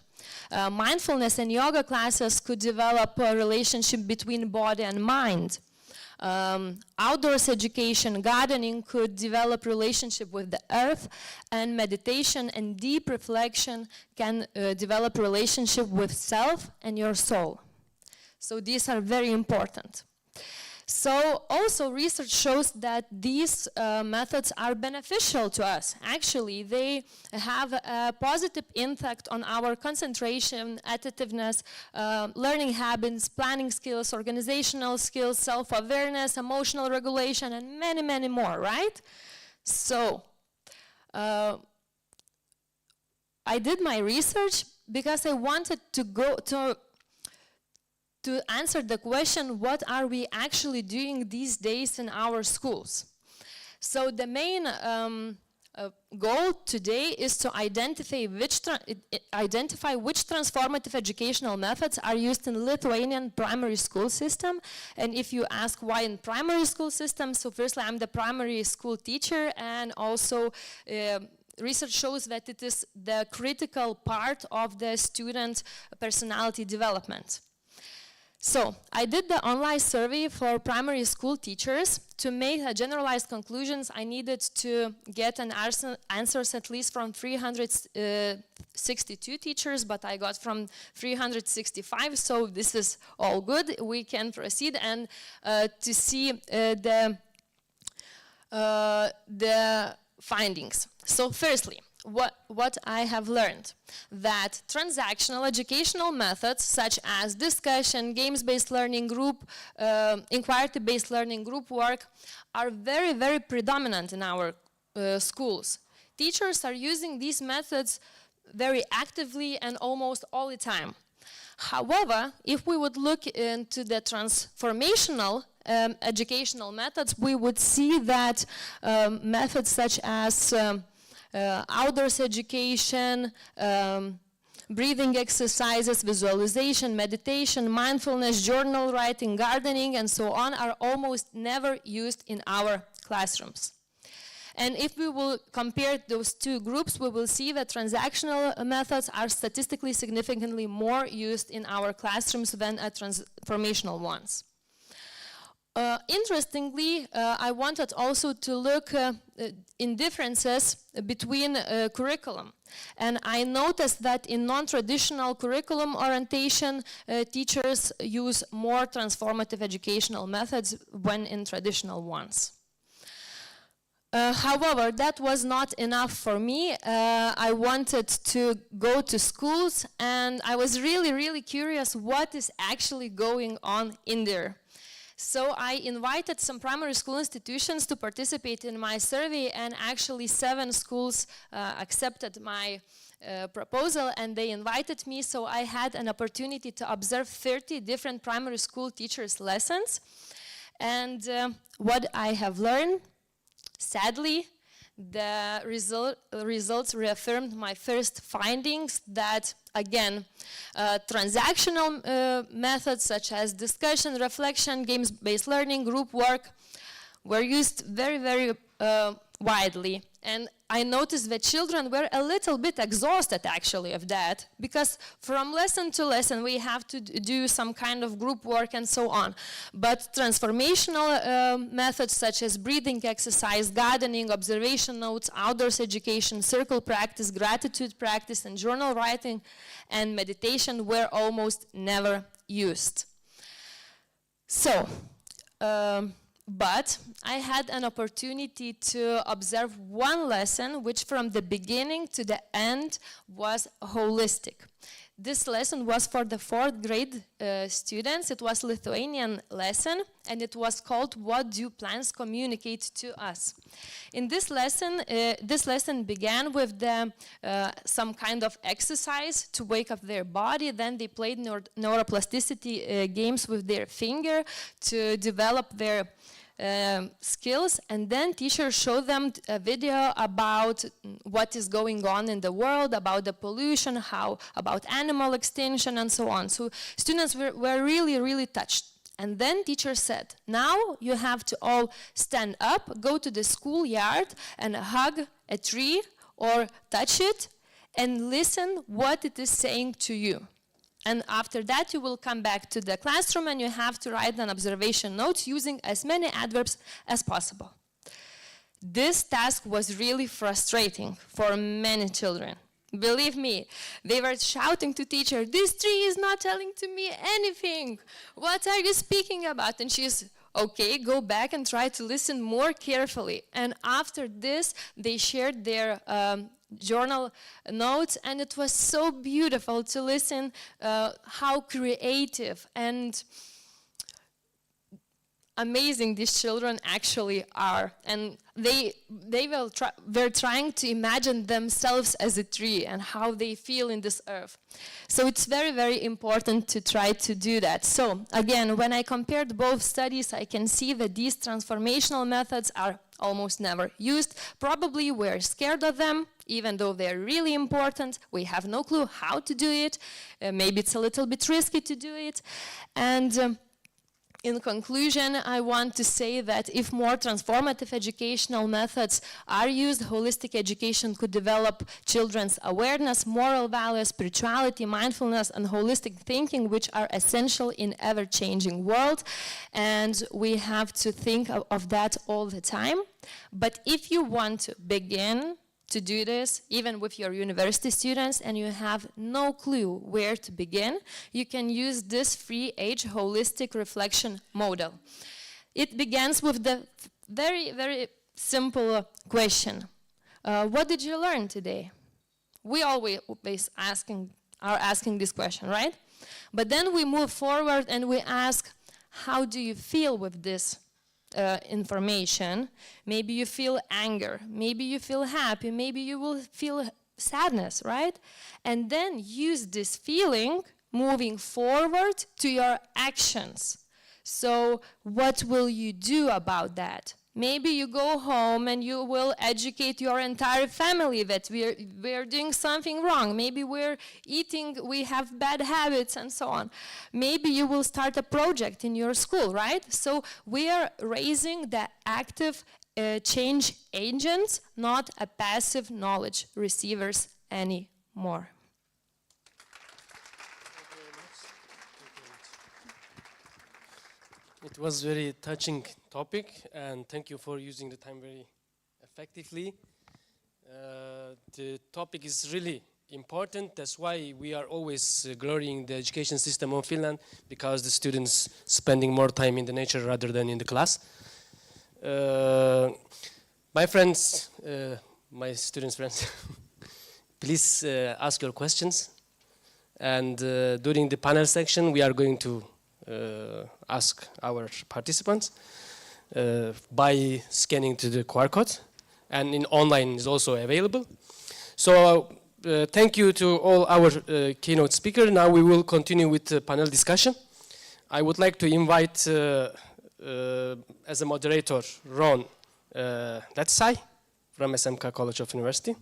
Mindfulness and yoga classes could develop a relationship between body and mind. Outdoors education, gardening could develop relationship with the earth, and meditation and deep reflection can develop relationship with self and your soul. So these are very important. So also research shows that these methods are beneficial to us. Actually, they have a positive impact on our concentration, attentiveness, learning habits, planning skills, organizational skills, self-awareness, emotional regulation, and many, many more, right? So I did my research because I wanted to answer the question, what are we actually doing these days in our schools? So the main goal today is to identify which transformative educational methods are used in Lithuanian primary school system. And if you ask why in primary school system, so firstly, I'm the primary school teacher, and also research shows that it is the critical part of the student personality development. So I did the online survey for primary school teachers. To make generalized conclusions, I needed to get an answers at least from 362 teachers, but I got from 365, so this is all good. We can proceed and to see the findings. So firstly, what I have learned, that transactional educational methods such as discussion, games-based learning, group, inquiry-based learning, group work are very, very predominant in our schools. Teachers are using these methods very actively and almost all the time. However, if we would look into the transformational educational methods, we would see that methods such as outdoors education, breathing exercises, visualization, meditation, mindfulness, journal writing, gardening, and so on are almost never used in our classrooms. And if we will compare those two groups, we will see that transactional methods are statistically significantly more used in our classrooms than transformational ones. Interestingly, I wanted also to look in differences between curriculum. And I noticed that in non-traditional curriculum orientation, teachers use more transformative educational methods than in traditional ones. However, that was not enough for me. I wanted to go to schools, and I was really, really curious what is actually going on in there. So I invited some primary school institutions to participate in my survey, and actually 7 schools accepted my proposal, and they invited me, so I had an opportunity to observe 30 different primary school teachers' lessons. And what I have learned, sadly, the results reaffirmed my first findings that, again, transactional methods such as discussion, reflection, games-based learning, group work were used very, very widely. And I noticed that children were a little bit exhausted actually of that, because from lesson to lesson we have to do some kind of group work and so on. But transformational methods such as breathing exercise, gardening, observation notes, outdoors education, circle practice, gratitude practice, and journal writing and meditation were almost never used. So, but I had an opportunity to observe one lesson which from the beginning to the end was holistic. This lesson was for the 4th grade students. It was Lithuanian lesson, and it was called "What do plants communicate to us?" In this lesson began with some kind of exercise to wake up their body. Then they played neuroplasticity games with their finger to develop their skills, and then teachers showed them a video about what is going on in the world, about the pollution, about animal extinction, and so on. So students were really, really touched. And then teacher said, now you have to all stand up, go to the schoolyard and hug a tree or touch it and listen what it is saying to you. And after that, you will come back to the classroom and you have to write an observation note using as many adverbs as possible. This task was really frustrating for many children. Believe me, they were shouting to teacher, "This tree is not telling to me anything. What are you speaking about?" And she's, "Okay, go back and try to listen more carefully." And after this, they shared their journal notes, and it was so beautiful to listen how creative and amazing these children actually are. And they were trying to imagine themselves as a tree and how they feel in this earth. So it's very, very important to try to do that. So again, when I compared both studies, I can see that these transformational methods are almost never used. Probably we're scared of them, even though they're really important. We have no clue how to do it. Maybe it's a little bit risky to do it. And in conclusion, I want to say that if more transformative educational methods are used, holistic education could develop children's awareness, moral values, spirituality, mindfulness, and holistic thinking, which are essential in ever-changing world. And we have to think of that all the time. But if you want to begin to do this, even with your university students, and you have no clue where to begin, you can use this free-age holistic reflection model. It begins with the very, very simple question. What did you learn today? We always are asking this question, right? But then we move forward and we ask, how do you feel with this information? Maybe you feel anger, maybe you feel happy, maybe you will feel sadness, right? And then use this feeling moving forward to your actions. So what will you do about that? Maybe you go home and you will educate your entire family that we're doing something wrong. Maybe we have bad habits and so on. Maybe you will start a project in your school, right? So we are raising the active change agents, not a passive knowledge receivers anymore. It was very touching topic, and thank you for using the time very effectively. The topic is really important. That's why we are always glorying the education system of Finland, because the students spending more time in the nature rather than in the class. My friends, my students' friends, please ask your questions. And during the panel section, we are going to ask our participants by scanning to the QR code, and in online is also available. So thank you to all our keynote speakers. Now we will continue with the panel discussion. I would like to invite as a moderator Ron Letsai from SMK College of University,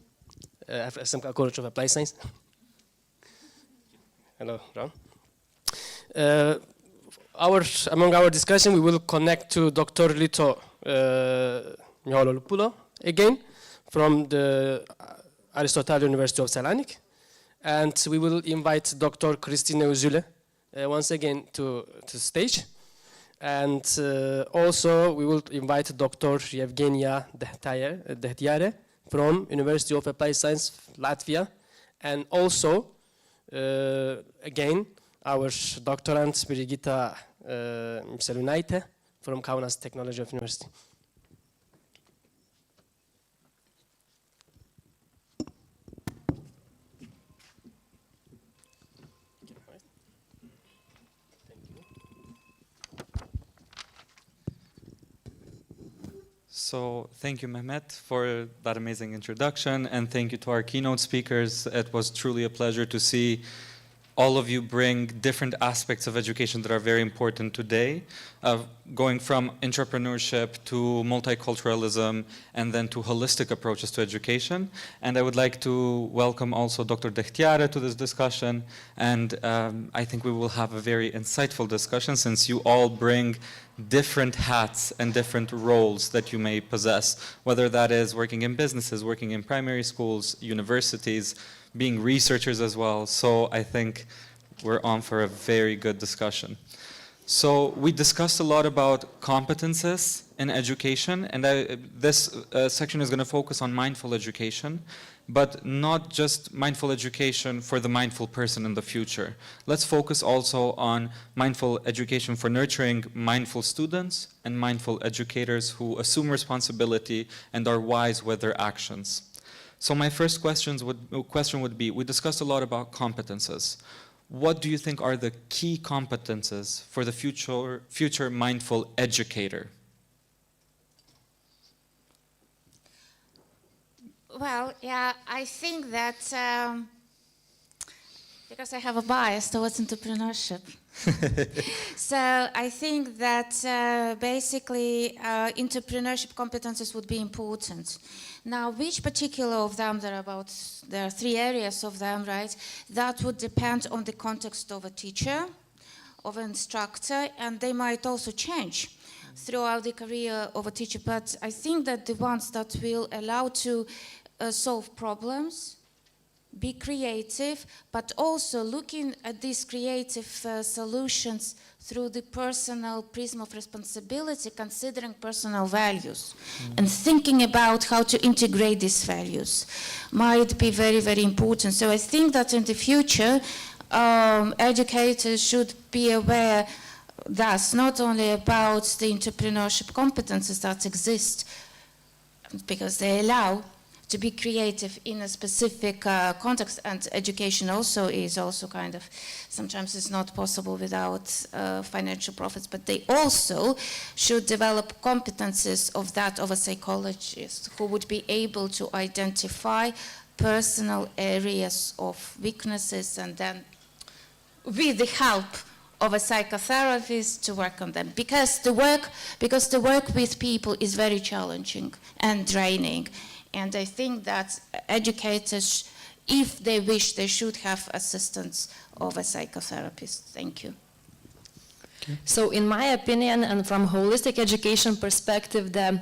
SMK College of Applied Science. Hello, Ron. Among our discussion, we will connect to Dr. Lito Mihololupulo again from the Aristotle University of Selanik, and we will invite Dr. Christine Uzule once again to the stage, and also we will invite Dr. Yevgenia Dehtiare from University of Applied Science, Latvia, and also again our doctorand Birgitta Mselunaite from Kaunas Technology of University. So thank you, Mehmet, for that amazing introduction, and thank you to our keynote speakers. It was truly a pleasure to see all of you bring different aspects of education that are very important today, going from entrepreneurship to multiculturalism and then to holistic approaches to education. And I would like to welcome also Dr. Dehtiare to this discussion, and I think we will have a very insightful discussion since you all bring different hats and different roles that you may possess, whether that is working in businesses, working in primary schools, universities, being researchers as well. So I think we're on for a very good discussion. So we discussed a lot about competences in education, and this section is going to focus on mindful education, but not just mindful education for the mindful person in the future. Let's focus also on mindful education for nurturing mindful students and mindful educators who assume responsibility and are wise with their actions. So my first question would be, we discussed a lot about competences. What do you think are the key competences for the future mindful educator? Well, yeah, I think that because I have a bias towards entrepreneurship. So I think that basically entrepreneurship competences would be important. Now, which particular of them, there are 3 areas of them, right? That would depend on the context of a teacher, of an instructor, and they might also change throughout the career of a teacher. But I think that the ones that will allow to solve problems, be creative, but also looking at these creative solutions through the personal prism of responsibility, considering personal values and thinking about how to integrate these values might be very, very important. So I think that in the future, educators should be aware thus not only about the entrepreneurship competences that exist, because they allow to be creative in a specific context, and education also is also kind of, sometimes it's not possible without financial profits, but they also should develop competences of that of a psychologist who would be able to identify personal areas of weaknesses and then with the help of a psychotherapist to work on them, because the work with people is very challenging and draining. And I think that educators, if they wish, they should have assistance of a psychotherapist. Thank you. Okay. So in my opinion, and from holistic education perspective, the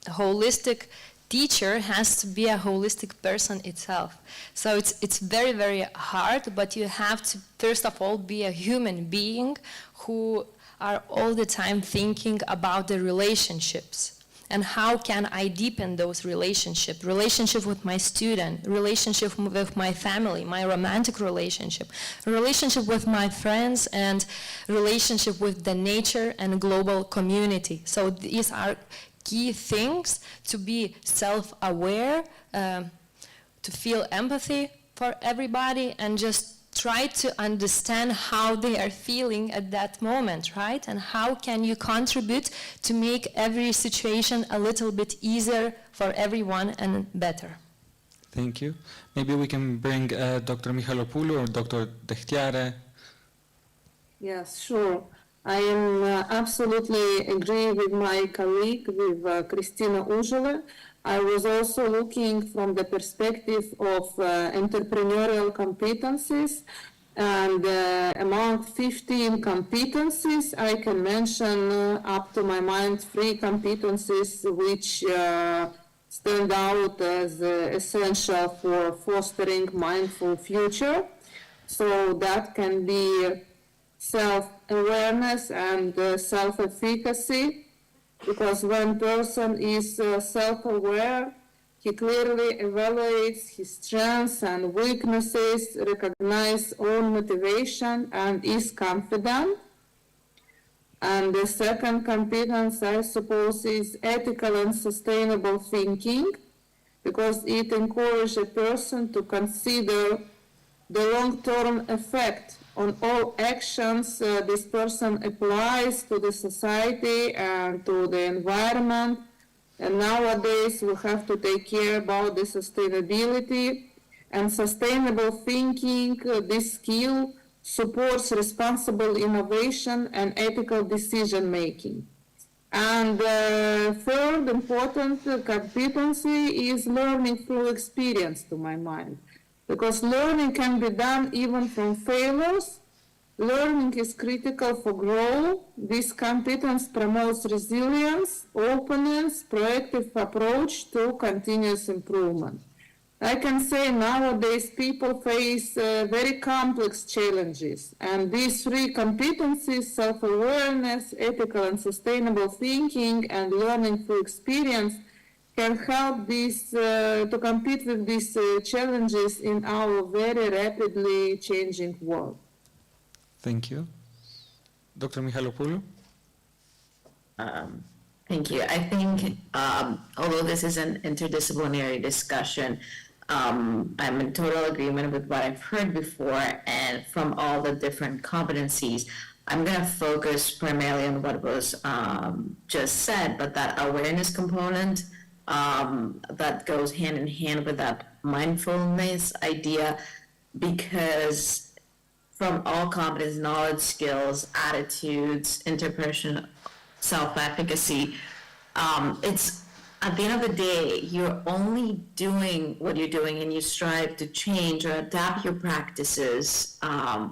holistic teacher has to be a holistic person itself. So it's very, very hard, but you have to, first of all, be a human being who are all the time thinking about the relationships. And how can I deepen those relationships? Relationship with my student, relationship with my family, my romantic relationship with my friends, and relationship with the nature and global community. So these are key things to be self-aware, to feel empathy for everybody, and just try to understand how they are feeling at that moment, right? And how can you contribute to make every situation a little bit easier for everyone and better? Thank you. Maybe we can bring Dr. Michalopoulou or Dr. Dehtiare. Yes, sure. I am absolutely agree with my colleague, with Christina Ujele. I was also looking from the perspective of entrepreneurial competencies, and among 15 competencies, I can mention up to my mind 3 competencies which stand out as essential for fostering mindful future. So that can be self-awareness and self-efficacy. Because when person is self-aware, he clearly evaluates his strengths and weaknesses, recognizes own motivation, and is confident. And the second competence, I suppose, is ethical and sustainable thinking, because it encourages a person to consider the long-term effect on all actions this person applies to the society and to the environment, And nowadays we have to take care about the sustainability and sustainable thinking. This skill supports responsible innovation and ethical decision making. And third important competency is learning through experience, to my mind, because learning can be done even from failures. Learning is critical for growth. This competence promotes resilience, openness, proactive approach to continuous improvement. I can say nowadays people face very complex challenges, and these three competencies, self-awareness, ethical and sustainable thinking, and learning through experience, can help these to compete with these challenges in our very rapidly changing world. Thank you. Dr. Michailopoulou? Thank you. I think, although this is an interdisciplinary discussion, I'm in total agreement with what I've heard before, and from all the different competencies, I'm going to focus primarily on what was just said, but that awareness component that goes hand in hand with that mindfulness idea, because from all competence, knowledge, skills, attitudes, interpersonal self-efficacy, it's at the end of the day, you're only doing what you're doing, and you strive to change or adapt your practices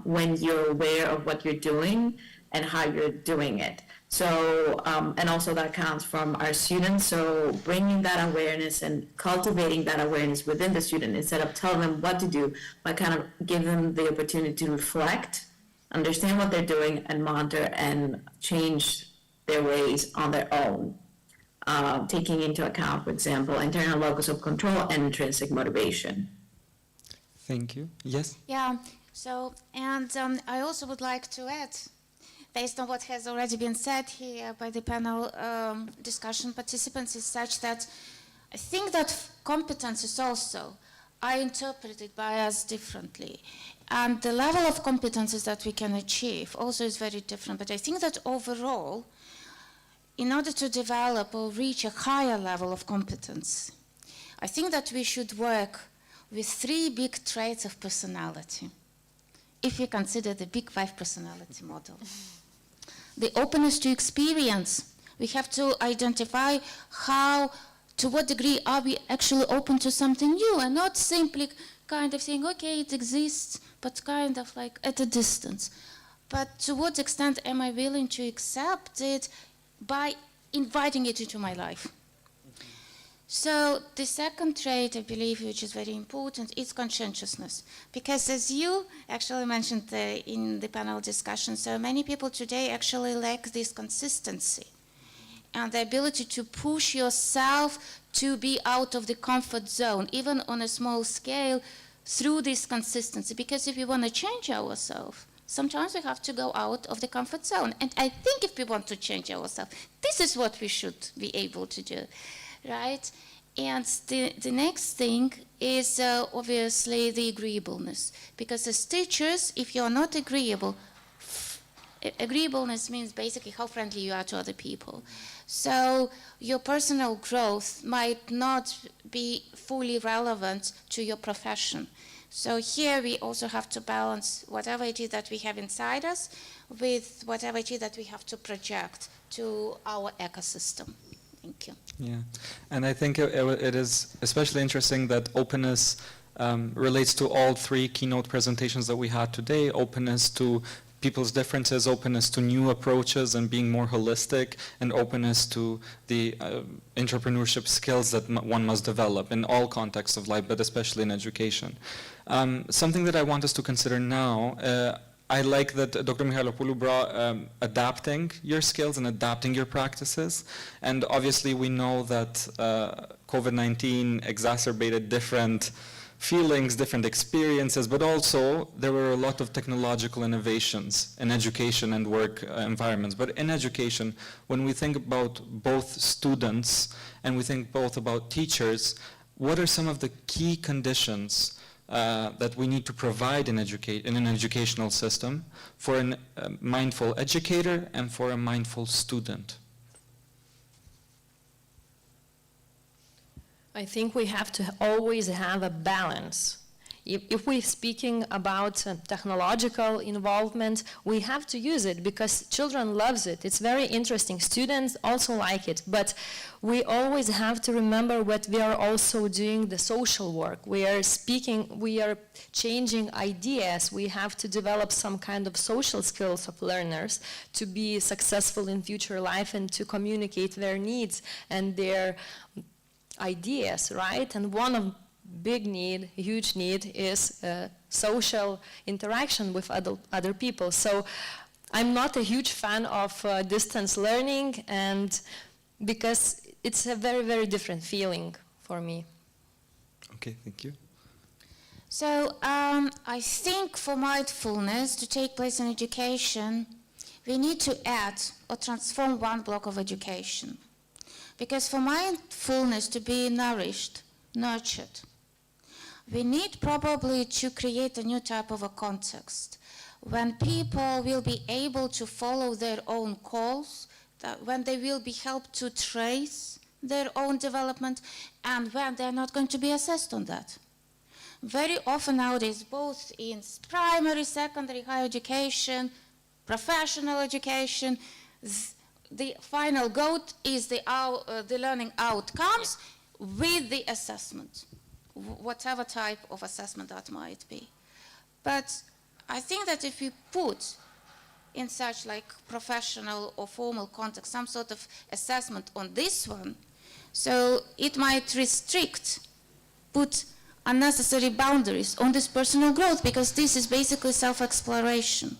when you're aware of what you're doing and how you're doing it. So, and also that counts from our students. So bringing that awareness and cultivating that awareness within the student, instead of telling them what to do, but kind of give them the opportunity to reflect, understand what they're doing, and monitor and change their ways on their own. Taking into account, for example, internal locus of control and intrinsic motivation. Thank you. Yes? Yeah, so, and I also would like to add, based on what has already been said here by the panel discussion participants, is such that I think that competences also are interpreted by us differently. And the level of competences that we can achieve also is very different. But I think that overall, in order to develop or reach a higher level of competence, I think that we should work with 3 big traits of personality, if you consider the Big 5 personality model. The openness to experience. We have to identify how, to what degree are we actually open to something new, and not simply kind of saying, okay, it exists, but kind of like at a distance. But to what extent am I willing to accept it by inviting it into my life? So the second trait, I believe, which is very important, is conscientiousness. Because as you actually mentioned in the panel discussion, so many people today actually lack this consistency and the ability to push yourself to be out of the comfort zone, even on a small scale, through this consistency. Because if we want to change ourselves, sometimes we have to go out of the comfort zone. And I think if we want to change ourselves, this is what we should be able to do. Right? And the next thing is obviously the agreeableness. Because as teachers, if you're not agreeable, agreeableness means basically how friendly you are to other people. So your personal growth might not be fully relevant to your profession. So here we also have to balance whatever it is that we have inside us with whatever it is that we have to project to our ecosystem. Thank you. Yeah, and I think it is especially interesting that openness relates to all 3 keynote presentations that we had today: openness to people's differences, openness to new approaches and being more holistic, and openness to the entrepreneurship skills that one must develop in all contexts of life, but especially in education. Something that I want us to consider now, I like that Dr. Michailopoulou brought adapting your skills and adapting your practices. And obviously we know that COVID-19 exacerbated different feelings, different experiences, but also there were a lot of technological innovations in education and work environments. But in education, when we think about both students and we think both about teachers, what are some of the key conditions that we need to provide in an educational system for a mindful educator and for a mindful student? I think we have to always have a balance. If we're speaking about technological involvement, we have to use it because children loves it. It's very interesting. Students also like it, but we always have to remember what we are also doing the social work. We are speaking, we are changing ideas. We have to develop some kind of social skills of learners to be successful in future life and to communicate their needs and their ideas, right? And one of big need, huge need is social interaction with other people. So I'm not a huge fan of distance learning, and because it's a very, very different feeling for me. Okay, thank you. So I think for mindfulness to take place in education, we need to add or transform one block of education. Because for mindfulness to be nourished, nurtured, we need probably to create a new type of a context when people will be able to follow their own calls, when they will be helped to trace their own development, and when they're not going to be assessed on that. Very often nowadays, both in primary, secondary, higher education, professional education, the final goal is the learning outcomes with the assessment, whatever type of assessment that might be. But I think that if we put in such like professional or formal context some sort of assessment on this one, so it might put unnecessary boundaries on this personal growth, because this is basically self-exploration.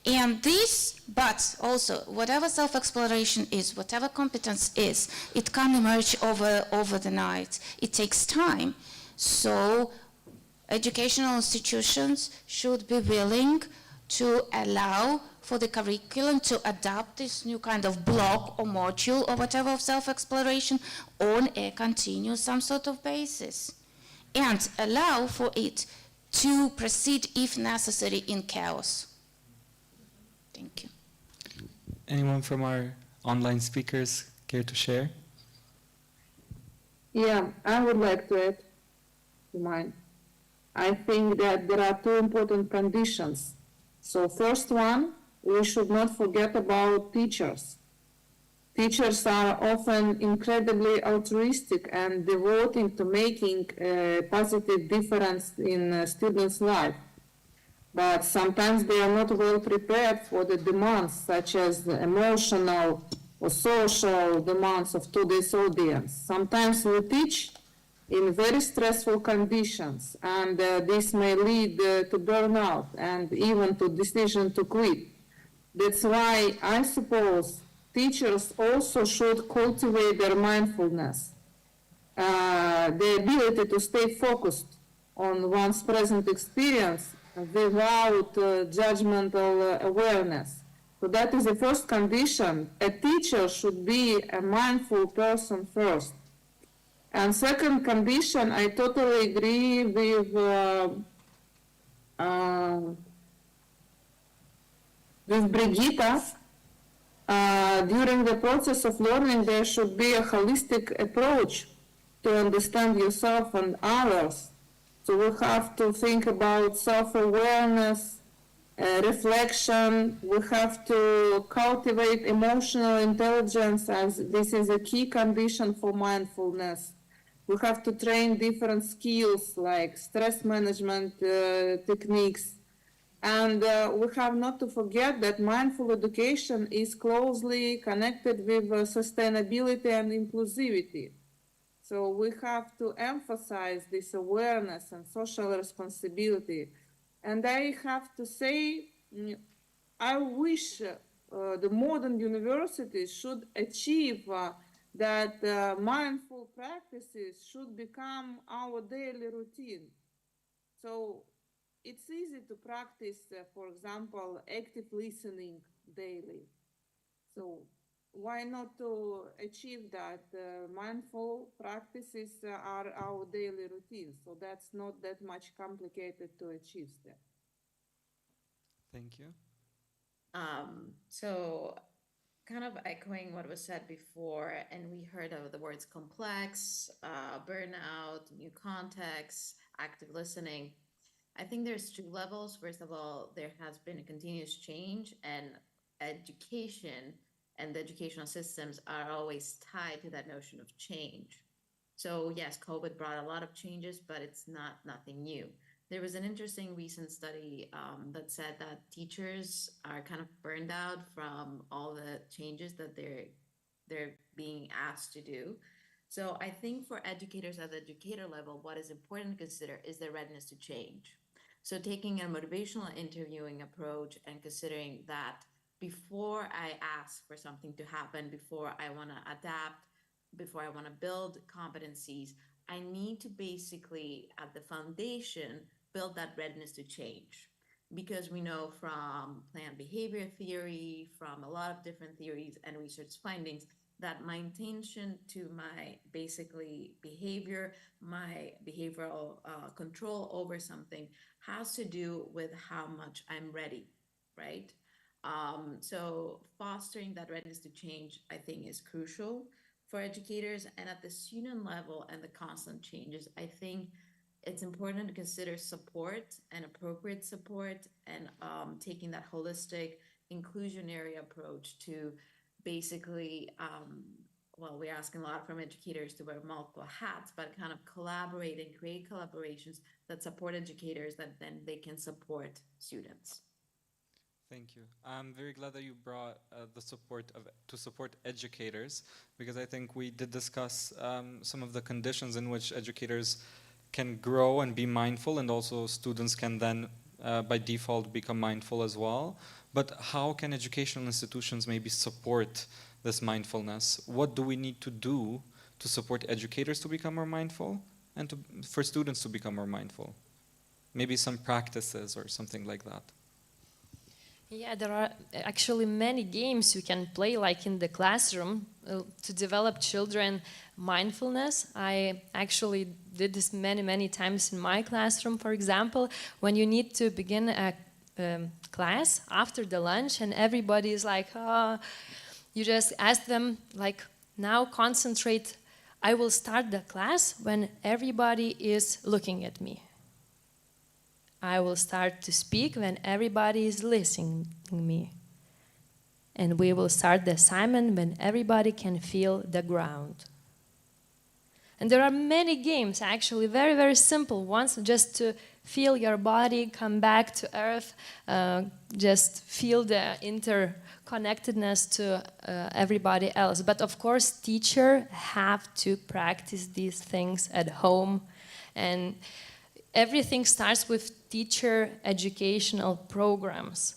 And this, but also whatever self-exploration is, whatever competence is, it can't emerge over the night. It takes time. So educational institutions should be willing to allow for the curriculum to adapt this new kind of block or module or whatever of self-exploration on a continuous some sort of basis, and allow for it to proceed if necessary in chaos. Thank you. Anyone from our online speakers care to share? Yeah, I would like to add to mine. I think that there are two important conditions. So first one, we should not forget about teachers. Teachers are often incredibly altruistic and devoted to making a positive difference in students' life. But sometimes they are not well prepared for the demands, such as the emotional or social demands of today's audience. Sometimes we teach in very stressful conditions, and this may lead to burnout and even to decision to quit. That's why I suppose teachers also should cultivate their mindfulness, the ability to stay focused on one's present experience without judgmental awareness. So that is the first condition. A teacher should be a mindful person first. And second condition, I totally agree with Brigitta. During the process of learning, there should be a holistic approach to understand yourself and others. So we have to think about self-awareness, reflection. We have to cultivate emotional intelligence, as this is a key condition for mindfulness. We have to train different skills like stress management techniques. And we have not to forget that mindful education is closely connected with sustainability and inclusivity. So we have to emphasize this awareness and social responsibility. And I have to say, I wish the modern universities should achieve that mindful practices should become our daily routine. So it's easy to practice, for example, active listening daily. So why not to achieve that? Mindful practices are our daily routine, so that's not that much complicated to achieve that. Thank you. So kind of echoing what was said before, and we heard of the words complex, burnout, new contexts, active listening. I think there's two levels. First of all, there has been a continuous change, and education and the educational systems are always tied to that notion of change. So yes, COVID brought a lot of changes, but it's nothing new. There was an interesting recent study that said that teachers are kind of burned out from all the changes that they're being asked to do. So I think for educators at the educator level, what is important to consider is their readiness to change. So taking a motivational interviewing approach and considering that before I ask for something to happen, before I want to adapt, before I want to build competencies, I need to basically, at the foundation, build that readiness to change. Because we know from planned behavior theory, from a lot of different theories and research findings, that my intention to my basically behavior, my behavioral control over something has to do with how much I'm ready, right? So fostering that readiness to change, I think, is crucial for educators. And at the student level and the constant changes, I think it's important to consider support and appropriate support and taking that holistic inclusionary approach to basically, well, we're asking a lot from educators to wear multiple hats, but kind of collaborate and create collaborations that support educators that then they can support students. Thank you. I'm very glad that you brought the support to support educators, because I think we did discuss some of the conditions in which educators can grow and be mindful, and also students can then by default become mindful as well. But how can educational institutions maybe support this mindfulness? What do we need to do to support educators to become more mindful and for students to become more mindful? Maybe some practices or something like that. Yeah, there are actually many games you can play, like in the classroom, to develop children mindfulness. I actually did this many times in my classroom. For example, when you need to begin a class after the lunch and everybody is like, oh, you just ask them, like, now concentrate. I will start the class when everybody is looking at me. I will start to speak when everybody is listening to me. And we will start the assignment when everybody can feel the ground. And there are many games, actually, very simple ones, just to feel your body, come back to earth, just feel the interconnectedness to everybody else. But of course, teachers have to practice these things at home. And everything starts with teacher educational programs.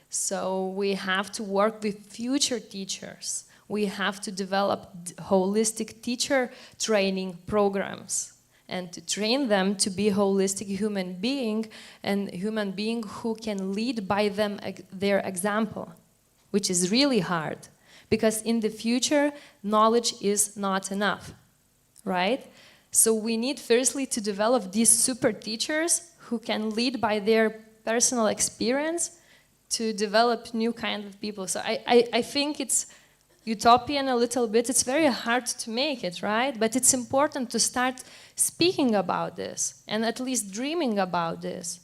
So we have to work with future teachers. We have to develop holistic teacher training programs and to train them to be holistic human being and human being who can lead by their example, which is really hard because in the future, knowledge is not enough, right? So we need firstly to develop these super teachers who can lead by their personal experience to develop new kind of people. So I think it's utopian a little bit. It's very hard to make it, right? But it's important to start speaking about this and at least dreaming about this.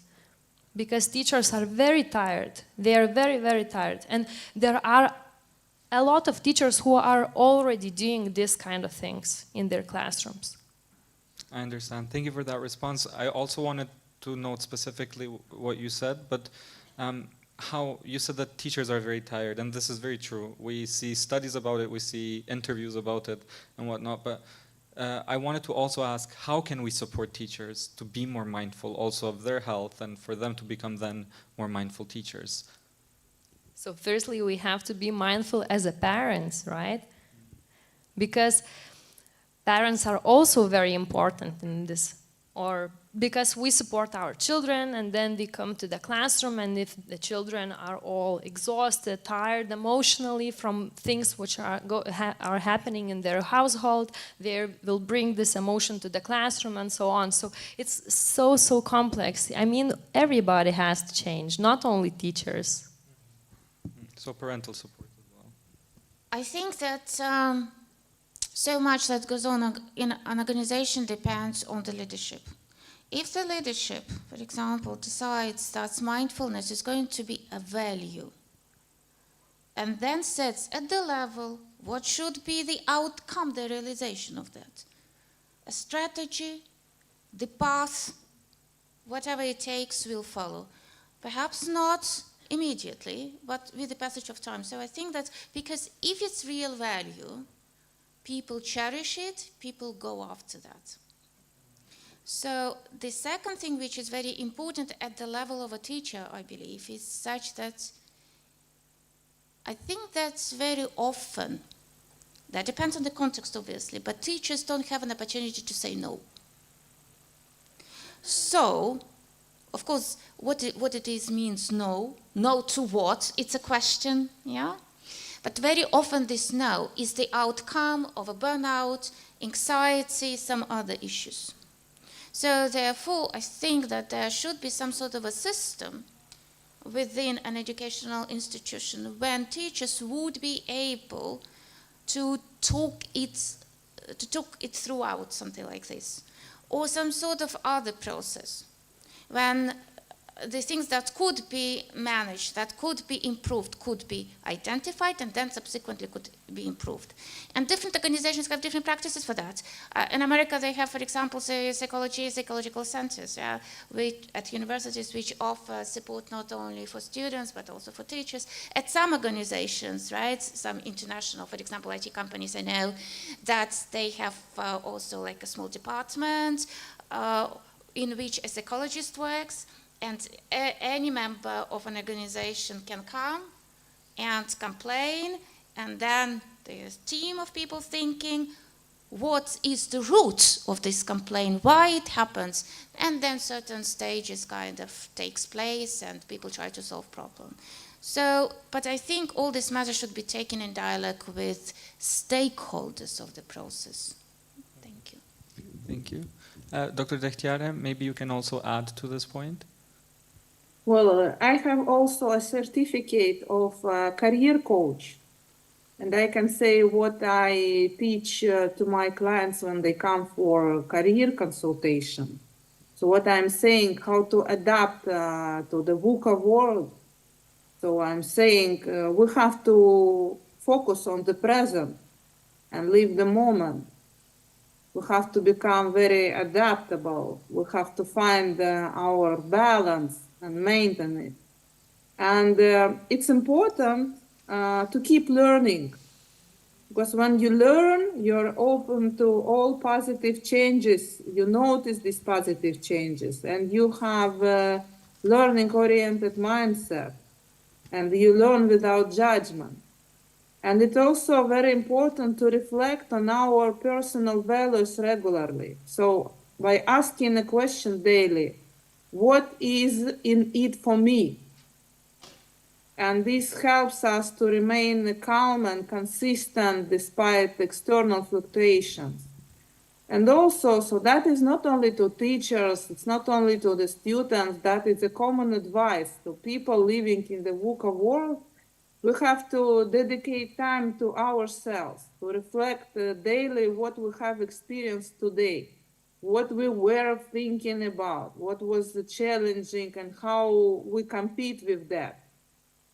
Because teachers are very tired. They are very tired. And there are a lot of teachers who are already doing this kind of things in their classrooms. I understand. Thank you for that response. I also wanted to note specifically what you said, but how you said that teachers are very tired, and this is very true. We see studies about it, we see interviews about it and whatnot, but I wanted to also ask, how can we support teachers to be more mindful also of their health and for them to become then more mindful teachers? So firstly, we have to be mindful as a parents, right? Because parents are also very important in this, or because we support our children and then they come to the classroom, and if the children are all exhausted, tired emotionally from things which are happening in their household, they will bring this emotion to the classroom and so on. So it's so complex. I mean, everybody has to change, not only teachers. So parental support as well. I think that so much that goes on in an organization depends on the leadership. If the leadership, for example, decides that mindfulness is going to be a value, and then sets at the level what should be the outcome, the realization of that, a strategy, the path, whatever it takes will follow. Perhaps not immediately, but with the passage of time. So I think that because if it's real value, people cherish it, people go after that. So the second thing which is very important at the level of a teacher, I believe, is such that I think that's very often, that depends on the context obviously, but teachers don't have an opportunity to say no. So, of course, what it is means no. No to what? It's a question, yeah? But very often this no is the outcome of a burnout, anxiety, some other issues. So therefore, I think that there should be some sort of a system within an educational institution when teachers would be able to talk it throughout, something like this, or some sort of other process, when the things that could be managed, that could be improved, could be identified and then subsequently could be improved. And different organizations have different practices for that. In America, they have, for example, psychological centers at universities which offer support not only for students but also for teachers. At some organizations, right, some international, for example, IT companies, I know that they have also like a small department in which a psychologist works, and any member of an organization can come and complain, and then there's a team of people thinking, what is the root of this complaint, why it happens, and then certain stages kind of takes place and people try to solve problem. So, but I think all these matters should be taken in dialogue with stakeholders of the process. Thank you. Thank you. Dr. Dechtiare, maybe you can also add to this point. Well, I have also a certificate of career coach, and I can say what I teach to my clients when they come for career consultation. So what I'm saying, how to adapt to the VUCA world. So I'm saying we have to focus on the present and live the moment. We have to become very adaptable. We have to find our balance and maintain it. And it's important to keep learning, because when you learn, you're open to all positive changes. You notice these positive changes, and you have a learning-oriented mindset, and you learn without judgment. And it's also very important to reflect on our personal values regularly. So by asking a question daily, what is in it for me? And this helps us to remain calm and consistent despite external fluctuations. And also, so that is not only to teachers, it's not only to the students, that is a common advice to people living in the VUCA world. We have to dedicate time to ourselves, to reflect daily what we have experienced today, what we were thinking about, what was challenging, and how we compete with that.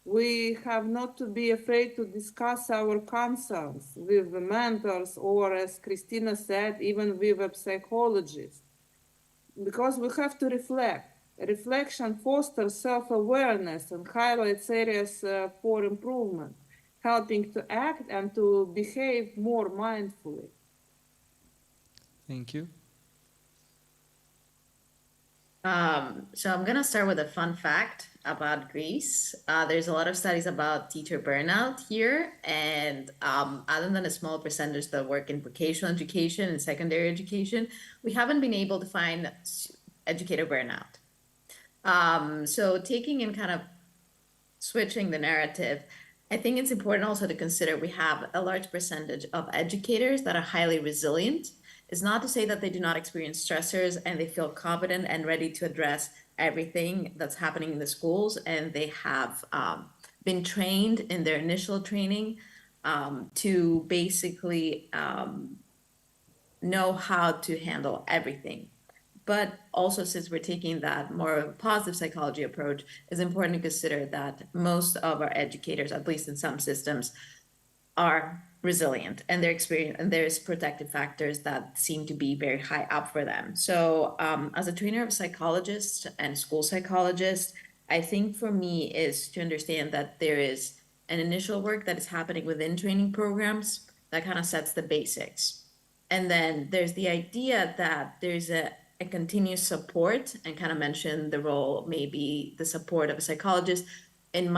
We have not to be afraid to discuss our concerns with the mentors, or as Christina said, even with a psychologist, because we have to reflect. Reflection fosters self-awareness and highlights areas for improvement, helping to act and to behave more mindfully. Thank you. So I'm going to start with a fun fact about Greece. There's a lot of studies about teacher burnout here, and other than a small percentage that work in vocational education and secondary education, we haven't been able to find educator burnout. So taking in kind of switching the narrative, I think it's important also to consider we have a large percentage of educators that are highly resilient. It's not to say that they do not experience stressors and they feel competent and ready to address everything that's happening in the schools, and they have been trained in their initial training to basically know how to handle everything. But also, since we're taking that more of a positive psychology approach, it's important to consider that most of our educators, at least in some systems, are resilient, and their experience, and there's protective factors that seem to be very high up for them. So as a trainer of psychologists and school psychologists, I think for me is to understand that there is an initial work that is happening within training programs that kind of sets the basics. And then there's the idea that there's a continuous support, and kind of mentioned the role, maybe the support of a psychologist. In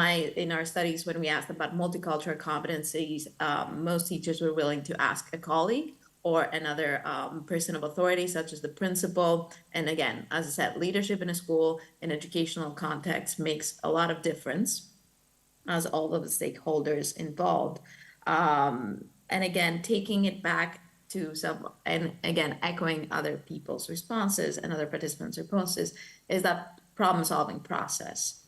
our studies, when we asked about multicultural competencies, most teachers were willing to ask a colleague or another person of authority, such as the principal. And again, as I said, leadership in a school, in educational context, makes a lot of difference, as all of the stakeholders involved. And again, taking it back to some, and again, echoing other people's responses and other participants' responses, is that problem-solving process.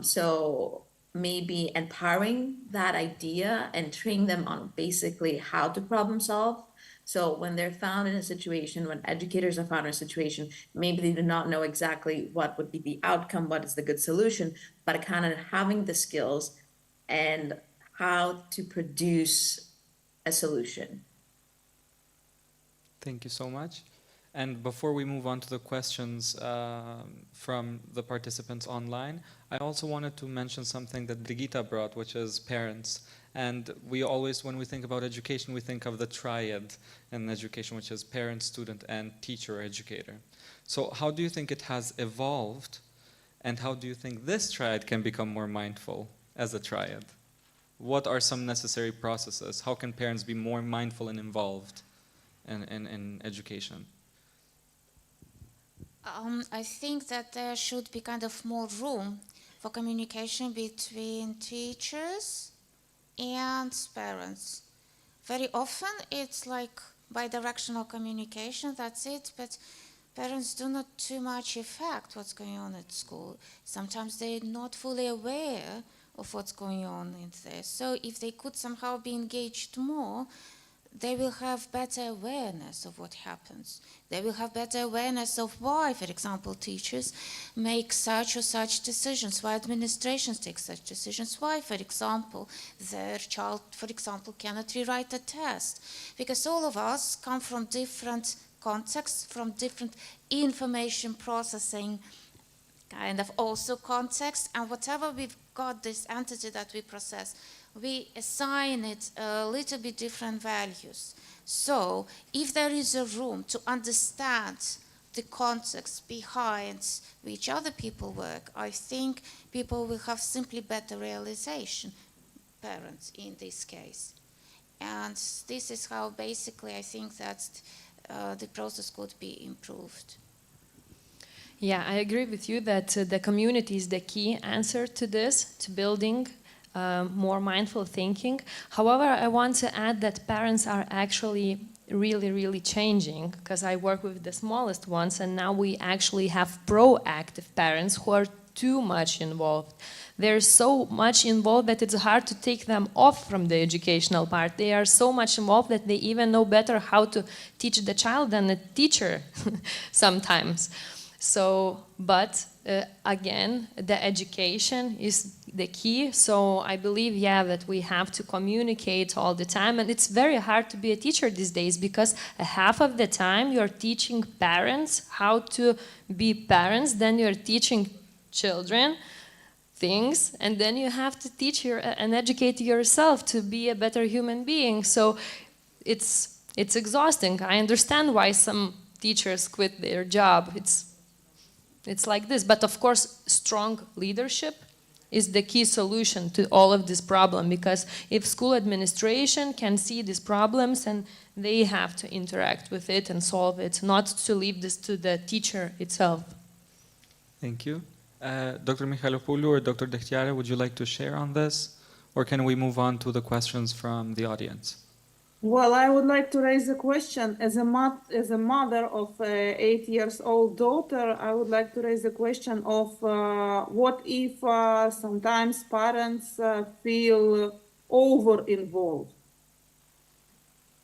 So maybe empowering that idea and train them on basically how to problem solve. So when they're found in a situation, when educators are found in a situation, maybe they do not know exactly what would be the outcome, what is the good solution, but kind of having the skills and how to produce a solution. Thank you so much. And before we move on to the questions from the participants online, I also wanted to mention something that Brigitta brought, which is parents. And we always, when we think about education, we think of the triad in education, which is parent, student, and teacher or educator. So how do you think it has evolved? And how do you think this triad can become more mindful as a triad? What are some necessary processes? How can parents be more mindful and involved in education? I think that there should be kind of more room for communication between teachers and parents. Very often it's like bi-directional communication, that's it, but parents do not too much affect what's going on at school. Sometimes they're not fully aware of what's going on in there. So if they could somehow be engaged more, they will have better awareness of what happens. They will have better awareness of why, for example, teachers make such or such decisions, why administrations take such decisions, why, for example, their child, for example, cannot rewrite a test. Because all of us come from different contexts, from different information processing kind of also context, and whatever we've got this entity that we process, we assign it a little bit different values. So if there is a room to understand the context behind which other people work, I think people will have simply better realization, parents in this case. And this is how basically I think that the process could be improved. Yeah, I agree with you that the community is the key answer to this, to building more mindful thinking. However, I want to add that parents are actually really changing, because I work with the smallest ones, and now we actually have proactive parents who are too much involved. They're so much involved that it's hard to take them off from the educational part. They are so much involved that they even know better how to teach the child than a teacher sometimes. So, but again, the education is the key. So I believe, yeah, that we have to communicate all the time. And it's very hard to be a teacher these days, because half of the time you're teaching parents how to be parents, then you're teaching children things, and then you have to teach and educate yourself to be a better human being. So it's exhausting. I understand why some teachers quit their job. It's like this. But of course, strong leadership is the key solution to all of this problem, because if school administration can see these problems, and they have to interact with it and solve it, not to leave this to the teacher itself. Thank you. Dr. Michailopoulou or Dr. Dechtiare, would you like to share on this? Or can we move on to the questions from the audience? Well, I would like to raise a question. As a mother of an 8-year-old daughter, I would like to raise the question of what if sometimes parents feel over-involved?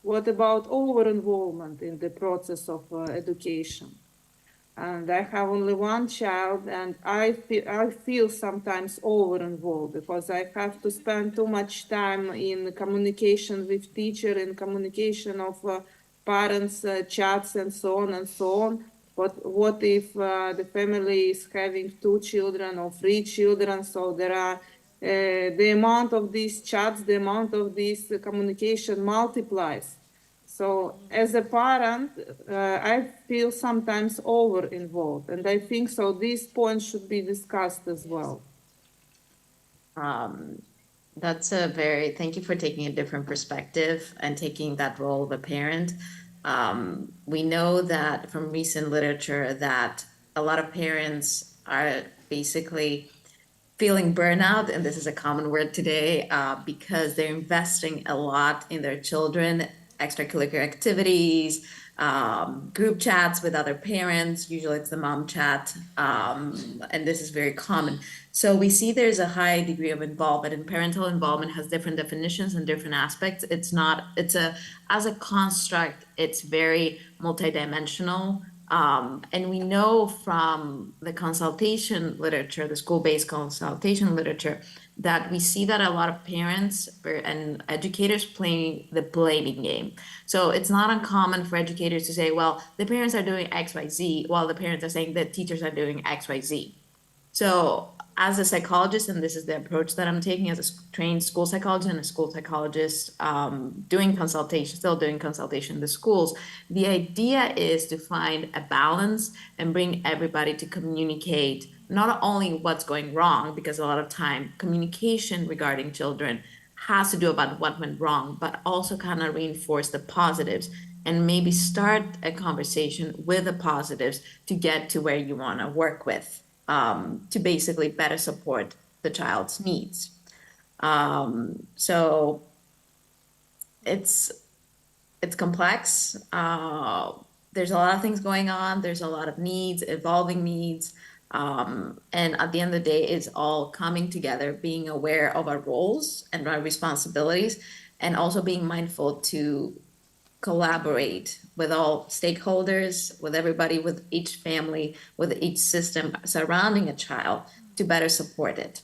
What about over-involvement in the process of education? And I have only one child, and I feel sometimes over-involved because I have to spend too much time in communication with teacher, in communication of parents, chats, and so on and so on. But what if the family is having 2 children or 3 children? So there are the amount of these chats, the amount of this communication multiplies. So as a parent, I feel sometimes over-involved, and I think so these points should be discussed as well. Thank you for taking a different perspective and taking that role of a parent. We know that from recent literature that a lot of parents are basically feeling burnout, and this is a common word today, because they're investing a lot in their children, extracurricular activities, group chats with other parents. Usually it's the mom chat, and this is very common. So we see there's a high degree of involvement, and parental involvement has different definitions and different aspects. As a construct, it's very multidimensional. And we know from the consultation literature, the school-based consultation literature, that we see that a lot of parents and educators play the blaming game. So it's not uncommon for educators to say, well, the parents are doing X, Y, Z, while the parents are saying that teachers are doing X, Y, Z. So as a psychologist, and this is the approach that I'm taking as a trained school psychologist and a school psychologist doing consultation in the schools, the idea is to find a balance and bring everybody to communicate not only what's going wrong, because a lot of time communication regarding children has to do about what went wrong, but also kind of reinforce the positives and maybe start a conversation with the positives to get to where you want to work with. To basically better support the child's needs. So it's complex. There's a lot of things going on. There's a lot of needs, evolving needs. And at the end of the day, it's all coming together, being aware of our roles and our responsibilities, and also being mindful to collaborate with all stakeholders, with everybody, with each family, with each system surrounding a child to better support it.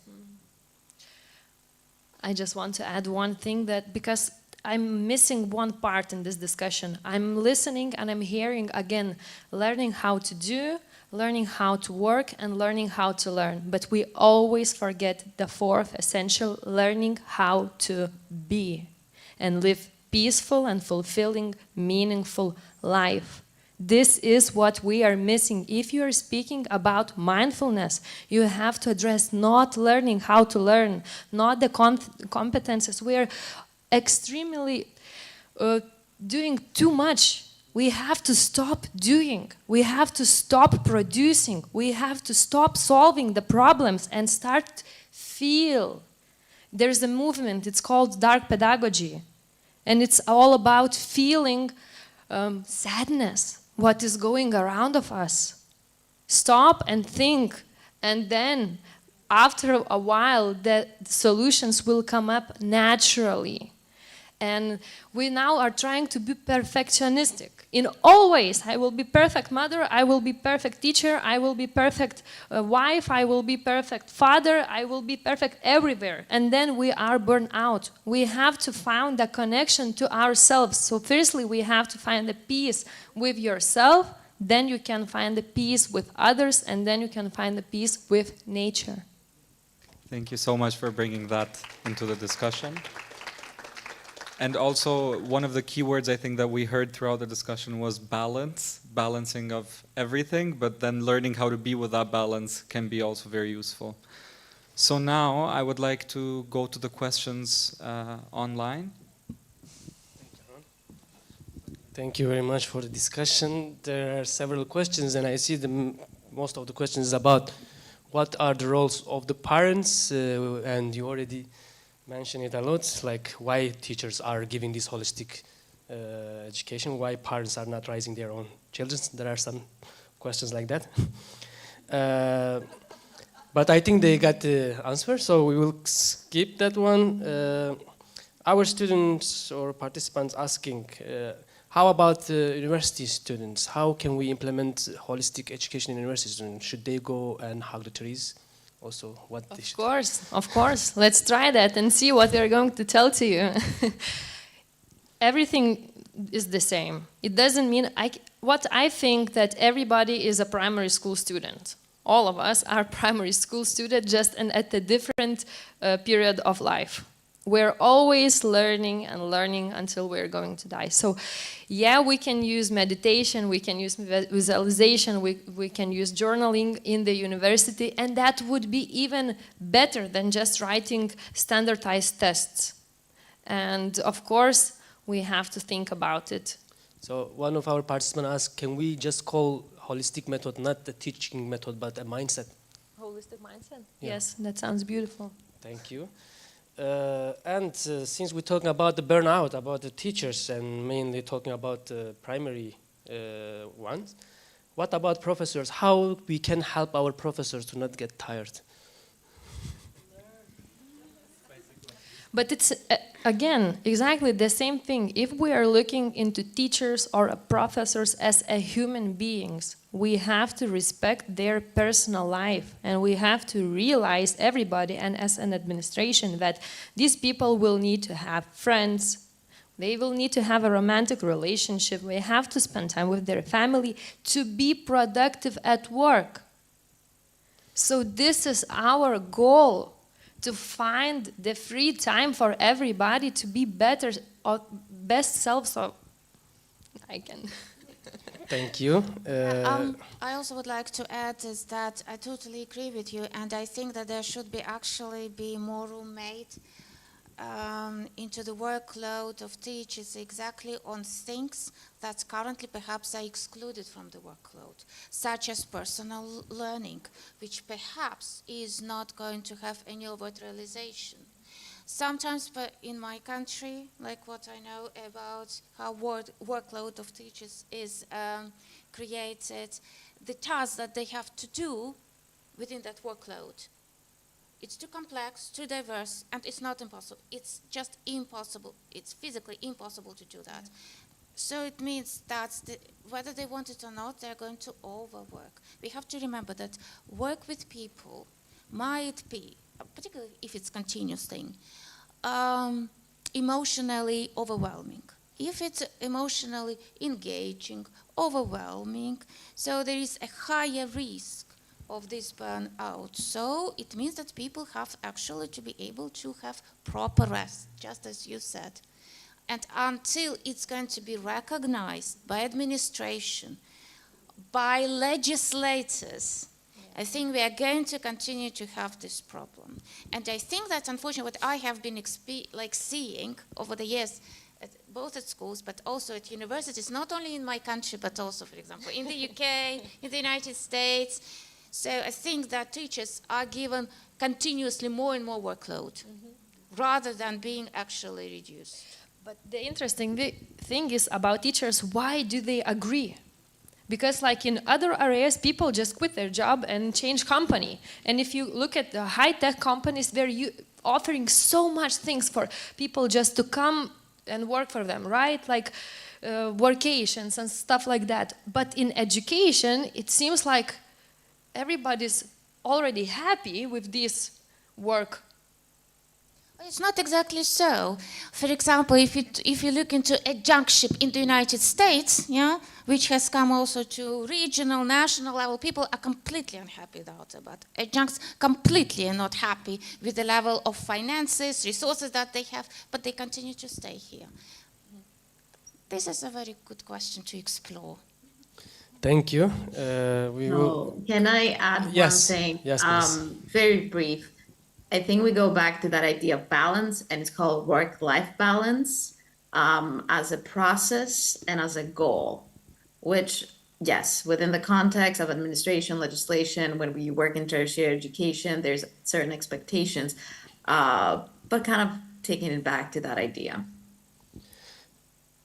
I just want to add one thing, that because I'm missing one part in this discussion. I'm listening and I'm hearing again, learning how to do, learning how to work, and learning how to learn. But we always forget the fourth essential, learning how to be and live peaceful and fulfilling, meaningful life. This is what we are missing. If you are speaking about mindfulness, you have to address not learning how to learn, not the competences. We are extremely doing too much. We have to stop doing. We have to stop producing. We have to stop solving the problems and start feel. There's a movement, it's called dark pedagogy. And it's all about feeling sadness, what is going around of us. Stop and think, and then after a while, the solutions will come up naturally. And we now are trying to be perfectionistic. In all ways, I will be perfect mother, I will be perfect teacher, I will be perfect wife, I will be perfect father, I will be perfect everywhere. And then we are burned out. We have to find a connection to ourselves. So firstly, we have to find the peace with yourself, then you can find the peace with others, and then you can find the peace with nature. Thank you so much for bringing that into the discussion. And also, one of the key words I think that we heard throughout the discussion was balance, balancing of everything, but then learning how to be with that balance can be also very useful. So now I would like to go to the questions online. Thank you very much for the discussion. There are several questions, and I see most of the questions about what are the roles of the parents, and you already mention it a lot, like why teachers are giving this holistic education, why parents are not raising their own children. There are some questions like that. But I think they got the answer, so we will skip that one. our students or participants asking, how about university students? How can we implement holistic education in university students? Should they go and hug the trees? Also, what they should... Of course. Let's try that and see what they're going to tell to you. Everything is the same. It doesn't mean... What I think that everybody is a primary school student. All of us are primary school students, just at a different period of life. We're always learning and learning until we're going to die. So, yeah, we can use meditation, we can use visualization, we can use journaling in the university, and that would be even better than just writing standardized tests. And, of course, we have to think about it. So one of our participants asked, can we just call holistic method not the teaching method, but a mindset? Holistic mindset? Yeah. Yes, that sounds beautiful. Thank you. Since we're talking about the burnout, about the teachers, and mainly talking about the primary ones, what about professors? How we can help our professors to not get tired? But it's, again, exactly the same thing. If we are looking into teachers or professors as human beings, we have to respect their personal life, and we have to realize, everybody, and as an administration, that these people will need to have friends, they will need to have a romantic relationship, they have to spend time with their family to be productive at work. So this is our goal, to find the free time for everybody to be better, or best selves. So I can. Thank you. I also would like to add is that I totally agree with you, and I think that there should be actually be more room made into the workload of teachers exactly on things that currently perhaps are excluded from the workload, such as personal learning, which perhaps is not going to have any overt realization. Sometimes in my country, like what I know about how workload of teachers is created, the tasks that they have to do within that workload, it's too complex, too diverse, and it's not impossible. It's just impossible. It's physically impossible to do that. So it means that whether they want it or not, they're going to overwork. We have to remember that work with people might be, particularly if it's a continuous thing, emotionally overwhelming. If it's emotionally engaging, overwhelming, so there is a higher risk of this burnout. So it means that people have actually to be able to have proper rest, just as you said. And until it's going to be recognized by administration, by legislators, I think we are going to continue to have this problem. And I think that unfortunately what I have been seeing over the years, both at schools but also at universities, not only in my country but also, for example, in the UK, in the United States. So I think that teachers are given continuously more and more workload rather than being actually reduced. But the interesting thing is about teachers, why do they agree? Because like in other areas, people just quit their job and change company. And if you look at the high-tech companies, they're offering so much things for people just to come and work for them, right? Like workations and stuff like that. But in education, it seems like everybody's already happy with this work. It's not exactly so. For example, if you look into adjunctship in the United States, yeah, which has come also to regional, national level, people are completely unhappy about it. Adjuncts completely are not happy with the level of finances, resources that they have, but they continue to stay here. This is a very good question to explore. Thank you. Can I add one thing? Yes, please. Very brief. I think we go back to that idea of balance, and it's called work-life balance as a process and as a goal, which, yes, within the context of administration, legislation, when we work in tertiary education, there's certain expectations, but kind of taking it back to that idea.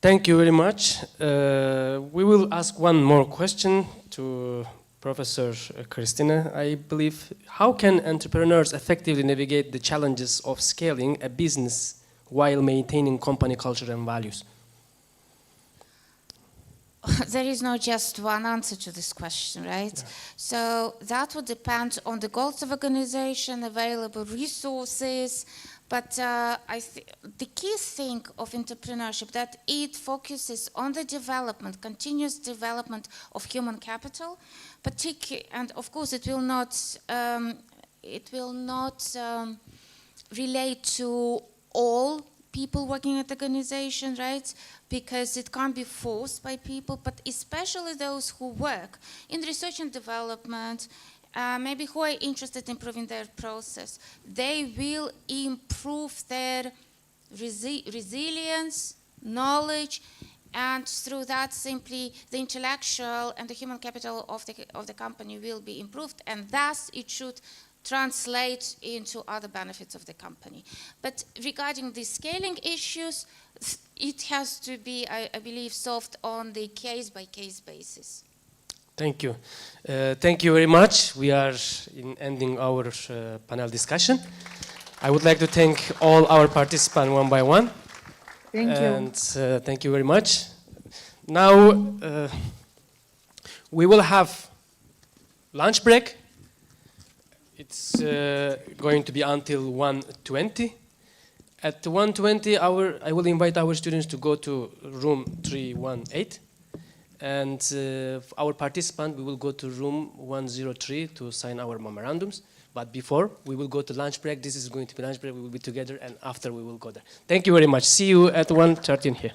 Thank you very much. We will ask one more question to Professor Christina, I believe. How can entrepreneurs effectively navigate the challenges of scaling a business while maintaining company culture and values? There is no just one answer to this question, right? Yeah. So that would depend on the goals of organization, available resources, but the key thing of entrepreneurship that it focuses on the development, continuous development of human capital, and of course it will not relate to all people working at the organization, right? Because it can't be forced by people, but especially those who work in research and development, maybe who are interested in improving their process. They will improve their resilience, knowledge, and through that simply the intellectual and the human capital of the company will be improved, and thus it should translate into other benefits of the company. But regarding the scaling issues, it has to be, I believe, solved on the case-by-case basis. Thank you. Thank you very much. We are ending our panel discussion. I would like to thank all our participants one by one. Thank you. And thank you very much. Now, we will have lunch break. It's going to be until 1:20. At 1:20, I will invite our students to go to room 318. And our participant, we will go to room 103 to sign our memorandums. But before, we will go to lunch break. This is going to be lunch break. We will be together, and after we will go there. Thank you very much. See you at 1:13 here.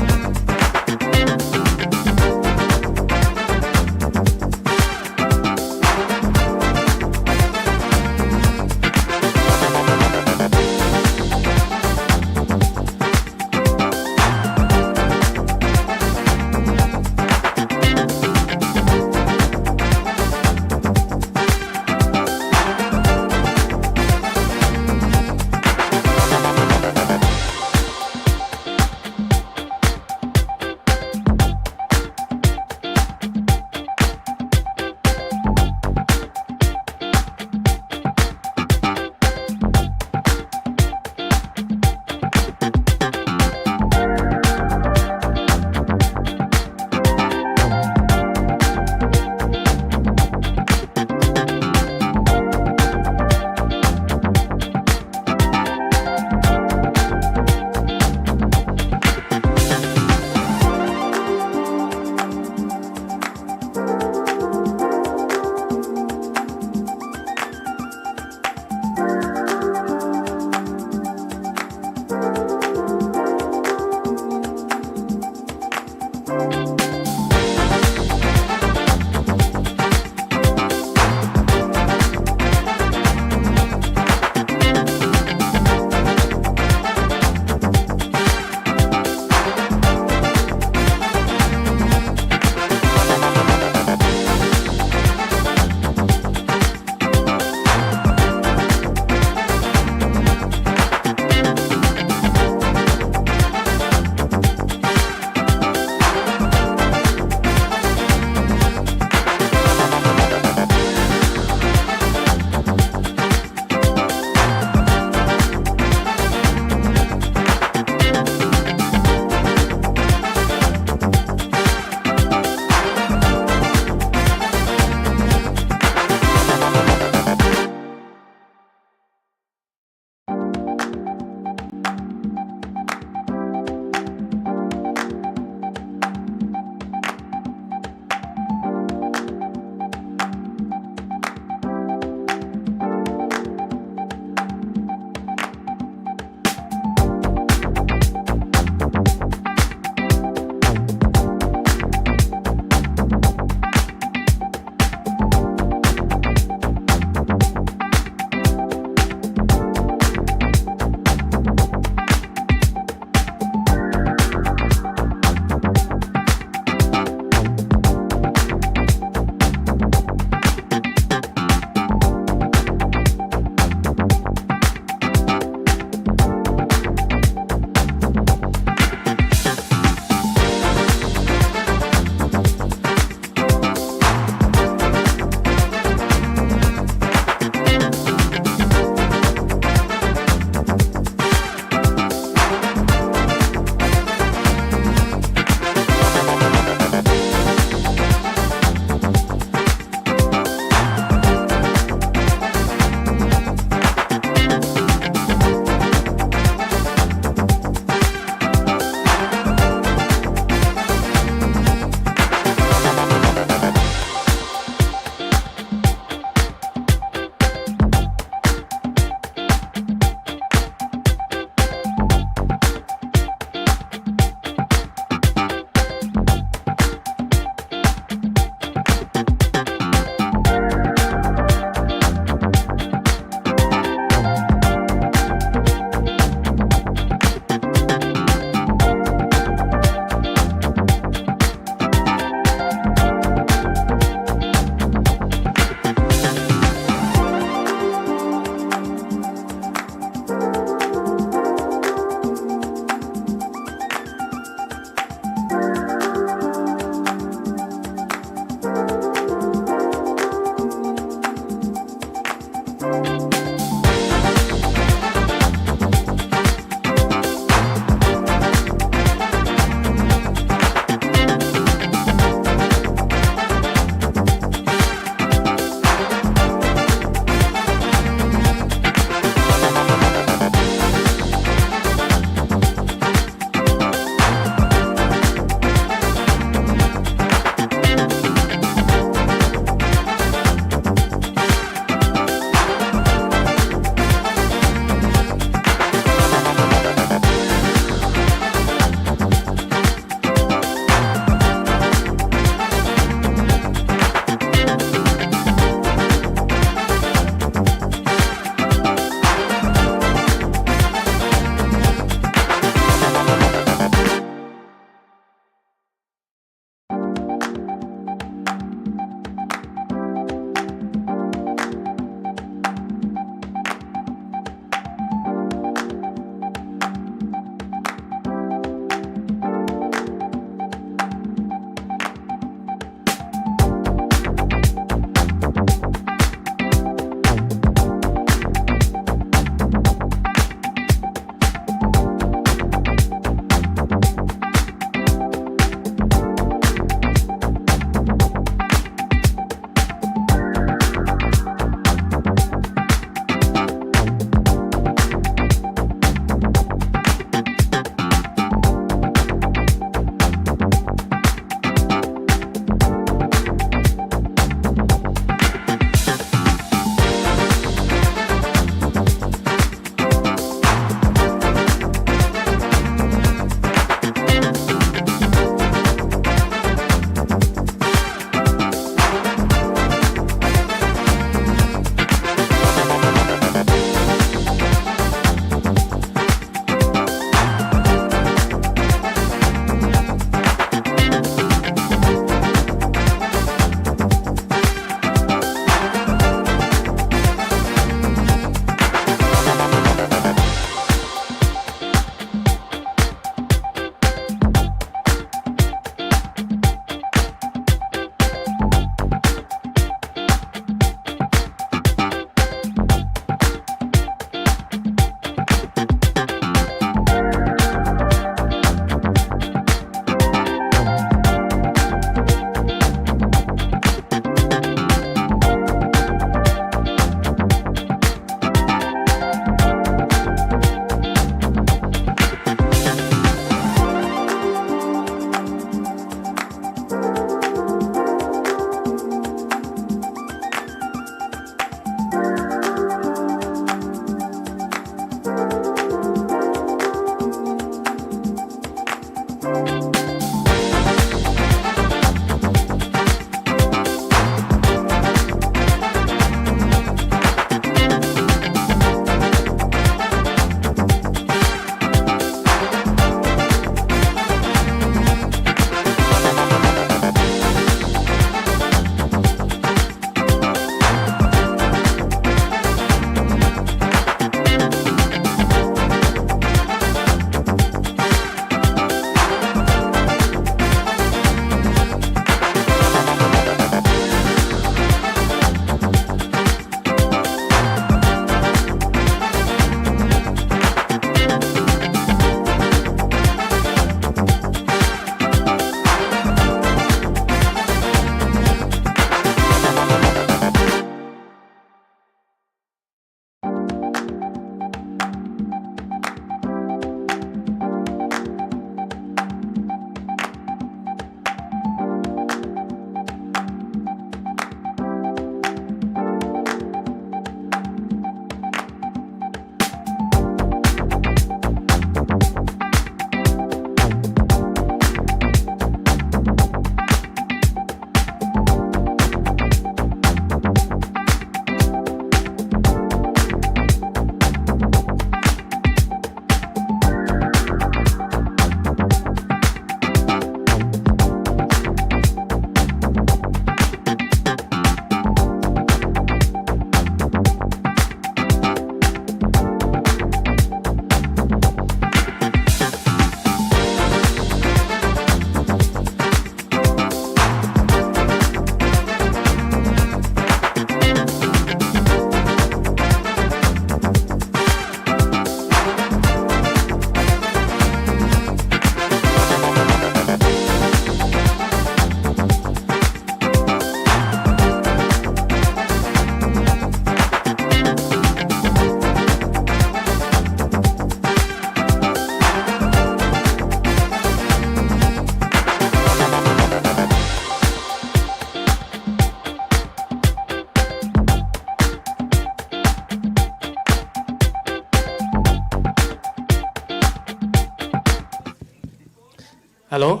Hello,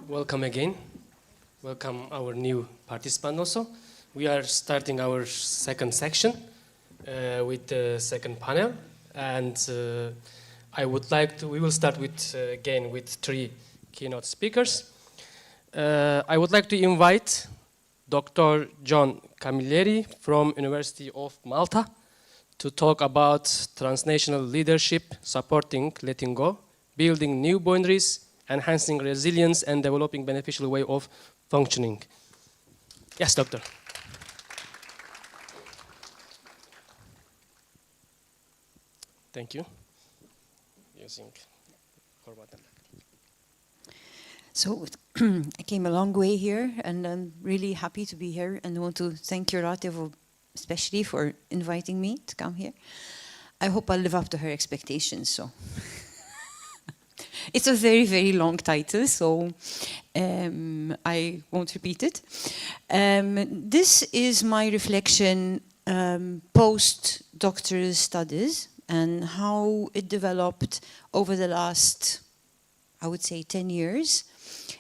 welcome again. Welcome our new participant also. We are starting our second section with the second panel, and we will start with again with 3 keynote speakers. I would like to invite Dr. John Camilleri from University of Malta to talk about transnational leadership, supporting letting go, building new boundaries, enhancing resilience, and developing beneficial way of functioning. Yes, doctor. Thank you. Using format. So I came a long way here, and I'm really happy to be here, and I want to thank Jurate especially for inviting me to come here. I hope I'll live up to her expectations. So it's a very, very long title, so I won't repeat it. This is my reflection post-doctoral studies and how it developed over the last, I would say, 10 years.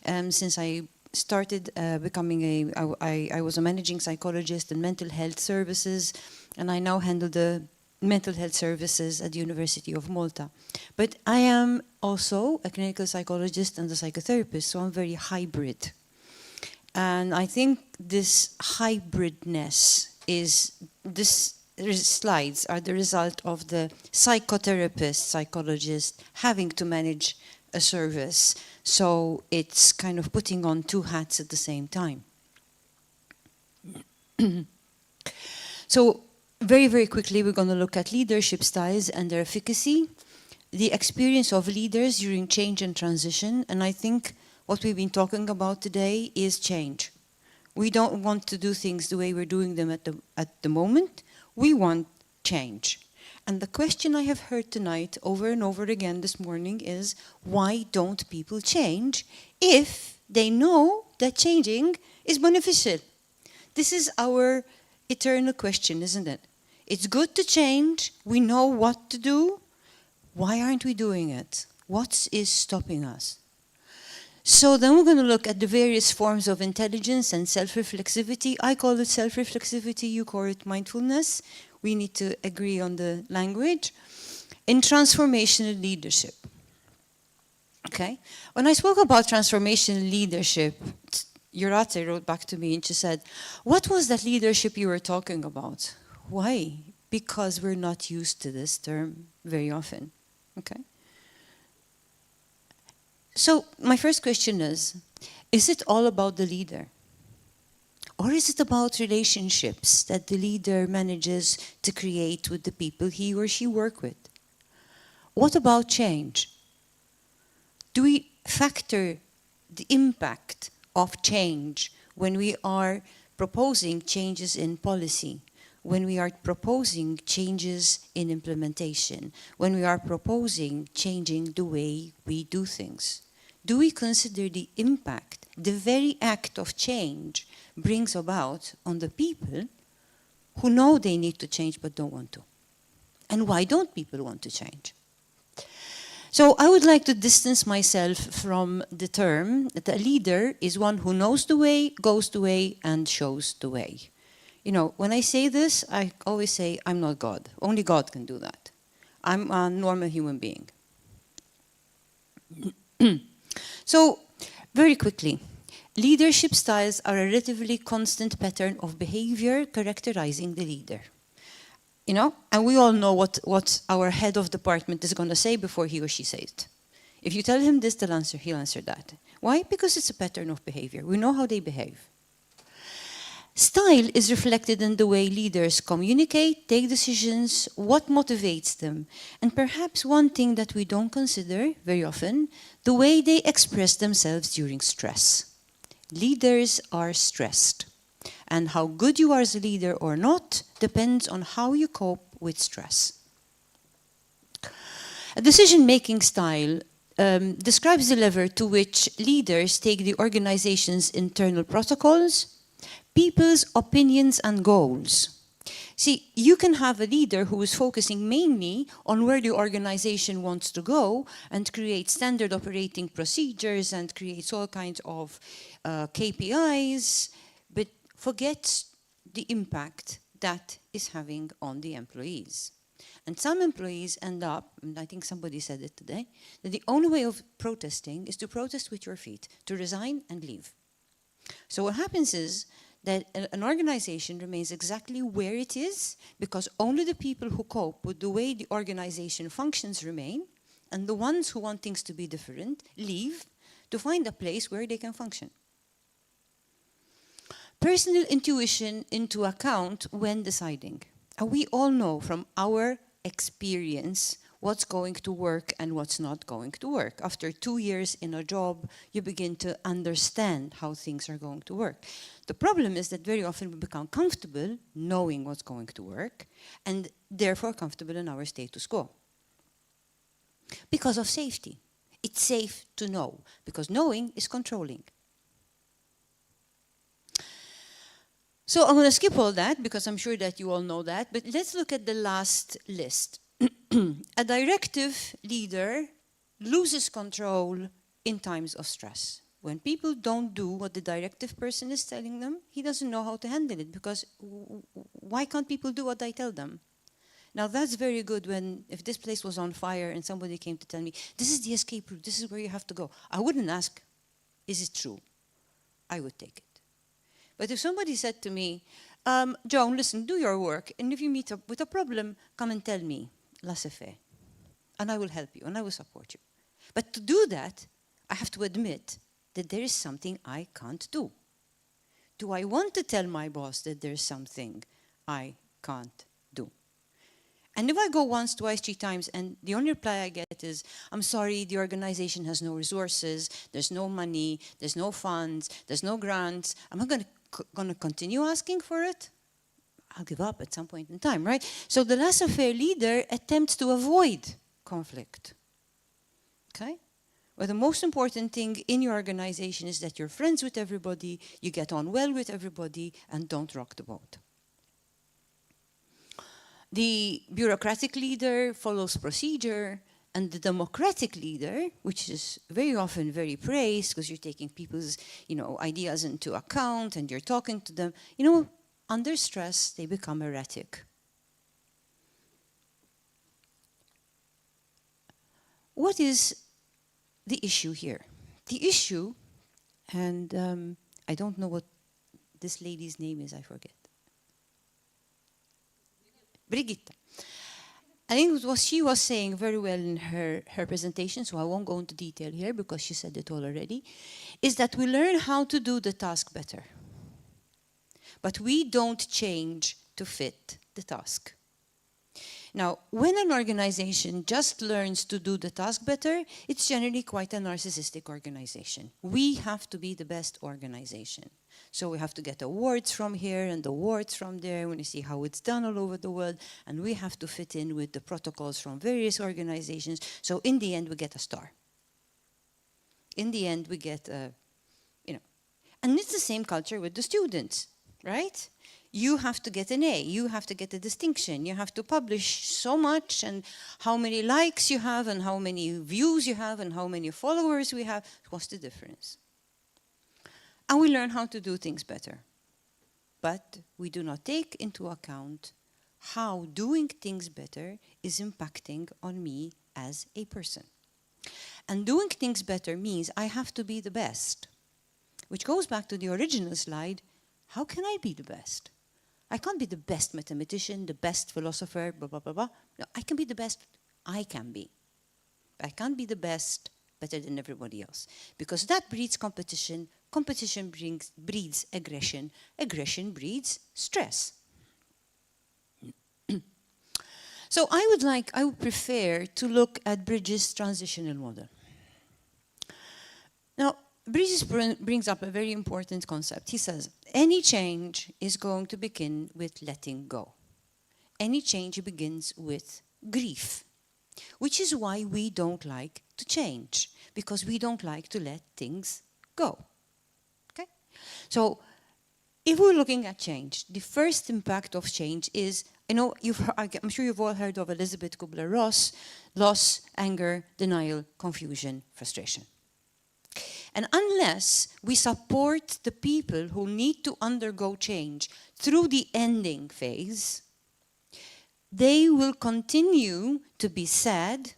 Since I started becoming I was a managing psychologist in mental health services, and I now handle the mental health services at the University of Malta. But I am also a clinical psychologist and a psychotherapist, so I'm very hybrid. And I think this hybridness these slides are the result of the psychotherapist, psychologist having to manage a service. So it's kind of putting on 2 hats at the same time. So very, very quickly, we're going to look at leadership styles and their efficacy, the experience of leaders during change and transition. And I think what we've been talking about today is change. We don't want to do things the way we're doing them at the moment. We want change. And the question I have heard tonight over and over again this morning is, why don't people change if they know that changing is beneficial? This is our eternal question, isn't it? It's good to change. We know what to do. Why aren't we doing it? What is stopping us? So then we're going to look at the various forms of intelligence and self-reflexivity. I call it self-reflexivity, you call it mindfulness. We need to agree on the language. In transformational leadership. Okay? When I spoke about transformational leadership, Jurate wrote back to me and she said, what was that leadership you were talking about? Why? Because we're not used to this term very often. Okay? So my first question is it all about the leader? Or is it about relationships that the leader manages to create with the people he or she work with? What about change? Do we factor the impact of change when we are proposing changes in policy, when we are proposing changes in implementation, when we are proposing changing the way we do things? Do we consider the impact the very act of change brings about on the people who know they need to change but don't want to? And why don't people want to change? So I would like to distance myself from the term that a leader is one who knows the way, goes the way, and shows the way. You know, when I say this, I always say, I'm not God. Only God can do that. I'm a normal human being. So, very quickly, leadership styles are a relatively constant pattern of behavior characterizing the leader. You know, and we all know what our head of department is going to say before he or she says it. If you tell him this, he'll answer that. Why? Because it's a pattern of behavior. We know how they behave. Style is reflected in the way leaders communicate, take decisions, what motivates them, and perhaps one thing that we don't consider very often, the way they express themselves during stress. Leaders are stressed, and how good you are as a leader or not depends on how you cope with stress. A decision-making style describes the level to which leaders take the organization's internal protocols, people's opinions and goals, See, you can have a leader who is focusing mainly on where the organization wants to go and creates standard operating procedures and creates all kinds of KPIs, but forgets the impact that is having on the employees. And some employees end up, and I think somebody said it today, that the only way of protesting is to protest with your feet, to resign and leave. So what happens is that an organization remains exactly where it is because only the people who cope with the way the organization functions remain, and the ones who want things to be different leave to find a place where they can function. Personal intuition into account when deciding. And we all know from our experience what's going to work and what's not going to work. After 2 years in a job, you begin to understand how things are going to work. The problem is that very often we become comfortable knowing what's going to work and therefore comfortable in our status quo. Because of safety. It's safe to know, because knowing is controlling. So I'm going to skip all that because I'm sure that you all know that, but let's look at the last list. A directive leader loses control in times of stress. When people don't do what the directive person is telling them, he doesn't know how to handle it because why can't people do what I tell them? Now that's very good when, if this place was on fire and somebody came to tell me, this is the escape route, this is where you have to go. I wouldn't ask, is it true? I would take it. But if somebody said to me, Joan, listen, do your work, and if you meet up with a problem, come and tell me, laissez-faire, and I will help you, and I will support you. But to do that, I have to admit that there is something I can't do. Do I want to tell my boss that there's something I can't do? And if I go once, twice, 3 times, and the only reply I get is, I'm sorry, the organization has no resources, there's no money, there's no funds, there's no grants, am I going to continue asking for it? I'll give up at some point in time, right? So the laissez-faire leader attempts to avoid conflict, okay? Well, the most important thing in your organization is that you're friends with everybody, you get on well with everybody, and don't rock the boat. The bureaucratic leader follows procedure, and the democratic leader, which is very often very praised because you're taking people's, ideas into account and you're talking to them, under stress, they become erratic. What is the issue here? The issue, and I don't know what this lady's name is, I forget. Brigitte. I think what she was saying very well in her presentation, so I won't go into detail here because she said it all already, is that we learn how to do the task better. But we don't change to fit the task. Now, when an organization just learns to do the task better, it's generally quite a narcissistic organization. We have to be the best organization. So we have to get awards from here and awards from there when you see how it's done all over the world, and we have to fit in with the protocols from various organizations. So in the end, we get a star. In the end, we get and it's the same culture with the students, right? You have to get an A, you have to get a distinction, you have to publish so much, and how many likes you have, and how many views you have, and how many followers we have. What's the difference? And we learn how to do things better. But we do not take into account how doing things better is impacting on me as a person. And doing things better means I have to be the best, which goes back to the original slide. How can I be the best? I can't be the best mathematician, the best philosopher, blah, blah, blah, blah. No, I can be the best I can be. But I can't be the best better than everybody else. Because that breeds competition. Competition breeds aggression. Aggression breeds stress. So I would prefer to look at Bridges' transitional model. Now, Bridges brings up a very important concept. He says, any change is going to begin with letting go. Any change begins with grief, which is why we don't like to change, because we don't like to let things go. Okay? So If we're looking at change, the first impact of change is, I'm sure you've all heard of Elizabeth Kubler-Ross: loss, anger, denial, confusion, frustration. And unless we support the people who need to undergo change through the ending phase, they will continue to be sad.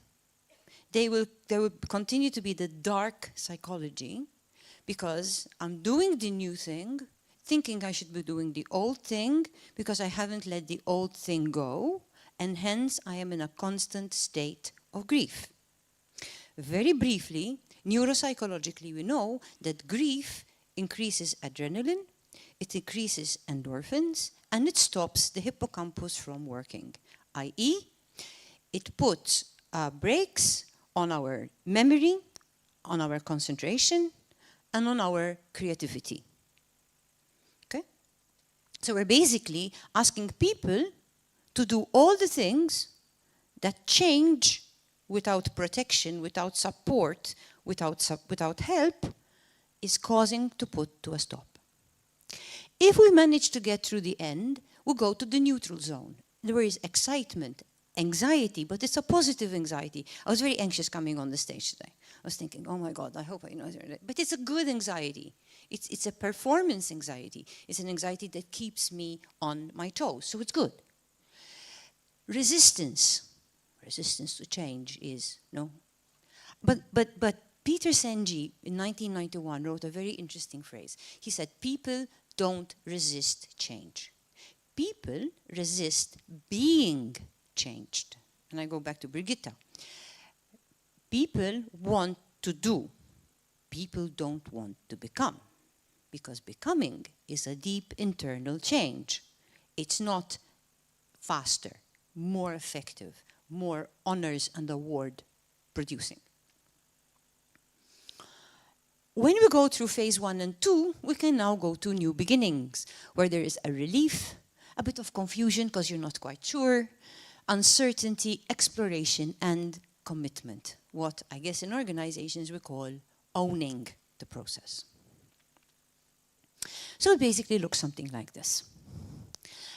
There will continue to be the dark psychology, because I'm doing the new thing, thinking I should be doing the old thing, because I haven't let the old thing go, and hence I am in a constant state of grief. Very briefly, neuropsychologically, we know that grief increases adrenaline, it increases endorphins, and it stops the hippocampus from working, i.e., it puts brakes on our memory, on our concentration, and on our creativity. Okay? So we're basically asking people to do all the things that change without protection, without support, without help, is causing to put to a stop. If we manage to get through the end, we'll go to the neutral zone. There is excitement, anxiety, but it's a positive anxiety. I was very anxious coming on the stage today. I was thinking, oh my God, I hope I know it. But it's a good anxiety. It's a performance anxiety. It's an anxiety that keeps me on my toes, so it's good. Resistance to change is, no. But Peter Senge in 1991 wrote a very interesting phrase. He said, people don't resist change. People resist being changed. And I go back to Brigitta. People want to do. People don't want to become. Because becoming is a deep internal change. It's not faster, more effective, more honors and award producing. When we go through phase 1 and 2, we can now go to new beginnings, where there is a relief, a bit of confusion because you're not quite sure, uncertainty, exploration, and commitment. What I guess in organizations we call owning the process. So it basically looks something like this.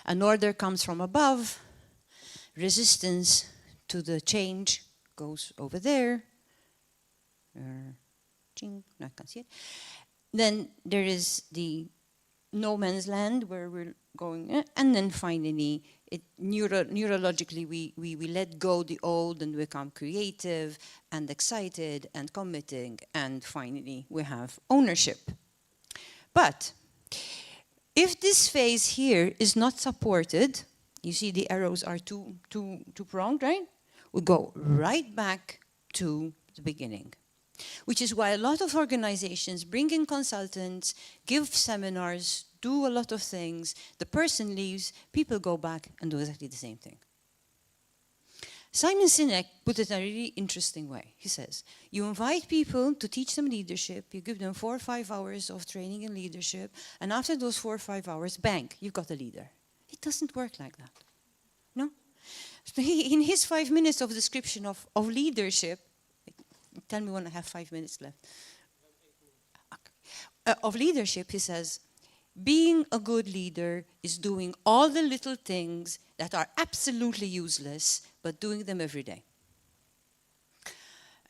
An order comes from above, resistance to the change goes over there. No, I can't see it. Then there is the no man's land where we're going, and then finally, neurologically, we let go the old and become creative and excited and committing, and finally, we have ownership. But if this phase here is not supported, you see the arrows are two-pronged, right? We go right back to the beginning. Which is why a lot of organizations bring in consultants, give seminars, do a lot of things. The person leaves, people go back and do exactly the same thing. Simon Sinek put it in a really interesting way. He says, you invite people to teach them leadership, you give them 4 or 5 hours of training in leadership, and after those 4 or 5 hours, bang, you've got a leader. It doesn't work like that. No? So in his 5 minutes of description of leadership, tell me when I have 5 minutes left. Of leadership, he says, being a good leader is doing all the little things that are absolutely useless, but doing them every day.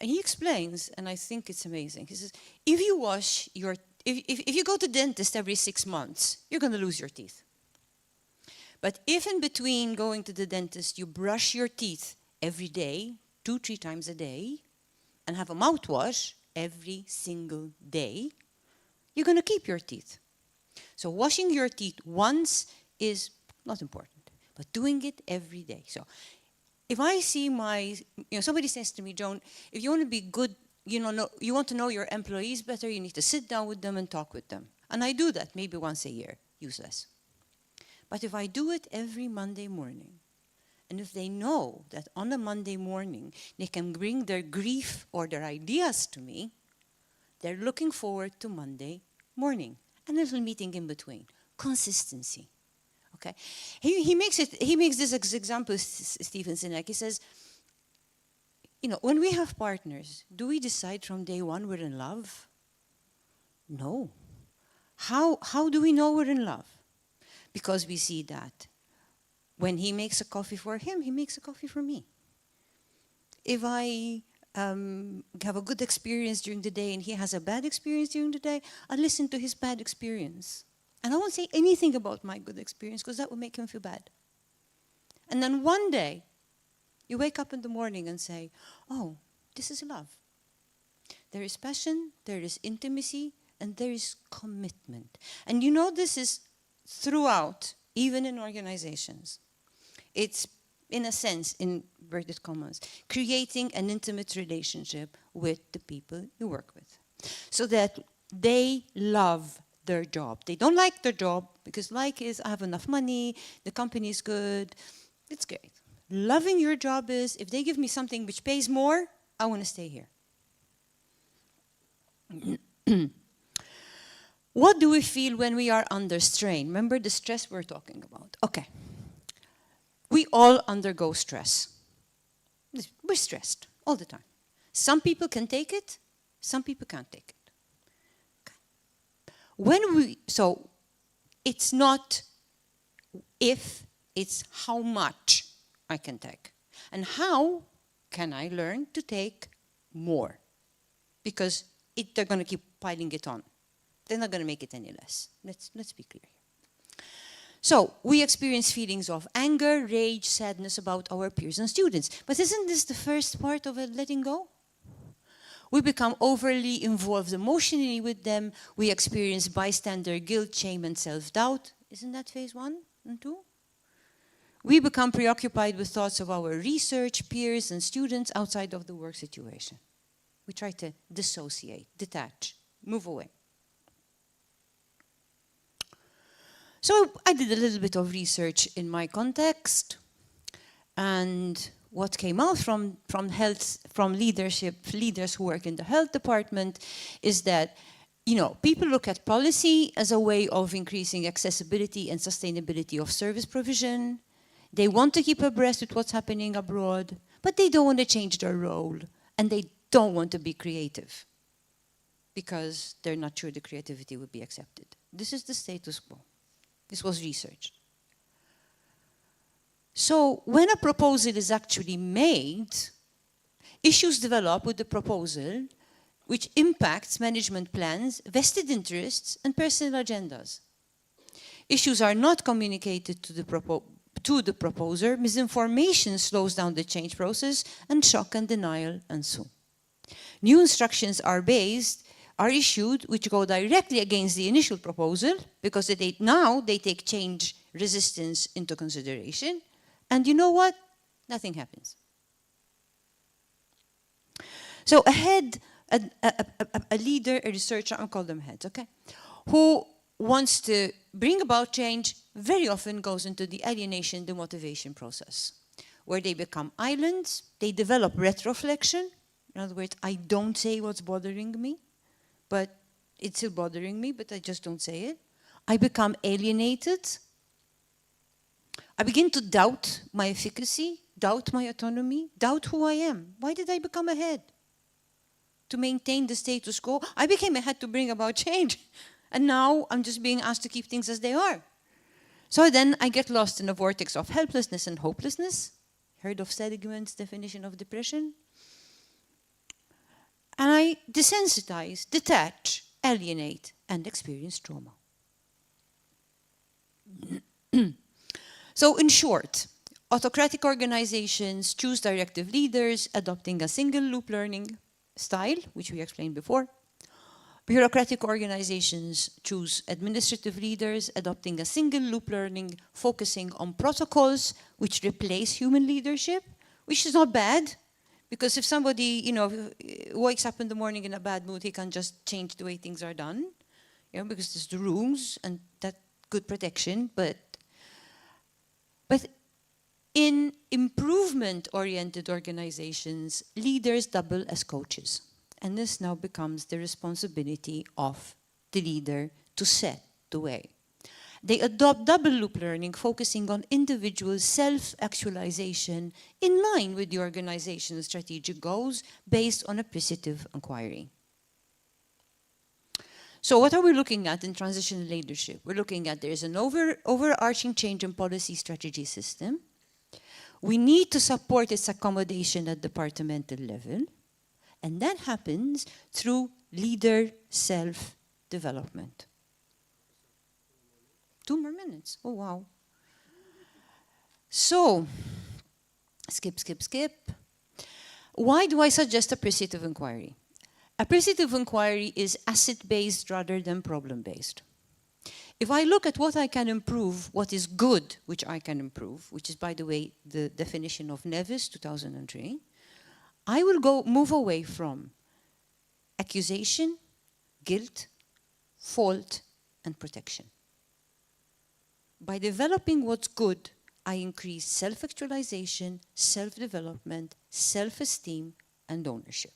And he explains, and I think it's amazing. He says, if you wash your, if you go to the dentist every 6 months, you're going to lose your teeth. But if in between going to the dentist, you brush your teeth every day, 2-3 times a day, and have a mouthwash every single day, you're going to keep your teeth. So washing your teeth once is not important, but doing it every day. So if I see somebody says to me, Joan, if you want to be good, you want to know your employees better, you need to sit down with them and talk with them. And I do that maybe once a year, useless. But if I do it every Monday morning, and if they know that on a Monday morning they can bring their grief or their ideas to me, they're looking forward to Monday morning. And a little meeting in between. Consistency. Okay? He makes this example, Stephen Sinek. He says, when we have partners, do we decide from day one we're in love? No. How do we know we're in love? Because we see that when he makes a coffee for him, he makes a coffee for me. If I have a good experience during the day and he has a bad experience during the day, I listen to his bad experience. And I won't say anything about my good experience because that would make him feel bad. And then one day, you wake up in the morning and say, oh, this is love. There is passion, there is intimacy, and there is commitment. And you know this is throughout, even in organizations. It's, in a sense, in inverted commas, creating an intimate relationship with the people you work with. So that they love their job. They don't like their job because like is, I have enough money, the company is good, it's great. Loving your job is, if they give me something which pays more, I want to stay here. What do we feel when we are under strain? Remember the stress we're talking about. Okay. We all undergo stress. We're stressed all the time. Some people can take it, some people can't take it. Okay. So it's not if, it's how much I can take. And how can I learn to take more? Because they're going to keep piling it on. They're not going to make it any less. Let's be clear here. So we experience feelings of anger, rage, sadness about our peers and students. But isn't this the first part of a letting go? We become overly involved emotionally with them. We experience bystander guilt, shame, and self-doubt. Isn't that phase 1 and 2? We become preoccupied with thoughts of our research, peers, and students outside of the work situation. We try to dissociate, detach, move away. So I did a little bit of research in my context, and what came out from leaders who work in the health department is that, you know, people look at policy as a way of increasing accessibility and sustainability of service provision. They want to keep abreast with what's happening abroad, but they don't want to change their role, and they don't want to be creative because they're not sure the creativity would be accepted. This is the status quo. This was researched. So when a proposal is actually made, issues develop with the proposal which impacts management plans, vested interests, and personal agendas. Issues are not communicated to the proposer, misinformation slows down the change process, and shock and denial ensue. New instructions are issued which go directly against the initial proposal because now they take change resistance into consideration. And you know what? Nothing happens. So a head, a leader, a researcher, I'll call them heads, okay, who wants to bring about change very often goes into the alienation, demotivation process, where they become islands, they develop retroflexion. In other words, I don't say what's bothering me, but it's still bothering me, but I just don't say it. I become alienated. I begin to doubt my efficacy, doubt my autonomy, doubt who I am. Why did I become a head? To maintain the status quo. I became a head to bring about change. And now I'm just being asked to keep things as they are. So then I get lost in a vortex of helplessness and hopelessness. Heard of Seligman's definition of depression? And I desensitize, detach, alienate, and experience trauma. So in short, autocratic organizations choose directive leaders adopting a single loop learning style, which we explained before. Bureaucratic organizations choose administrative leaders adopting a single loop learning, focusing on protocols which replace human leadership, which is not bad. Because if somebody, you know, wakes up in the morning in a bad mood, he can just change the way things are done, you know, because there's the rules and that good protection. But in improvement-oriented organizations, leaders double as coaches. And this now becomes the responsibility of the leader to set the way. They adopt double loop learning, focusing on individual self-actualization in line with the organization's strategic goals based on appreciative inquiry. So what are we looking at in transitional leadership? We're looking at there's an overarching change in policy strategy system. We need to support its accommodation at departmental level. And that happens through leader self-development. 2 more minutes. Oh, wow. So, skip. Why do I suggest appreciative inquiry? Appreciative inquiry is asset-based rather than problem-based. If I look at what I can improve, what is good, which I can improve, which is, by the way, the definition of Nevis, 2003, I will move away from accusation, guilt, fault, and protection. By developing what's good, I increase self-actualization, self-development, self-esteem, and ownership.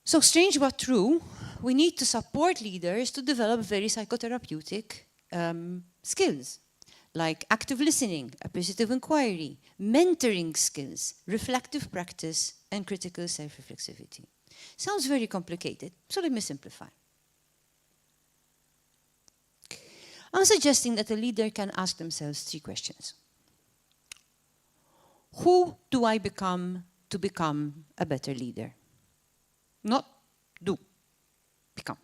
So strange but true, we need to support leaders to develop very psychotherapeutic skills, like active listening, appreciative inquiry, mentoring skills, reflective practice, and critical self-reflexivity. Sounds very complicated, so let me simplify. I'm suggesting that a leader can ask themselves 3 questions. Who do I become to become a better leader? Not do, become.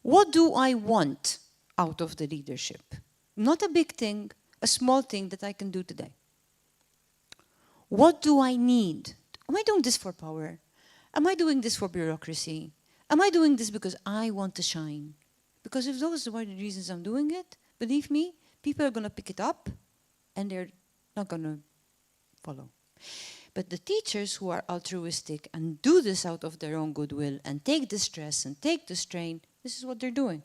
What do I want out of the leadership? Not a big thing, a small thing that I can do today. What do I need? Am I doing this for power? Am I doing this for bureaucracy? Am I doing this because I want to shine? Because if those are the reasons I'm doing it, believe me, people are going to pick it up and they're not going to follow. But the teachers who are altruistic and do this out of their own goodwill and take the stress and take the strain, this is what they're doing.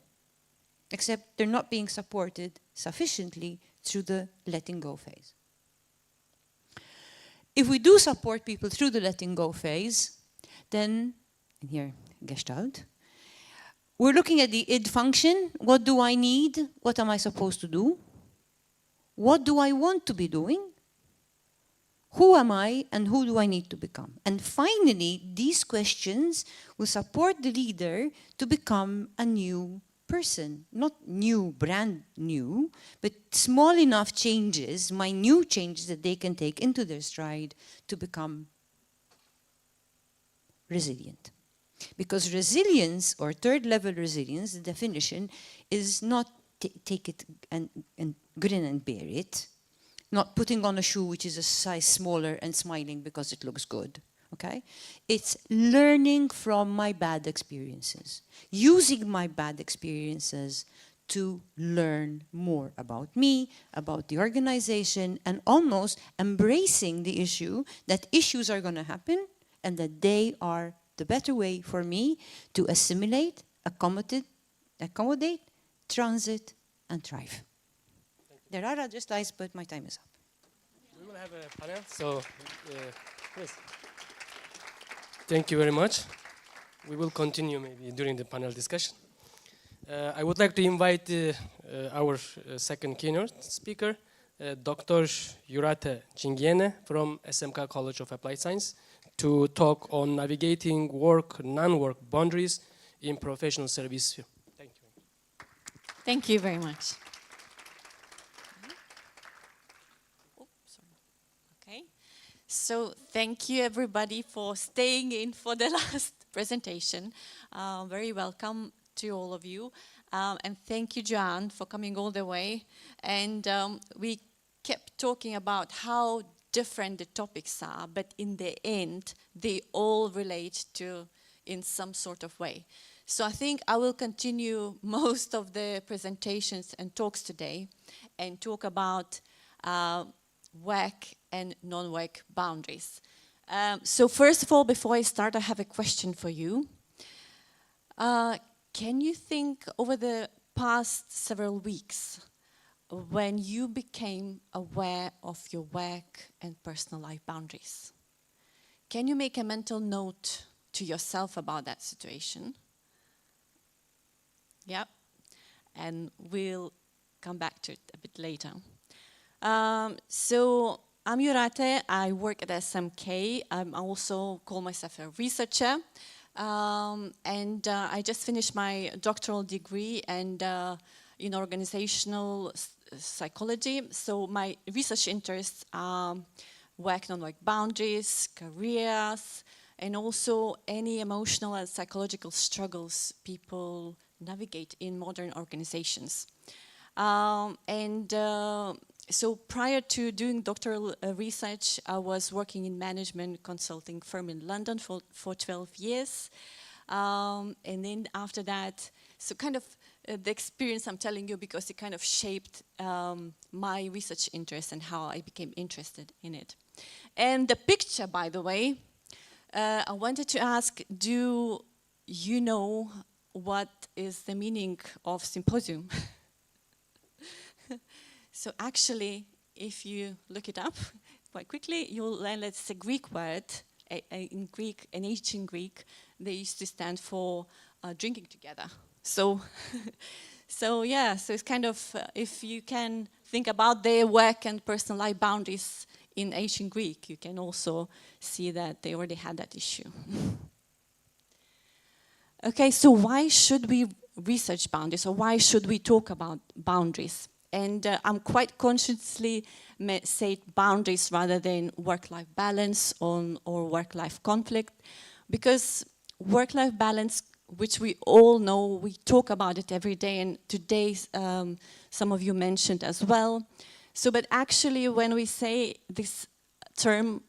Except they're not being supported sufficiently through the letting go phase. If we do support people through the letting go phase, then, and here, Gestalt, we're looking at the id function. What do I need? What am I supposed to do? What do I want to be doing? Who am I and who do I need to become? And finally, these questions will support the leader to become a new person. Not new, brand new, but small enough changes, minute changes that they can take into their stride to become resilient. Because resilience, or third-level resilience, the definition is not take it and grin and bear it. Not putting on a shoe which is a size smaller and smiling because it looks good, okay? It's learning from my bad experiences, using my bad experiences to learn more about me, about the organization, and almost embracing the issue that issues are going to happen and that they are the better way for me to assimilate, accommodate, transit, and thrive. There are other slides, but my time is up. We will have a panel, so please. Thank you very much. We will continue maybe during the panel discussion. I would like to invite our second keynote speaker, Dr. Jurate Cingiene from SMK College of Applied Science, to talk on navigating work, non-work boundaries in professional service sphere. Thank you. Thank you very much. Okay, so thank you everybody for staying in for the last presentation. Very welcome to all of you. And thank you, John, for coming all the way. And we kept talking about how different the topics are, but in the end, they all relate to in some sort of way. So I think I will continue most of the presentations and talks today and talk about work and non-work boundaries. So first of all, before I start, I have a question for you. Can you think over the past several weeks when you became aware of your work and personal life boundaries? Can you make a mental note to yourself about that situation? Yeah, and we'll come back to it a bit later. So I'm Jurate. I work at SMK. I also call myself a researcher. I just finished my doctoral degree and in organizational psychology. So my research interests are working on like boundaries, careers, and also any emotional and psychological struggles people navigate in modern organizations. So prior to doing doctoral research, I was working in management consulting firm in London for 12 years. And then after that, so kind of the experience I'm telling you because it kind of shaped my research interest and how I became interested in it. And the picture, by the way, I wanted to ask, do you know what is the meaning of symposium? So actually, if you look it up quite quickly, you'll learn that it's a Greek word. In Greek, in ancient Greek, they used to stand for drinking together. So, so it's kind of, if you can think about their work and personal life boundaries in ancient Greek, you can also see that they already had that issue. Okay, so why should we research boundaries, or why should we talk about boundaries? And I'm quite consciously say boundaries rather than work-life balance or work-life conflict, because work-life balance, which we all know, we talk about it every day, and today some of you mentioned as well. So, but actually when we say this term,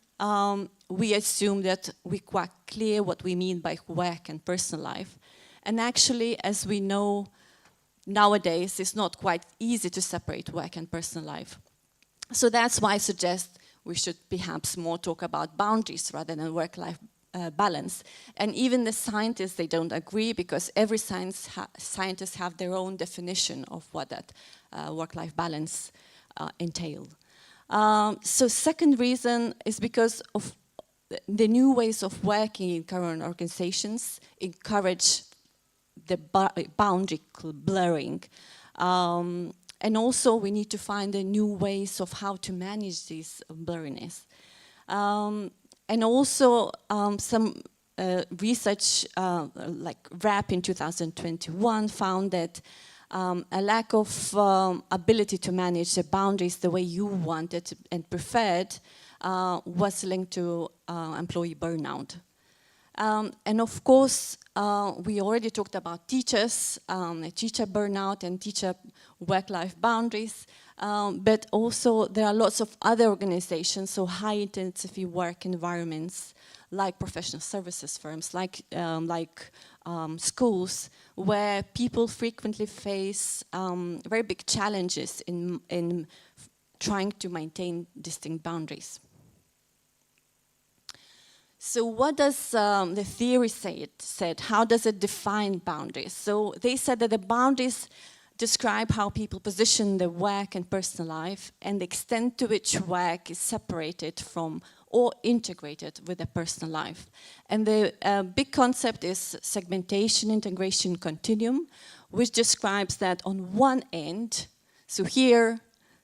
we assume that we're quite clear what we mean by work and personal life. And actually, as we know, nowadays, it's not quite easy to separate work and personal life. So that's why I suggest we should perhaps more talk about boundaries rather than work-life balance. And even the scientists, they don't agree, because every scientists have their own definition of what that work-life balance entailed. So second reason is because of the new ways of working in current organizations encourage the boundary blurring. And also we need to find the new ways of how to manage this blurriness. And also some research, like RAP in 2021, found that a lack of ability to manage the boundaries the way you wanted and preferred was linked to employee burnout. And of course, we already talked about teachers, teacher burnout and teacher work-life boundaries, but also there are lots of other organizations, so high-intensity work environments, like professional services firms, like schools, where people frequently face very big challenges in trying to maintain distinct boundaries. So what does the theory said? How does it define boundaries? So they said that the boundaries describe how people position their work and personal life and the extent to which work is separated from or integrated with their personal life. And the big concept is segmentation, integration, continuum, which describes that on one end, so here,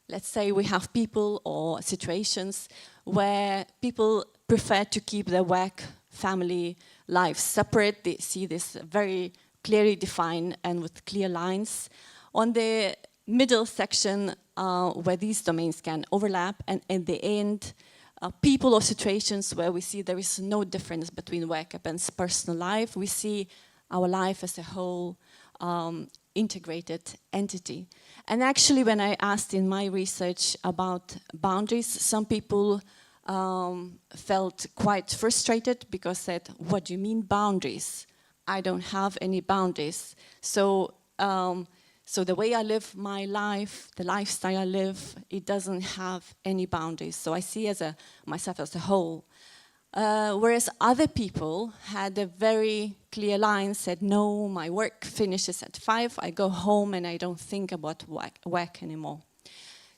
let's say we have people or situations where people prefer to keep their work, family life separate. They see this very clearly defined and with clear lines. On the middle section, where these domains can overlap, and at the end, people or situations where we see there is no difference between work and personal life. We see our life as a whole integrated entity. And actually, when I asked in my research about boundaries, some people felt quite frustrated because said, what do you mean boundaries? I don't have any boundaries. So, so the way I live my life, the lifestyle I live, it doesn't have any boundaries. So I see myself as a whole. Whereas other people had a very clear line, said, no, my work finishes at 5, I go home and I don't think about work anymore.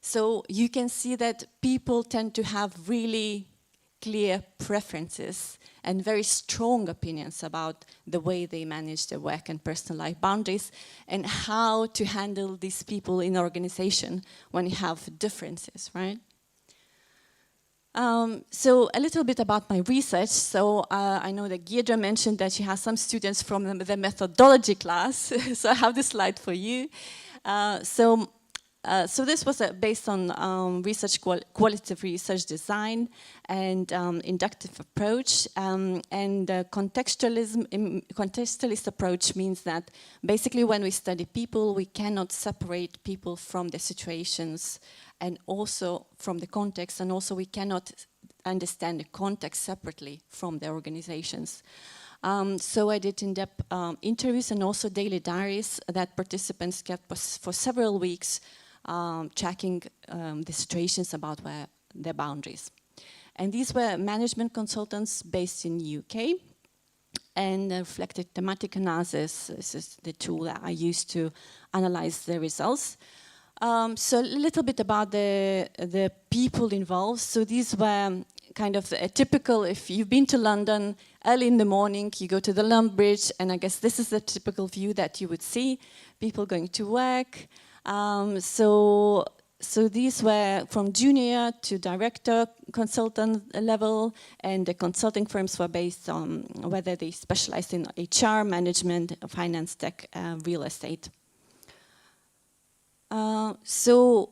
So you can see that people tend to have really clear preferences and very strong opinions about the way they manage their work and personal life boundaries and how to handle these people in organization when you have differences, right? So a little bit about my research. So I know that Giedra mentioned that she has some students from the methodology class. So I have this slide for you. So this was based on research, qualitative research design and inductive approach. And contextualist approach means that basically when we study people, we cannot separate people from the situations and also from the context, and also we cannot understand the context separately from the organizations. So I did in-depth interviews and also daily diaries that participants kept for several weeks, checking the situations about where their boundaries. And these were management consultants based in UK and reflected thematic analysis. This is the tool that I used to analyze the results. So a little bit about the people involved. So these were kind of a typical, if you've been to London, early in the morning, you go to the London Bridge, and I guess this is the typical view that you would see, people going to work. So these were from junior to director consultant level, and the consulting firms were based on whether they specialized in HR, management, finance, tech, real estate. So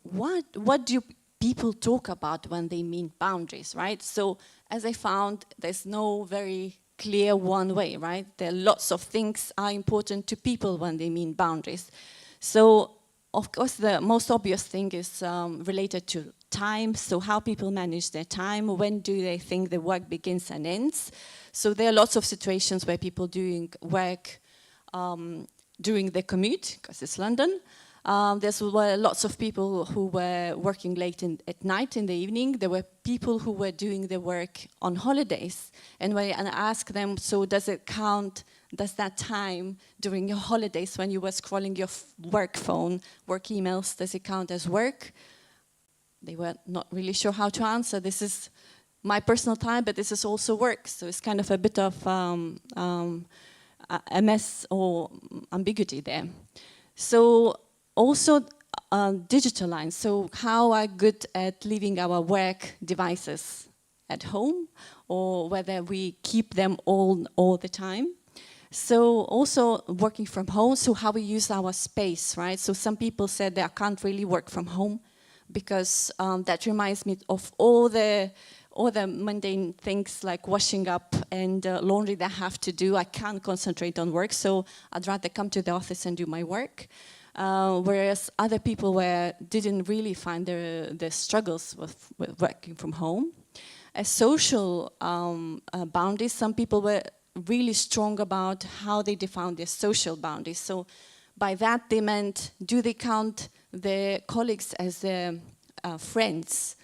what do people talk about when they mean boundaries, right? So as I found, there's no very clear one way, right? There are lots of things are important to people when they mean boundaries. So of course the most obvious thing is related to time, so how people manage their time, when do they think the work begins and ends. So there are lots of situations where people doing work during the commute, because it's London. There were lots of people who were working late at night in the evening. There were people who were doing the work on holidays. And when I asked them, so does it count, does that time during your holidays when you were scrolling your work phone, work emails, does it count as work? They were not really sure how to answer. This is my personal time, but this is also work. So it's kind of a bit of a mess or ambiguity there. So also digital lines. So how are good at leaving our work devices at home, or whether we keep them all the time. So also working from home, so how we use our space, right? So some people said that I can't really work from home because that reminds me of all the mundane things like washing up and laundry that I have to do. I can't concentrate on work, so I'd rather come to the office and do my work. Whereas other people didn't really find the struggles with working from home. As social boundaries, some people were really strong about how they define their social boundaries. So by that they meant, do they count their colleagues as their friends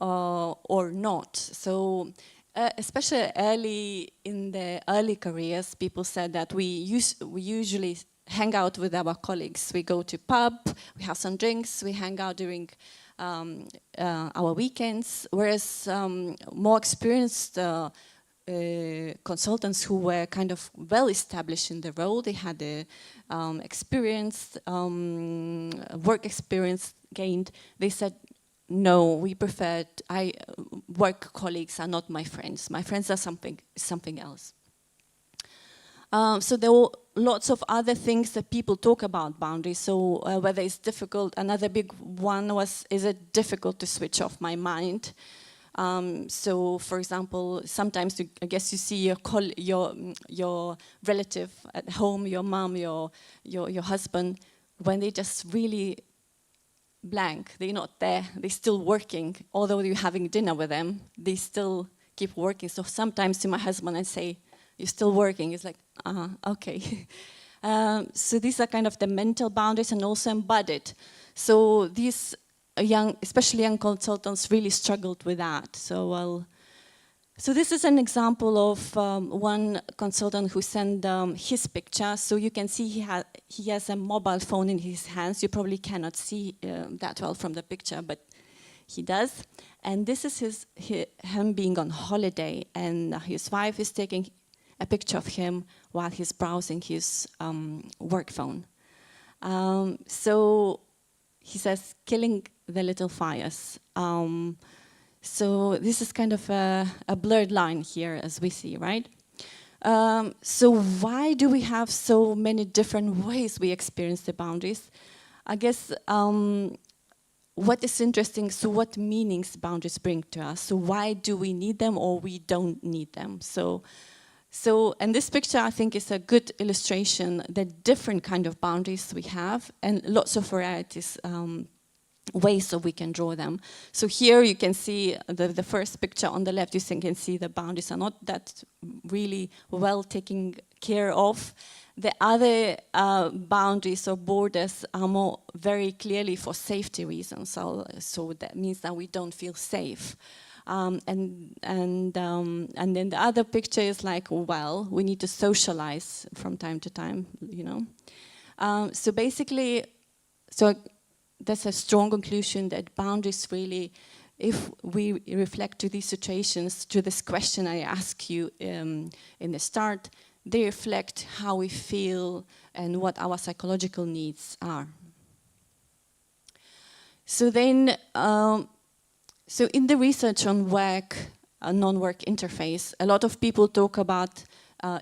or not? So especially early in the early careers, people said that we usually hang out with our colleagues. We go to pub, we have some drinks, we hang out during our weekends, whereas more experienced consultants who were kind of well established in the role, they had the work experience gained, they said, no, we prefer, work colleagues are not my friends. My friends are something else. So there were lots of other things that people talk about boundaries. So whether it's difficult, another big one was, is it difficult to switch off my mind? So for example, sometimes I guess you see your relative at home, your mom, your husband, when they just really blank, they're not there, they're still working. Although you're having dinner with them, they still keep working. So sometimes to my husband I say, you're still working. It's like, okay. So these are kind of the mental boundaries and also embodied. So these especially young consultants really struggled with that. So this is an example of one consultant who sent his picture. So you can see he has a mobile phone in his hands. You probably cannot see that well from the picture, but he does. And this is him being on holiday, and his wife is taking a picture of him while he's browsing his work phone. So he says, killing the little fires. So this is kind of a blurred line here, as we see, right? So why do we have so many different ways we experience the boundaries? I guess what is interesting, so what meanings boundaries bring to us? So why do we need them or we don't need them? So and this picture, I think, is a good illustration that different kind of boundaries we have and lots of varieties, ways so we can draw them. So here you can see the first picture on the left, you can see the boundaries are not that really well taken care of. The other boundaries or borders are more very clearly for safety reasons. So that means that we don't feel safe. And then the other picture is like, well, we need to socialize from time to time, you know. So basically, that's a strong conclusion that boundaries really, if we reflect to these situations, to this question I asked you in the start, they reflect how we feel and what our psychological needs are. So then, so in the research on work, non-work interface, a lot of people talk about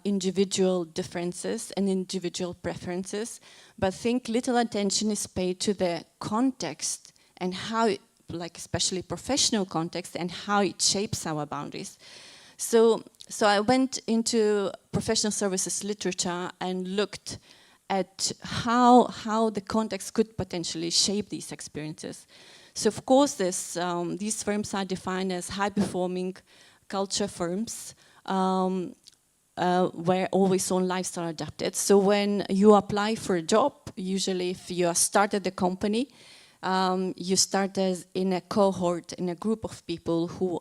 individual differences and individual preferences, but I think little attention is paid to the context and how, like especially professional context, and how it shapes our boundaries. So I went into professional services literature and looked at how the context could potentially shape these experiences. So of course, these firms are defined as high-performing culture firms, where always own lives are adapted. So when you apply for a job, usually if you started the company, you start as in a cohort, in a group of people who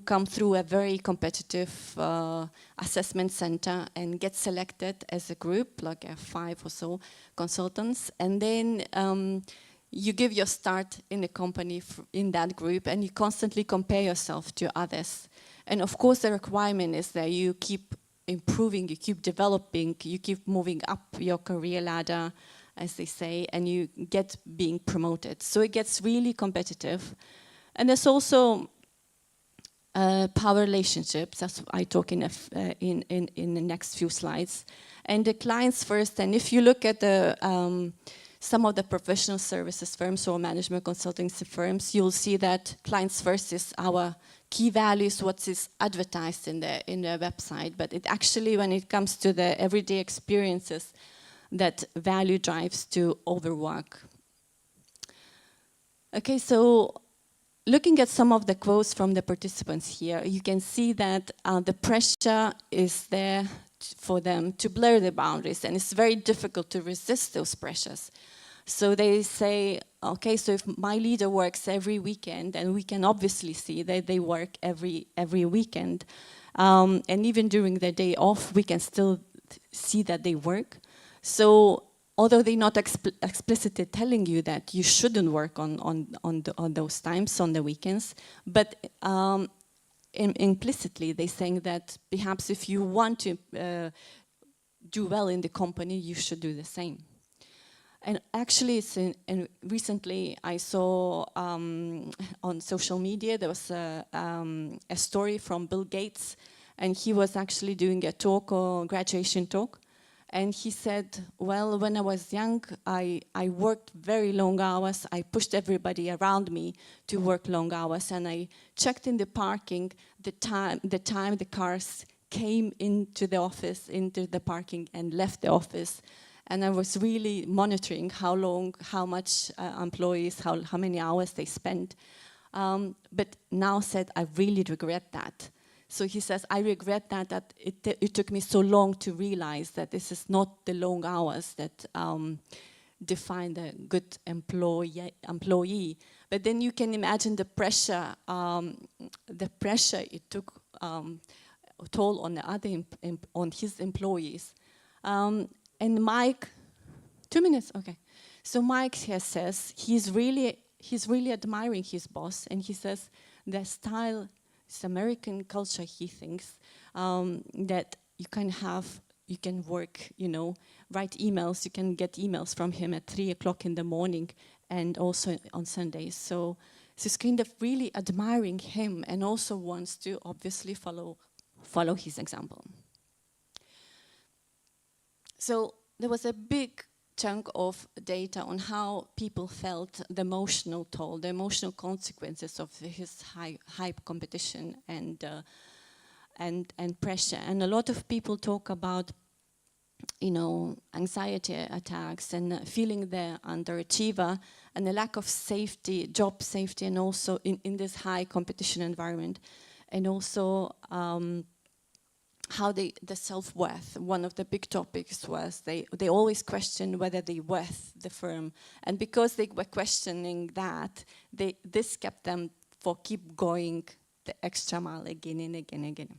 come through a very competitive assessment center and get selected as a group, like 5 or so consultants, and then you give your start in the company in that group, and you constantly compare yourself to others. And of course, the requirement is that you keep improving, you keep developing, you keep moving up your career ladder, as they say, and you get being promoted. So it gets really competitive. And there's also power relationships, as I talk in the next few slides. And the clients first, and if you look at some of the professional services firms or management consultancy firms, you'll see that clients first is our key values, what is advertised in the website. But it actually, when it comes to the everyday experiences, that value drives to overwork. Okay, so looking at some of the quotes from the participants here, you can see that the pressure is there for them to blur the boundaries, and it's very difficult to resist those pressures. So they say, okay, so if my leader works every weekend, and we can obviously see that they work every weekend, and even during their day off, we can still see that they work. So although they're not explicitly telling you that you shouldn't work on those times, on the weekends, but implicitly they're saying that perhaps if you want to do well in the company, you should do the same. And actually, recently I saw on social media, there was a story from Bill Gates, and he was actually doing a talk, or graduation talk. And he said, well, when I was young, I worked very long hours. I pushed everybody around me to work long hours. And I checked in the parking the time the cars came into the office, into the parking, and left the office. And I was really monitoring how long, how much employees, how many hours they spent. But now said, I really regret that. So he says, I regret that it took me so long to realize that this is not the long hours that define the good employee. But then you can imagine the pressure it took toll on the other on his employees. And Mike, 2 minutes, okay. So Mike here says he's really admiring his boss, and he says the style. It's American culture, he thinks, that you can work, write emails, you can get emails from him at 3 o'clock in the morning and also on Sundays. So So it's kind of really admiring him and also wants to obviously follow his example. So there was a big chunk of data on how people felt the emotional toll, the emotional consequences of his high competition and pressure. And a lot of people talk about, you know, anxiety attacks and feeling they're underachiever and the lack of safety, job safety, and also in this high competition environment. And also how the self-worth, one of the big topics was they always questioned whether they worth the firm. And because they were questioning that, this kept them for keep going the extra mile again and again and again.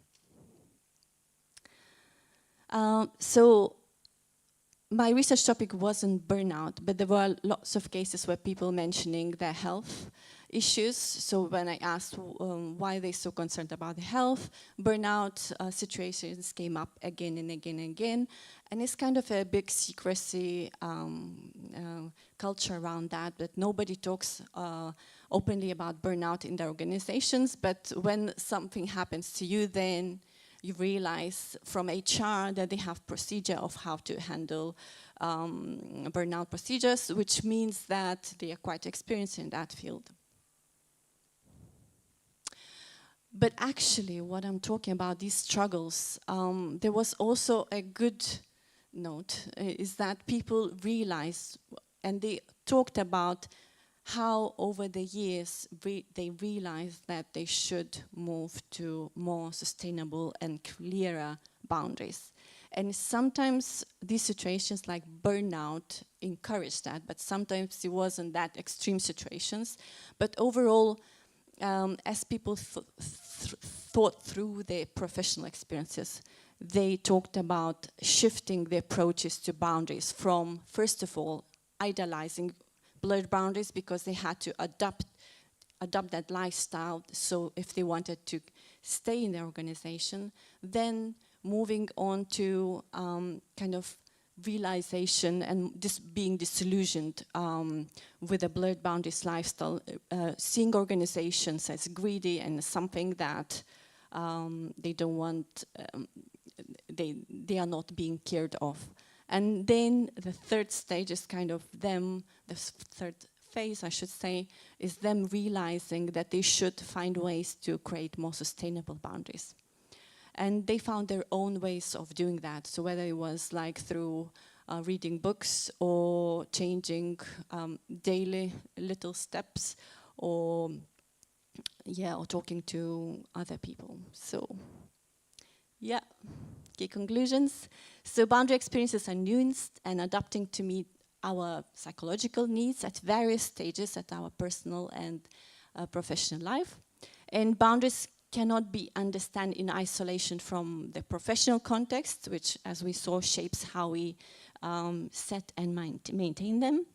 So my research topic wasn't burnout, but there were lots of cases where people mentioning their health issues. So when I asked why they're so concerned about the health, burnout situations came up again and again and again. And it's kind of a big secrecy culture around that, but nobody talks openly about burnout in their organizations. But when something happens to you, then you realize from HR that they have procedure of how to handle burnout procedures, which means that they are quite experienced in that field. But actually, what I'm talking about, these struggles, there was also a good note, is that people realized, and they talked about how over the years they realized that they should move to more sustainable and clearer boundaries. And sometimes these situations like burnout encouraged that, but sometimes it wasn't that extreme situations. But overall, as people thought through their professional experiences, they talked about shifting the approaches to boundaries from, first of all, idealizing blurred boundaries because they had to adopt that lifestyle. So if they wanted to stay in their organization, then moving on to kind of realization and being disillusioned with a blurred boundaries lifestyle, seeing organizations as greedy and something that they don't want, they are not being cared of. And then the third stage is kind of them, the third phase, I should say, is them realizing that they should find ways to create more sustainable boundaries. And they found their own ways of doing that. So whether it was like through reading books or changing daily little steps or talking to other people. So yeah, key conclusions. So boundary experiences are nuanced and adapting to meet our psychological needs at various stages at our personal and professional life. And boundaries cannot be understood in isolation from the professional context, which, as we saw, shapes how we set and maintain them.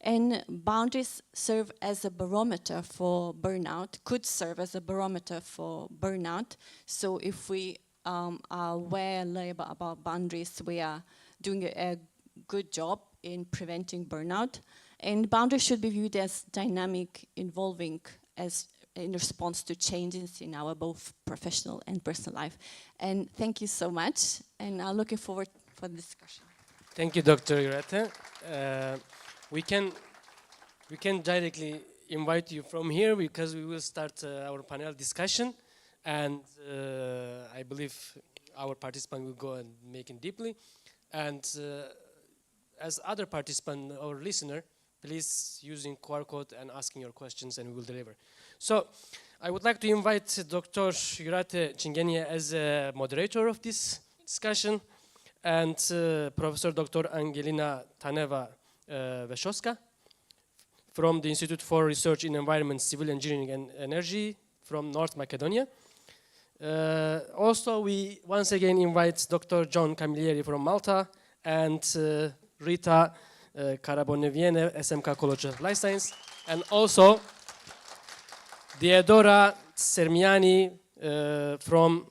And boundaries serve as a barometer for burnout, could serve as a barometer for burnout. So if we are aware about boundaries, we are doing a good job in preventing burnout. And boundaries should be viewed as dynamic, evolving as in response to changes in our both professional and personal life. And thank you so much, and I'm looking forward for the discussion. Thank you, Dr. Urate. We can directly invite you from here because we will start our panel discussion, and I believe our participant will go and make it deeply. And as other participant or listener, please using QR code and asking your questions, and we will deliver. So I would like to invite Dr. Urate Cingenia as a moderator of this discussion, and Professor Dr. Angelina Taneva-Weszowska from the Institute for Research in Environment, Civil Engineering and Energy from North Macedonia. Also, we once again invite Dr. John Camilleri from Malta and Rita Karaboneviene, SMK College of Life Science, and also Deodora Sermiani from,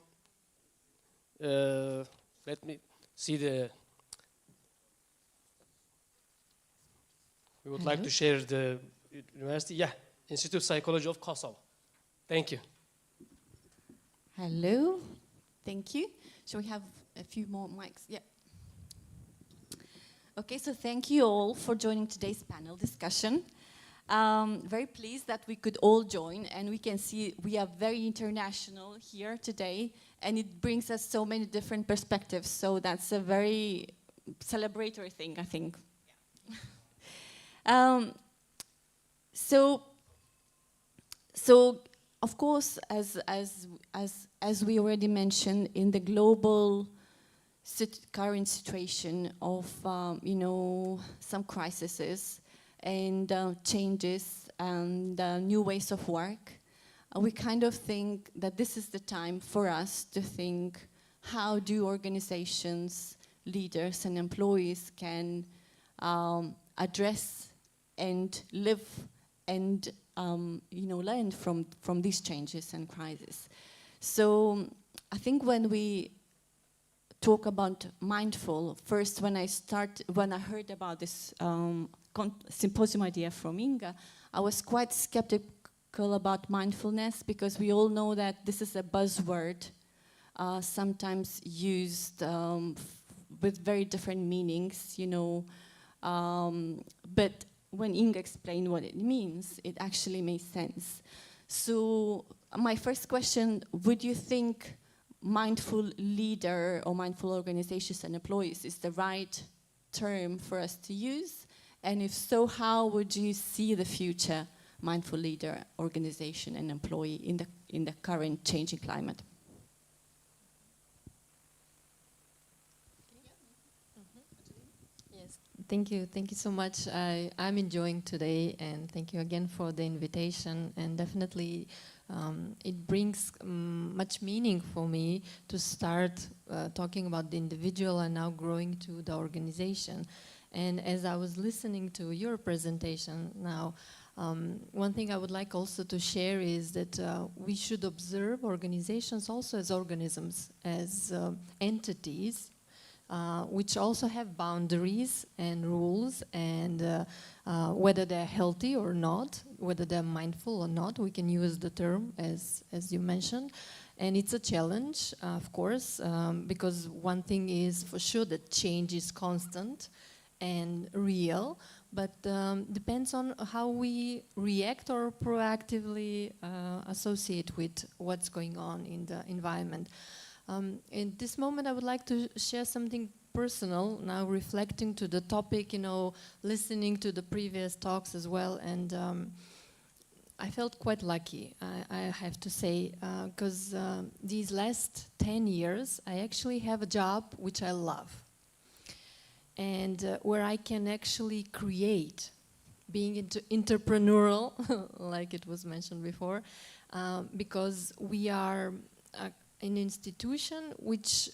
let me see we would like to share the university, yeah, Institute of Psychology of Kosovo. Thank you. Hello. Thank you. Shall we have a few more mics? Yeah. Okay, so thank you all for joining today's panel discussion. Very pleased that we could all join, and we can see we are very international here today, and it brings us so many different perspectives. So that's a very celebratory thing, I think. So of course, as we already mentioned, in the global current situation of some crises and changes and new ways of work, we kind of think that this is the time for us to think, how do organizations, leaders and employees can address and live and learn from these changes and crises. So I think when we talk about mindful, first when I heard about this symposium idea from Inga, I was quite skeptical about mindfulness, because we all know that this is a buzzword, sometimes used with very different meanings, but when Inga explained what it means, it actually made sense. So my first question, would you think mindful leader or mindful organizations and employees is the right term for us to use? And if so, how would you see the future mindful leader, organization and employee in the current changing climate? Thank you so much. I'm enjoying today, and thank you again for the invitation. And definitely, it brings much meaning for me to start talking about the individual and now growing to the organization. And as I was listening to your presentation now, one thing I would like also to share is that we should observe organizations also as organisms, as entities, which also have boundaries and rules, and whether they're healthy or not, whether they're mindful or not, we can use the term as you mentioned. And it's a challenge, of course, because one thing is for sure that change is constant and real, but depends on how we react or proactively associate with what's going on in the environment. In this moment, I would like to share something personal, now reflecting to the topic, listening to the previous talks as well, and I felt quite lucky, I have to say, because these last 10 years, I actually have a job which I love, and where I can actually create, being entrepreneurial, like it was mentioned before, because we are an institution which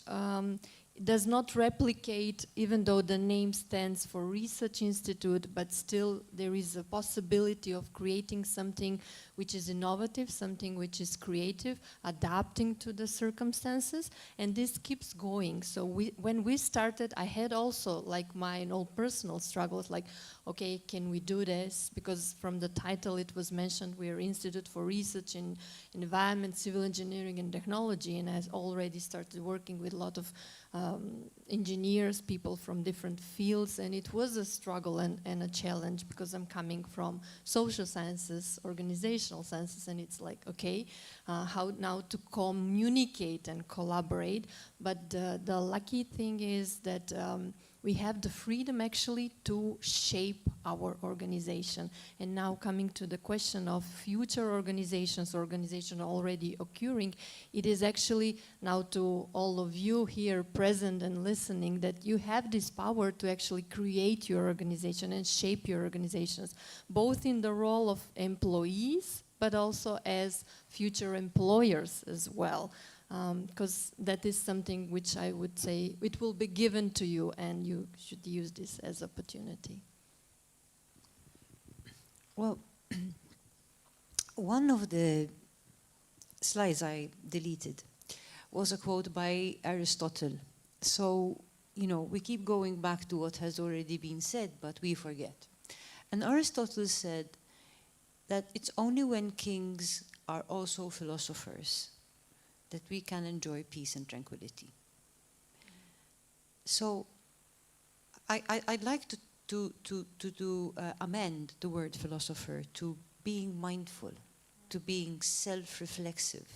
does not replicate, even though the name stands for Research Institute, but still there is a possibility of creating something which is innovative, something which is creative, adapting to the circumstances, and this keeps going. So when we started, I had also like my own personal struggles, like, okay, can we do this? Because from the title it was mentioned, we are Institute for Research in Environment, Civil Engineering and Technology, and I already started working with a lot of engineers, people from different fields, and it was a struggle and a challenge, because I'm coming from social sciences, organizational sciences, and it's like, okay, how now to communicate and collaborate. But the lucky thing is that we have the freedom actually to shape our organization. And now coming to the question of future organizations already occurring, it is actually now to all of you here present and listening that you have this power to actually create your organization and shape your organizations, both in the role of employees, but also as future employers as well. Because that is something which I would say it will be given to you, and you should use this as opportunity. Well, one of the slides I deleted was a quote by Aristotle. So, we keep going back to what has already been said, but we forget. And Aristotle said that it's only when kings are also philosophers that we can enjoy peace and tranquility. So I'd like to amend the word philosopher to being mindful, to being self-reflexive,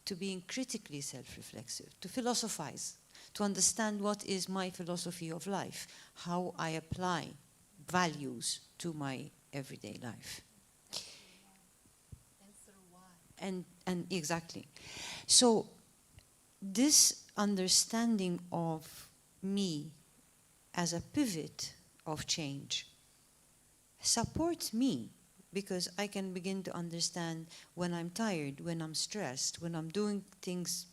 to being critically self-reflexive, to philosophize, to understand what is my philosophy of life, how I apply values to my everyday life. And exactly. So this understanding of me as a pivot of change supports me, because I can begin to understand when I'm tired, when I'm stressed, when I'm doing things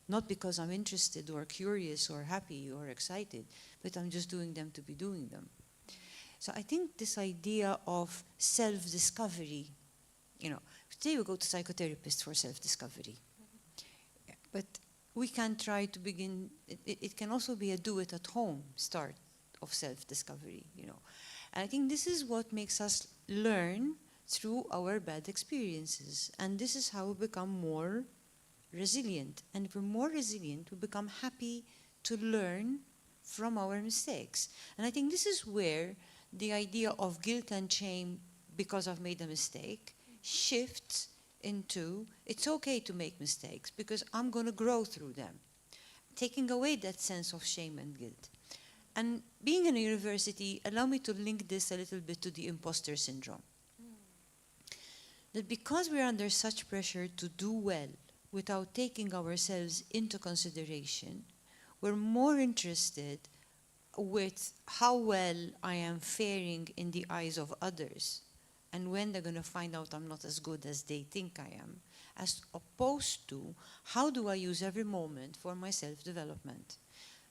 not because I'm interested or curious or happy or excited, but I'm just doing them to be doing them. So I think this idea of self-discovery, you know, today we go to psychotherapists for self-discovery. But we can try to begin, it can also be a do-it-at-home start of self-discovery, you know. And I think this is what makes us learn through our bad experiences. And this is how we become more resilient. And if we're more resilient, we become happy to learn from our mistakes. And I think this is where the idea of guilt and shame because I've made a mistake shifts into, it's okay to make mistakes because I'm going to grow through them, taking away that sense of shame and guilt. And being in a university, allow me to link this a little bit to the imposter syndrome. That because we're under such pressure to do well without taking ourselves into consideration, we're more interested with how well I am faring in the eyes of others, and when they're going to find out I'm not as good as they think I am, as opposed to how do I use every moment for my self-development,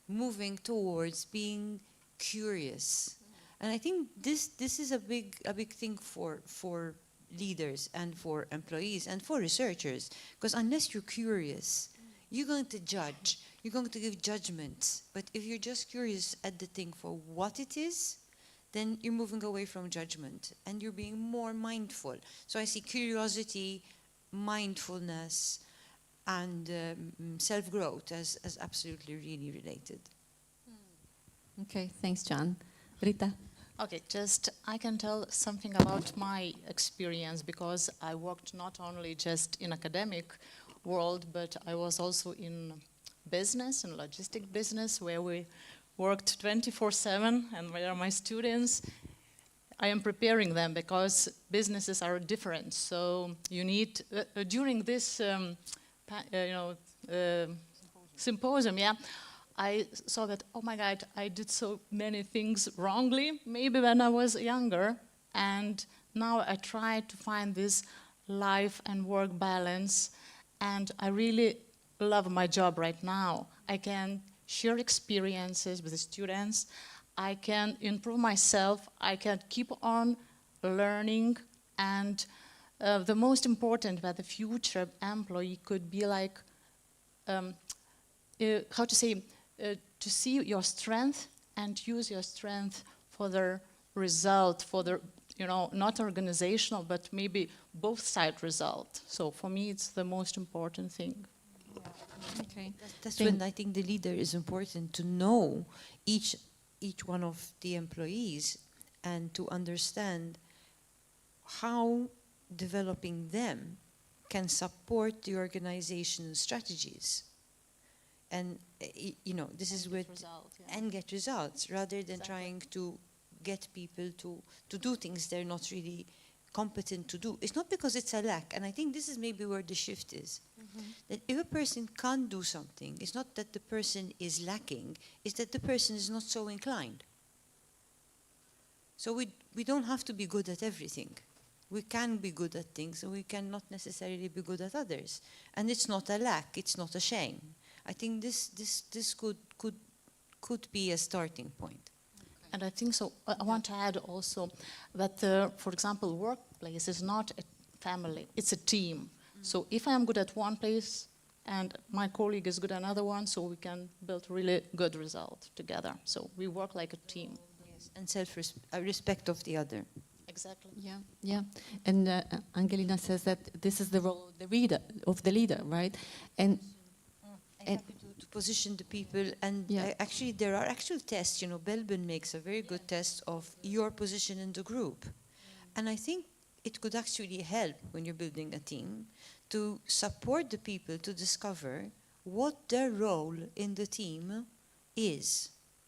moving towards being curious. And I think this is a big thing for leaders and for employees and for researchers, because unless you're curious, you're going to judge, you're going to give judgments. But if you're just curious at the thing for what it is, then you're moving away from judgment and you're being more mindful. So I see curiosity, mindfulness, and self-growth as absolutely really related. Okay, thanks, John. Rita? Okay, just I can tell something about my experience, because I worked not only just in academic world, but I was also in business, in logistic business, where we worked 24/7, and where are my students? I am preparing them because businesses are different. So you need, during this symposium, yeah, I saw that, oh my God, I did so many things wrongly, maybe when I was younger, and now I try to find this life and work balance, and I really love my job right now. I can share experiences with the students, I can improve myself, I can keep on learning, and the most important that the future employee could be like, to see your strength and use your strength for the result, for the, not organizational, but maybe both side result. So for me, it's the most important thing. Okay. That's when I think the leader is important to know each one of the employees and to understand how developing them can support the organization's strategies. And this is what and get results rather than trying to get people to do things they're not really competent to do. It's not because it's a lack, and I think this is maybe where the shift is. That if a person can't do something, it's not that the person is lacking, it's that the person is not so inclined. So we don't have to be good at everything. We can be good at things, and we cannot necessarily be good at others. And it's not a lack, it's not a shame. I think this could be a starting point. And I think so. I want to add also that, for example, workplace is not a family, it's a team. So if I'm good at one place and my colleague is good at another one, so we can build really good result together. So we work like a team. Yes. And self-respect of the other. exactly. Yeah, yeah. And Angelina says that this is the role of the leader, right? And To position the people, and actually there are actual tests. You know, Belbin makes a very good test of your position in the group, and I think it could actually help when you're building a team to support the people to discover what their role in the team is,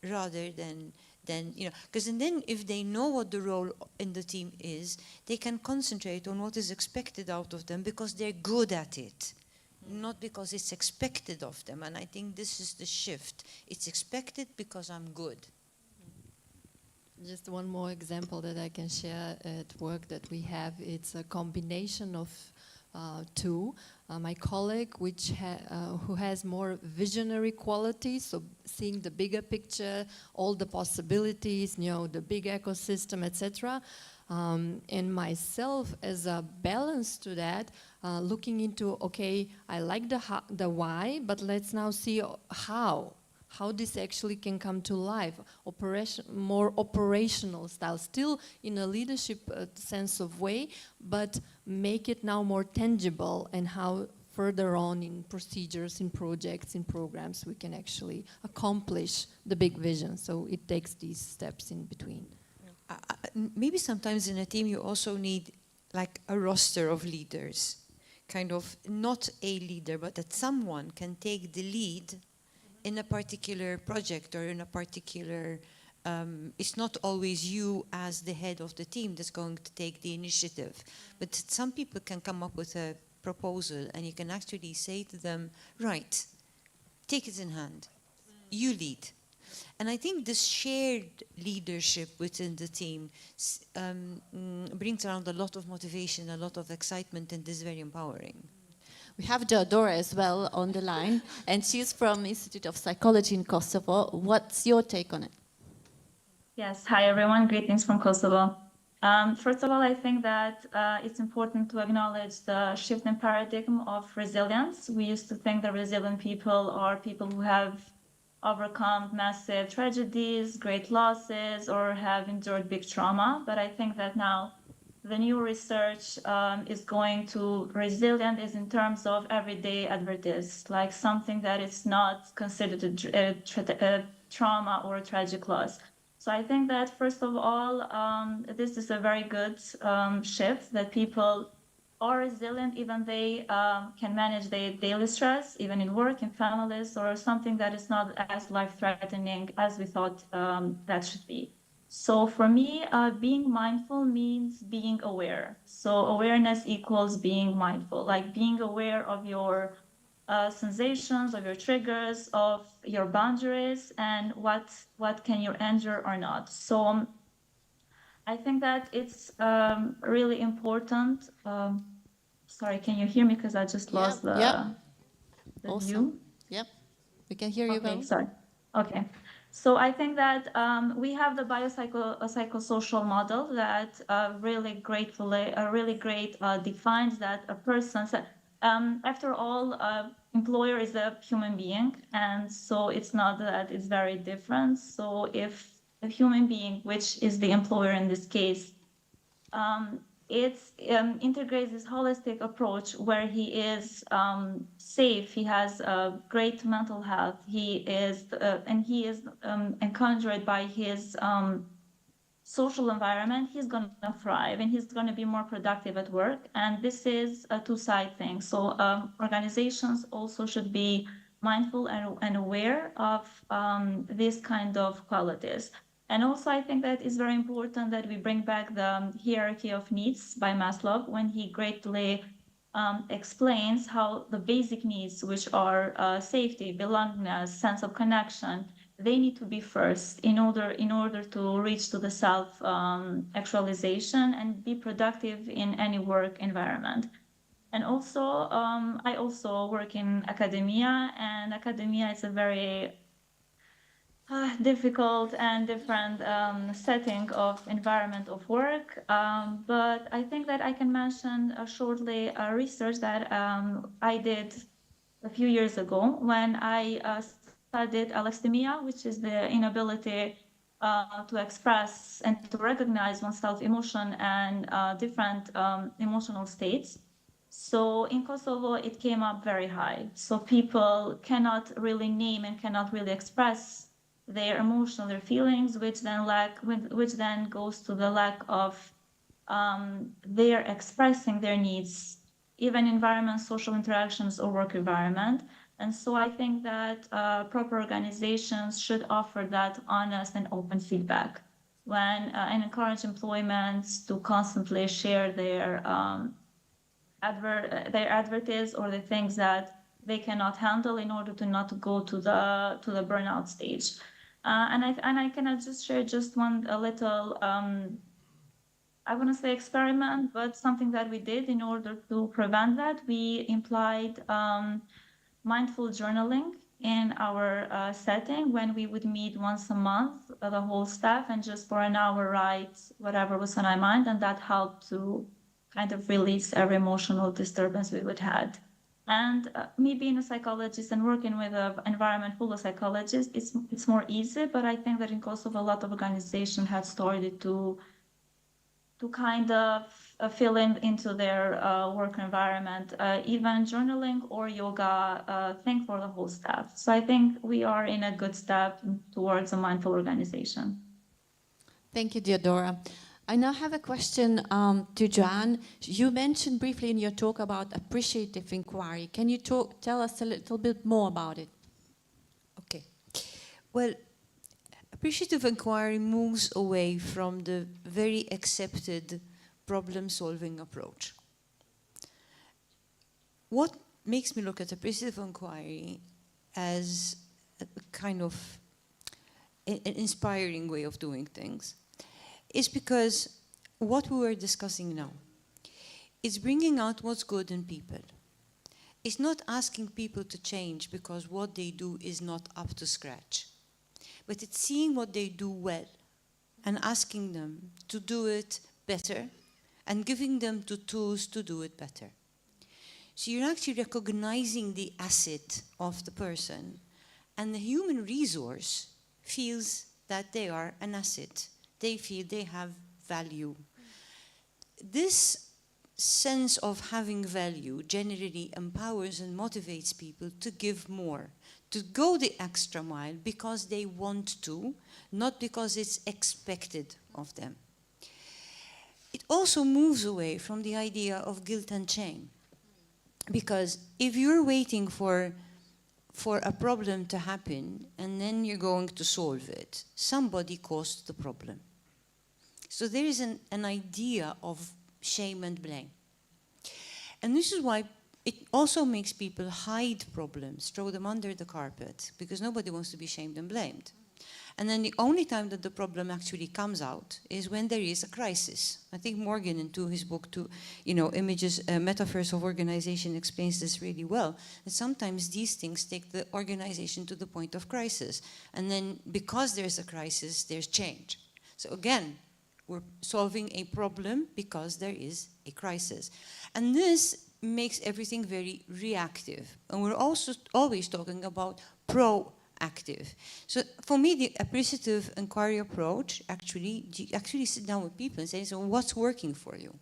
rather than you know, because then if they know what the role in the team is, they can concentrate on what is expected out of them because they're good at it, not because it's expected of them. And I think this is the shift. It's expected because I'm good. Just one more example that I can share at work that we have. It's a combination of two. My colleague, who has more visionary qualities, so seeing the bigger picture, all the possibilities, you know, the big ecosystem, etc. And myself, as a balance to that, looking into, okay, I like the why, but let's now see how this actually can come to life, more operational style, still in a leadership sense of way, but make it now more tangible, and how further on in procedures, in projects, in programs, we can actually accomplish the big vision. So it takes these steps in between. Maybe sometimes in a team you also need like a roster of leaders, kind of not a leader, but that someone can take the lead in a particular project or in a particular, it's not always you as the head of the team that's going to take the initiative, but some people can come up with a proposal and you can actually say to them, right, take it in hand, you lead. And I think this shared leadership within the team brings around a lot of motivation, a lot of excitement, and is very empowering. we have Teodora as well on the line, and she's from Institute of Psychology in Kosovo. What's your take on it? Yes, hi everyone, greetings from Kosovo. First of all, I think that it's important to acknowledge the shift in paradigm of resilience. We used to think that resilient people are people who have overcome massive tragedies, great losses, or have endured big trauma. But I think that now the new research is going to resilient is in terms of everyday adversities, like something that is not considered a trauma or a tragic loss. So I think that first of all, this is a very good shift, that people are resilient, even they can manage their daily stress, even in work, in families, or something that is not as life-threatening as we thought that should be. So for me, being mindful means being aware. So awareness equals being mindful, like being aware of your sensations, of your triggers, of your boundaries, and what can you endure or not. So I think that it's really important. Sorry, can you hear me? Because I just lost the view. Yep, we can hear you well. Sorry. Okay. So I think that we have the biopsychosocial model that really great defines that a person. After all, employer is a human being, and so it's not that it's very different. So if a human being, which is the employer in this case, integrates this holistic approach where he is safe, he has great mental health, he is encouraged by his social environment, he's going to thrive and he's going to be more productive at work. And this is a two-side thing. So organizations also should be mindful and aware of these kind of qualities. And also, I think that it's very important that we bring back the hierarchy of needs by Maslow, when he greatly explains how the basic needs, which are safety, belongingness, sense of connection, they need to be first in order to reach to the self actualization and be productive in any work environment. And also, I also work in academia, and academia is a very difficult and different setting of environment of work. But I think that I can mention shortly a research that I did a few years ago when I studied alexithymia, which is the inability to express and to recognize oneself emotion and different emotional states. So in Kosovo, it came up very high. So people cannot really name and cannot really express their emotional, their feelings, which then goes to the lack of their expressing their needs, even environment, social interactions, or work environment. And so I think that proper organizations should offer that honest and open feedback and encourage employments to constantly share their advertise or the things that they cannot handle in order to not go to the burnout stage. And I can just share just a little I want to say experiment, but something that we did in order to prevent that. We implied mindful journaling in our setting when we would meet once a month, the whole staff, and just for an hour write whatever was on our mind, and that helped to kind of release every emotional disturbance we would had. And me being a psychologist and working with an environment full of psychologists, it's more easy, but I think that in Kosovo, a lot of organizations have started to kind of fill into their work environment, even journaling or yoga thing for the whole staff. So I think we are in a good step towards a mindful organization. Thank you, Diodora. I now have a question to Joanne. You mentioned briefly in your talk about appreciative inquiry. Can you tell us a little bit more about it? Okay. Well, appreciative inquiry moves away from the very accepted problem-solving approach. What makes me look at appreciative inquiry as a kind of an inspiring way of doing things is because what we were discussing now is bringing out what's good in people. It's not asking people to change because what they do is not up to scratch. But it's seeing what they do well and asking them to do it better and giving them the tools to do it better. So you're actually recognizing the asset of the person, and the human resource feels that they are an asset. They feel they have value. This sense of having value generally empowers and motivates people to give more, to go the extra mile because they want to, not because it's expected of them. It also moves away from the idea of guilt and shame. Because if you're waiting for a problem to happen and then you're going to solve it, somebody caused the problem. So there is an idea of shame and blame. And this is why it also makes people hide problems, throw them under the carpet, because nobody wants to be shamed and blamed. And then the only time that the problem actually comes out is when there is a crisis. I think Morgan, into his book, Images, Metaphors of Organization, explains this really well. And sometimes these things take the organization to the point of crisis. And then because there's a crisis, there's change. So again, we're solving a problem because there is a crisis. And this makes everything very reactive. And we're also always talking about proactive. So for me, the appreciative inquiry approach, you actually sit down with people and say, so what's working for you?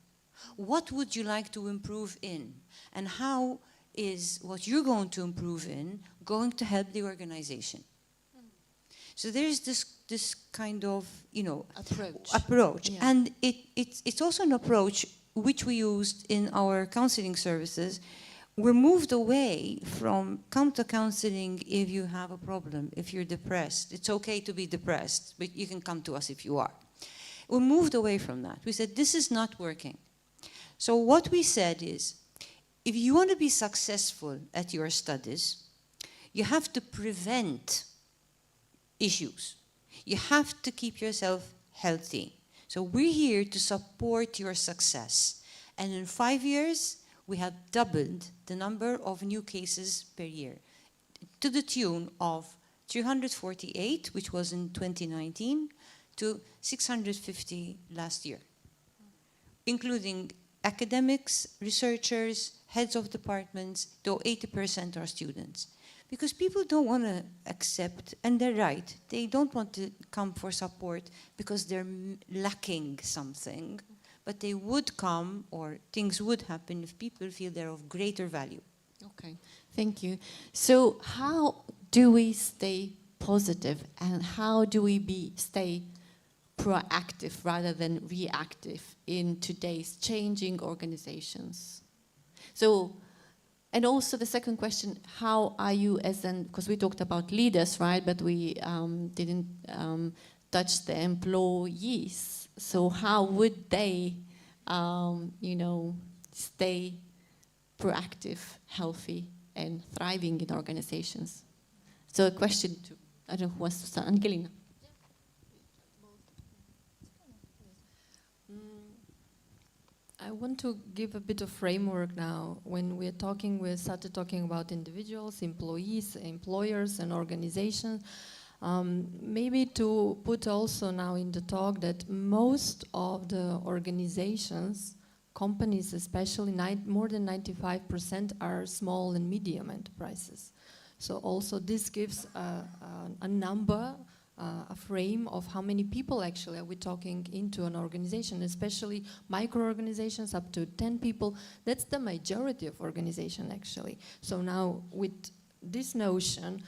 What would you like to improve in? And how is what you're going to improve in going to help the organization? So there is this kind of, approach. Yeah. And it's also an approach which we used in our counseling services. We're moved away from come to counseling if you have a problem, if you're depressed. It's okay to be depressed, but you can come to us if you are. We moved away from that. We said, this is not working. So what we said is, if you want to be successful at your studies, you have to prevent issues. You have to keep yourself healthy. So we're here to support your success. And in 5 years, we have doubled the number of new cases per year to the tune of 348, which was in 2019, to 650 last year, including academics, researchers, heads of departments, though 80% are students. Because people don't want to accept, and they're right, they don't want to come for support because they're lacking something, but they would come, or things would happen if people feel they're of greater value. Okay, thank you. So how do we stay positive, and how do we stay proactive rather than reactive in today's changing organizations? So, and also the second question, how are you because we talked about leaders, right, but we didn't touch the employees. So how would they, stay proactive, healthy, and thriving in organizations? So a question to, I don't know who wants to start, Angelina. I want to give a bit of framework now. When we started talking about individuals, employees, employers, and organizations. Maybe to put also now in the talk that most of the organizations, companies especially, more than 95% are small and medium enterprises. So also this gives a number, a frame of how many people actually are we talking into an organization, especially micro-organizations up to 10 people. That's the majority of organization actually. So now with this notion,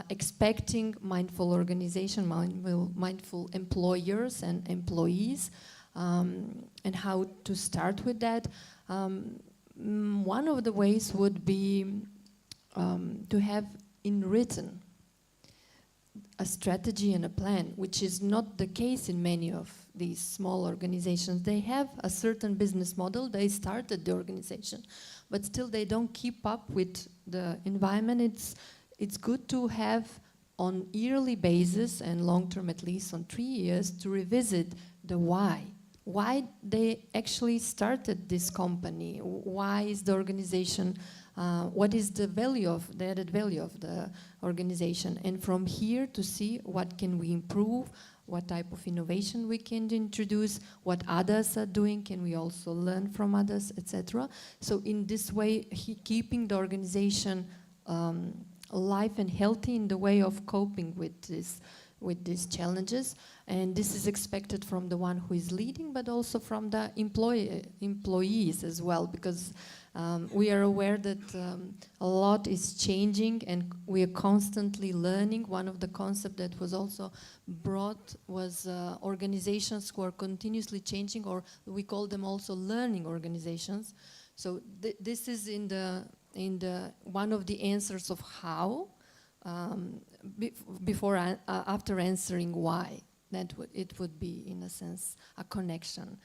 expecting mindful organization, mindful employers and employees, and how to start with that. One of the ways would be to have in written a strategy and a plan, which is not the case in many of these small organizations. They have a certain business model, they started the organization, but still they don't keep up with the environment. It's good to have on yearly basis and long-term at least on 3 years to revisit the why. Why they actually started this company? Why is the organization, what is the added value of the organization? And from here to see what can we improve, what type of innovation we can introduce, what others are doing, can we also learn from others, etc. So in this way, keeping the organization alive and healthy in the way of coping with these challenges. And this is expected from the one who is leading, but also from the employees as well, because we are aware that a lot is changing and we are constantly learning. One of the concepts that was also brought was organizations who are continuously changing, or we call them also learning organizations. So this is in the one of the answers of how, after answering why. It would be, in a sense, a connection,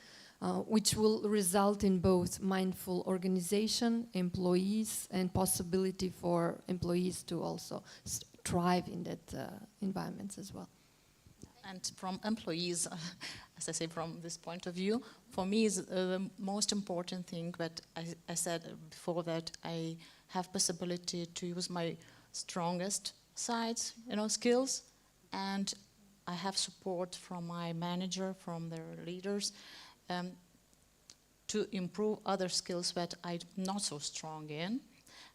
which will result in both mindful organization, employees, and possibility for employees to also thrive in that environments as well. And from employees, as I say, from this point of view, for me is the most important thing that I said before, that I have possibility to use my strongest sides, skills, and I have support from my manager, from their leaders, to improve other skills that I'm not so strong in.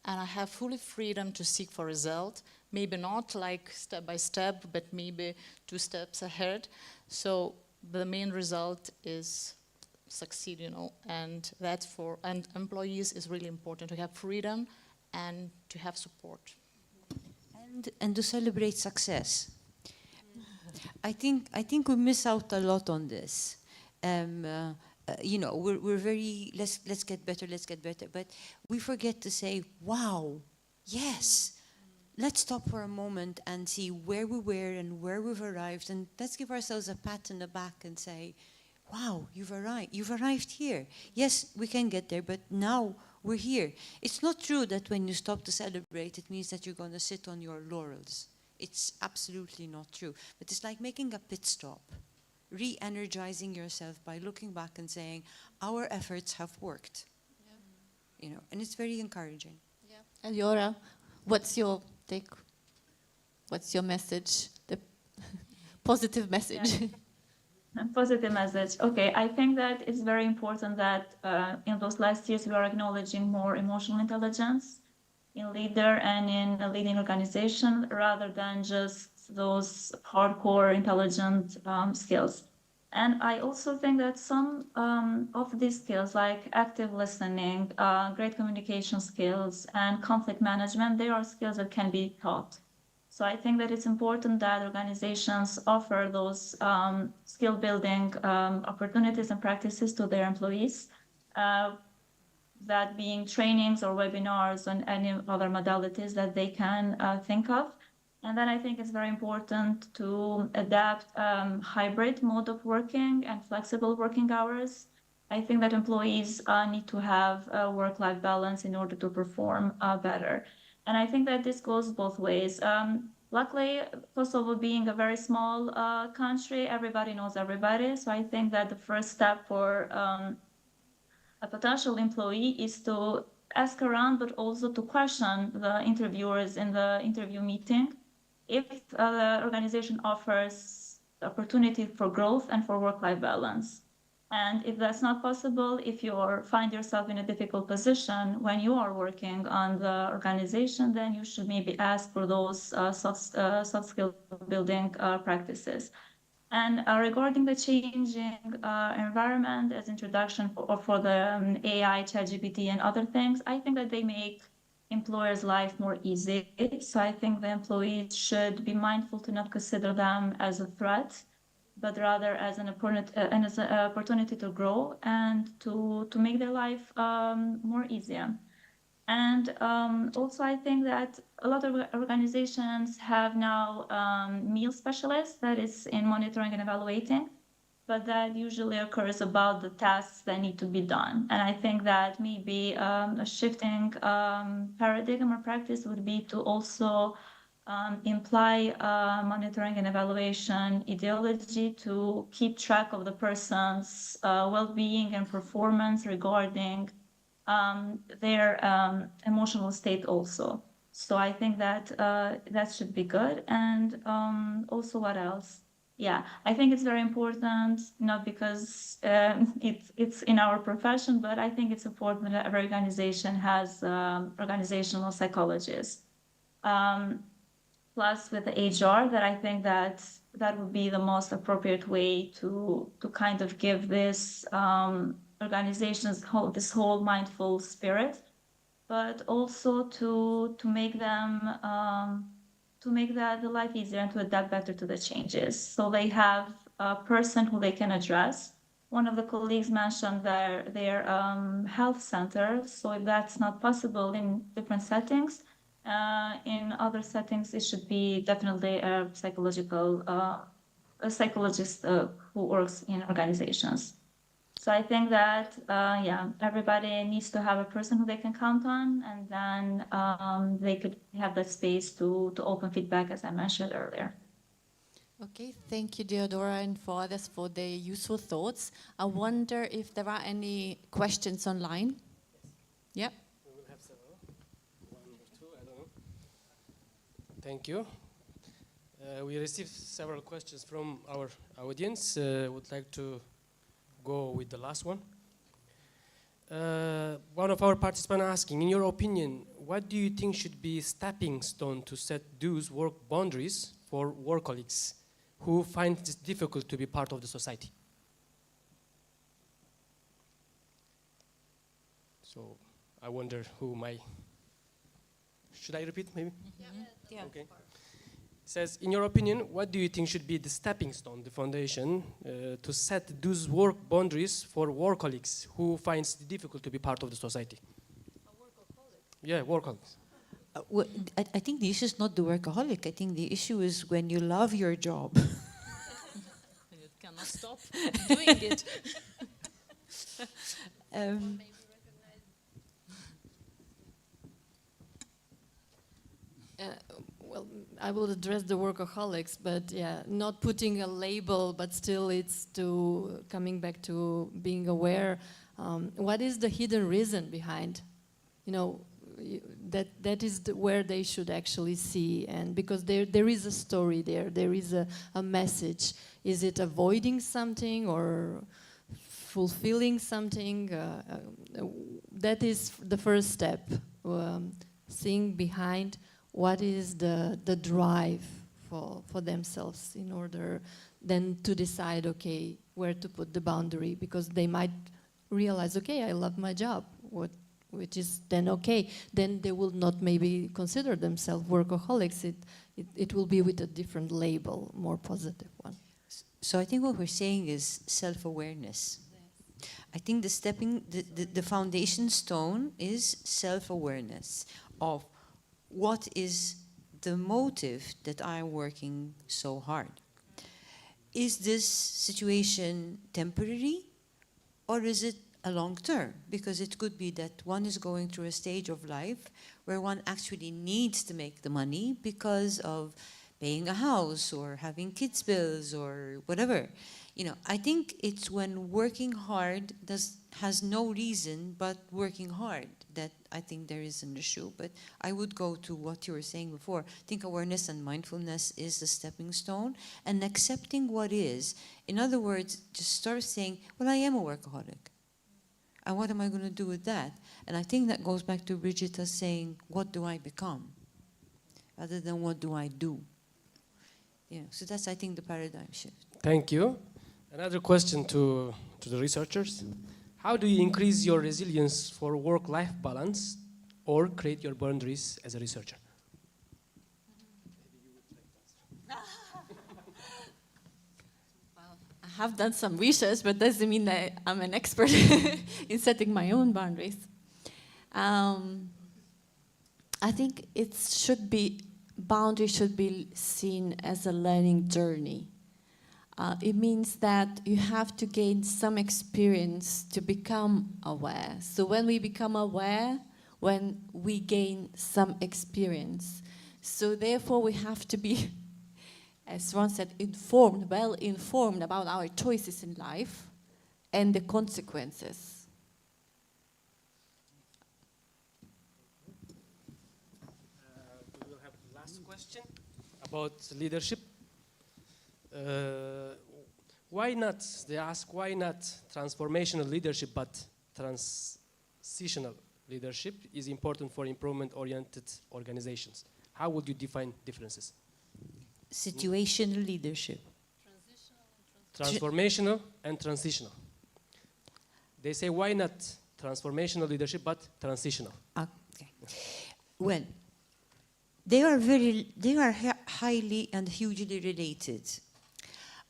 And I have fully freedom to seek for result, maybe not like step by step, but maybe 2 steps ahead. So the main result is succeed, and that's and employees is really important to have freedom and to have support. And to celebrate success. I think we miss out a lot on this. We're very let's get better, but we forget to say, wow, yes. Let's stop for a moment and see where we were and where we've arrived, and let's give ourselves a pat on the back and say, wow, you've arrived here. Yes, we can get there, but now we're here. It's not true that when you stop to celebrate, it means that you're going to sit on your laurels. It's absolutely not true. But it's like making a pit stop, re-energizing yourself by looking back and saying, our efforts have worked. Yeah. And it's very encouraging. Yeah. And Yora, what's your take? What's your message? The positive message. Yeah. Positive message. Okay, I think that it's very important that in those last years we are acknowledging more emotional intelligence in leader and in a leading organization rather than just those hardcore intelligent skills. And I also think that some of these skills, like active listening, great communication skills, and conflict management, they are skills that can be taught. So I think that it's important that organizations offer those skill building opportunities and practices to their employees, that being trainings or webinars and any other modalities that they can think of. And then I think it's very important to adapt hybrid mode of working and flexible working hours. I think that employees need to have a work-life balance in order to perform better. And I think that this goes both ways. Luckily, Kosovo being a very small country, everybody knows everybody. So I think that the first step for a potential employee is to ask around, but also to question the interviewers in the interview meeting if the organization offers opportunity for growth and for work-life balance. And if that's not possible, if you find yourself in a difficult position when you are working on the organization, then you should maybe ask for those soft skill building practices. And regarding the changing environment as introduction for the AI, ChatGPT, and other things, I think that they make employers' life more easy. So I think the employees should be mindful to not consider them as a threat, but rather as an opportunity to grow and to make their life more easier. And also, I think that a lot of organizations have now meal specialists that is in monitoring and evaluating, but that usually occurs about the tasks that need to be done. And I think that maybe a shifting paradigm or practice would be to also imply monitoring and evaluation ideology to keep track of the person's well-being and performance regarding their emotional state also. So I think that that should be good. And also, what else? Yeah, I think it's very important, not because it's in our profession, but I think it's important that every organization has organizational psychologists. Plus with the HR, that I think that would be the most appropriate way to kind of give this organizations this whole mindful spirit, but also to make them to make the life easier and to adapt better to the changes. So they have a person who they can address. One of the colleagues mentioned their health center. So if that's not possible in different settings, in other settings, it should be definitely a psychologist who works in organizations. So I think that, yeah, everybody needs to have a person who they can count on, and then they could have the space to open feedback, as I mentioned earlier. Okay, thank you, Deodora, and for others for their useful thoughts. I wonder if there are any questions online. Yep. We will have several. One or two, I don't know. Thank you. We received several questions from our audience. Would like to go with the last one. One of our participants asking, in your opinion, what do you think should be a stepping stone to set those work boundaries for work colleagues who find it difficult to be part of the society? So I wonder who should I repeat maybe? Yeah. Okay. Says, in your opinion, what do you think should be the stepping stone, the foundation, to set those work boundaries for work colleagues who finds it difficult to be part of the society? Yeah, workaholics. Well, I think the issue is not the workaholic. I think the issue is when you love your job. You cannot stop doing it. Well, I will address the workaholics, but yeah, not putting a label, but still it's coming back to being aware. What is the hidden reason behind? You know, that is where they should actually see, and because there is a story there is a message. Is it avoiding something or fulfilling something? That is the first step. seeing behind what is the drive for themselves in order then to decide, okay, where to put the boundary, because they might realize, okay, I love my job, which is then okay. Then they will not maybe consider themselves workaholics. It will be with a different label, more positive one. So I think what we're saying is self-awareness. I think the foundation stone is self-awareness of what is the motive that I'm working so hard. Is this situation temporary or is it a long term? Because it could be that one is going through a stage of life where one actually needs to make the money because of paying a house or having kids' bills or whatever. You know, I think it's when working hard has no reason but working hard that I think there is an issue. But I would go to what you were saying before. I think awareness and mindfulness is the stepping stone, and accepting what is. In other words, just start saying, well, I am a workaholic. And what am I going to do with that? And I think that goes back to Brigitta saying, what do I become? Rather than what do I do? Yeah, so that's, I think, the paradigm shift. Thank you. Another question to the researchers. How do you increase your resilience for work-life balance or create your boundaries as a researcher? Well, I have done some research, but doesn't mean that I'm an expert in setting my own boundaries. I think boundaries should be seen as a learning journey. It means that you have to gain some experience to become aware. So when we become aware, when we gain some experience. So therefore we have to be, as Ron said, well informed about our choices in life and the consequences. We will have the last question about leadership. Why not, they ask, why not transformational leadership but transitional leadership is important for improvement-oriented organizations? How would you define differences? Situational leadership. Transformational and transitional. They say, why not transformational leadership but transitional? Okay. Well, they are highly and hugely related.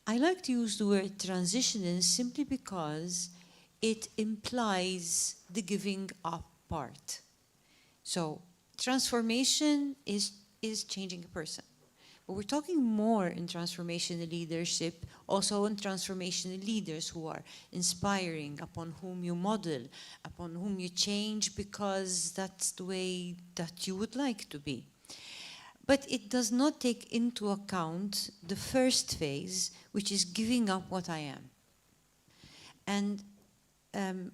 I like to use the word transitional simply because it implies the giving up part. So transformation is changing a person. But we're talking more in transformational leadership, also in transformational leaders who are inspiring, upon whom you model, upon whom you change because that's the way that you would like to be. But it does not take into account the first phase, which is giving up what I am. And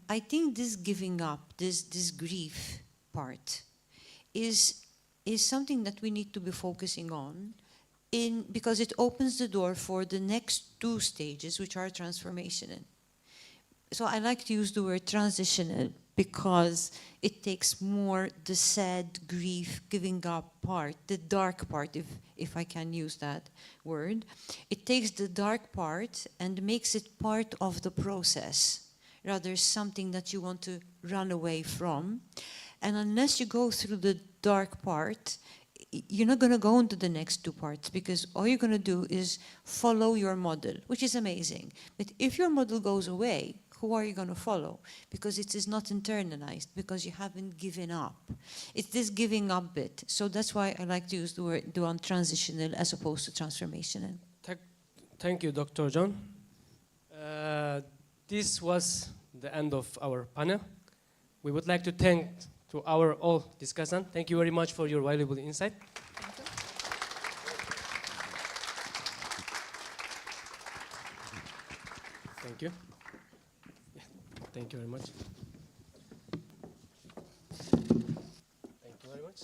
I think this giving up, this grief part, is something that we need to be focusing on, because it opens the door for the next two stages, which are transformational. So I like to use the word transitional because it takes more the sad grief, giving up part, the dark part, if I can use that word. It takes the dark part and makes it part of the process, rather something that you want to run away from. And unless you go through the dark part, you're not going to go into the next two parts, because all you're going to do is follow your model, which is amazing. But if your model goes away, who are you going to follow? Because it is not internalized, because you haven't given up. It's this giving up bit. So that's why I like to use the word transitional as opposed to transformational. Thank you, Dr. John. This was the end of our panel. We would like to thank to our all discussants. Thank you very much for your valuable insight. Thank you. Thank you very much. Thank you very much.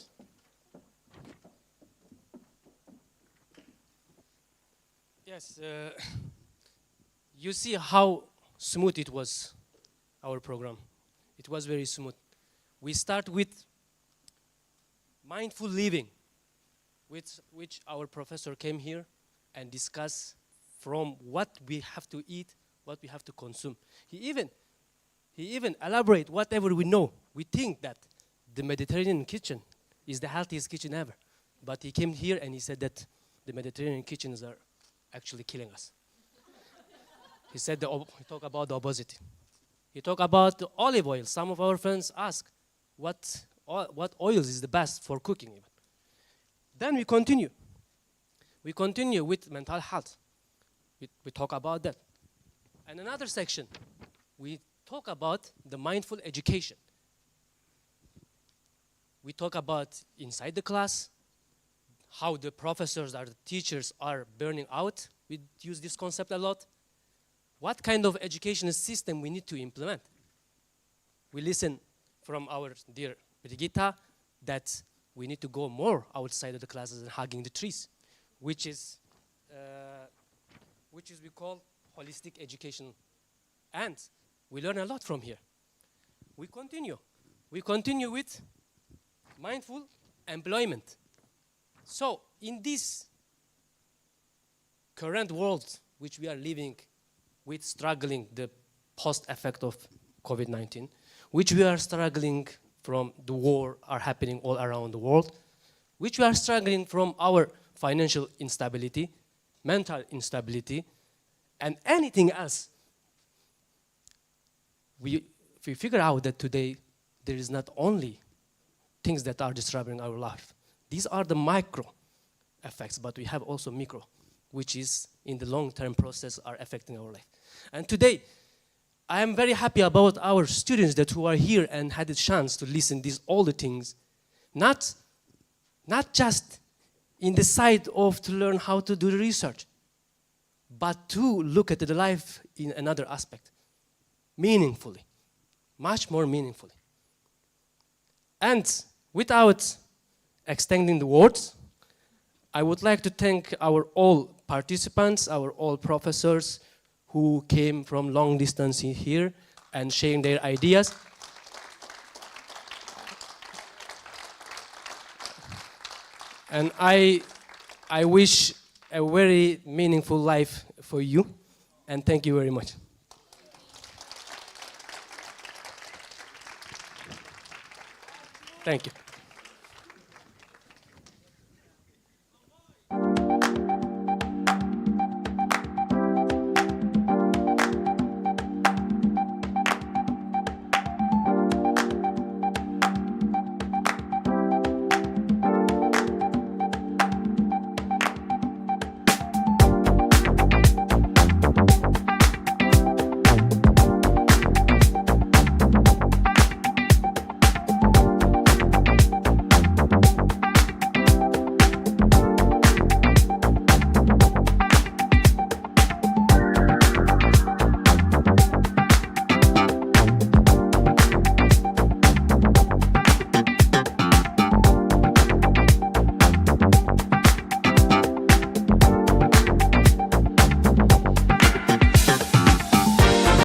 Yes, you see how smooth it was, our program. It was very smooth. We start with mindful living, which our professor came here and discussed from what we have to eat, what we have to consume. He even elaborate whatever we know. We think that the Mediterranean kitchen is the healthiest kitchen ever. But he came here and he said that the Mediterranean kitchens are actually killing us. He said, he talked about the obesity. He talked about the olive oil. Some of our friends ask, what oils is the best for cooking even? Then we continue. We continue with mental health. We talk about that. And another section, we talk about the mindful education. We talk about inside the class, how the professors or the teachers are burning out. We use this concept a lot. What kind of educational system we need to implement? We listen from our dear Brigitta that we need to go more outside of the classes and hugging the trees, which is we call holistic education. And we learn a lot from here. We continue. We continue with mindful employment. So in this current world which we are living with, struggling the post effect of COVID-19, which we are struggling from the war are happening all around the world, which we are struggling from our financial instability, mental instability, and anything else. We figure out that today there is not only things that are disrupting our life. These are the micro effects, but we have also micro, which is in the long-term process are affecting our life. And today, I am very happy about our students that who are here and had the chance to listen to all the things, not just in the side of to learn how to do the research, but to look at the life in another aspect, meaningfully, much more meaningfully. And without extending the words, I would like to thank our all participants, our all professors who came from long distance here and sharing their ideas. And I wish a very meaningful life for you, and thank you very much. Thank you.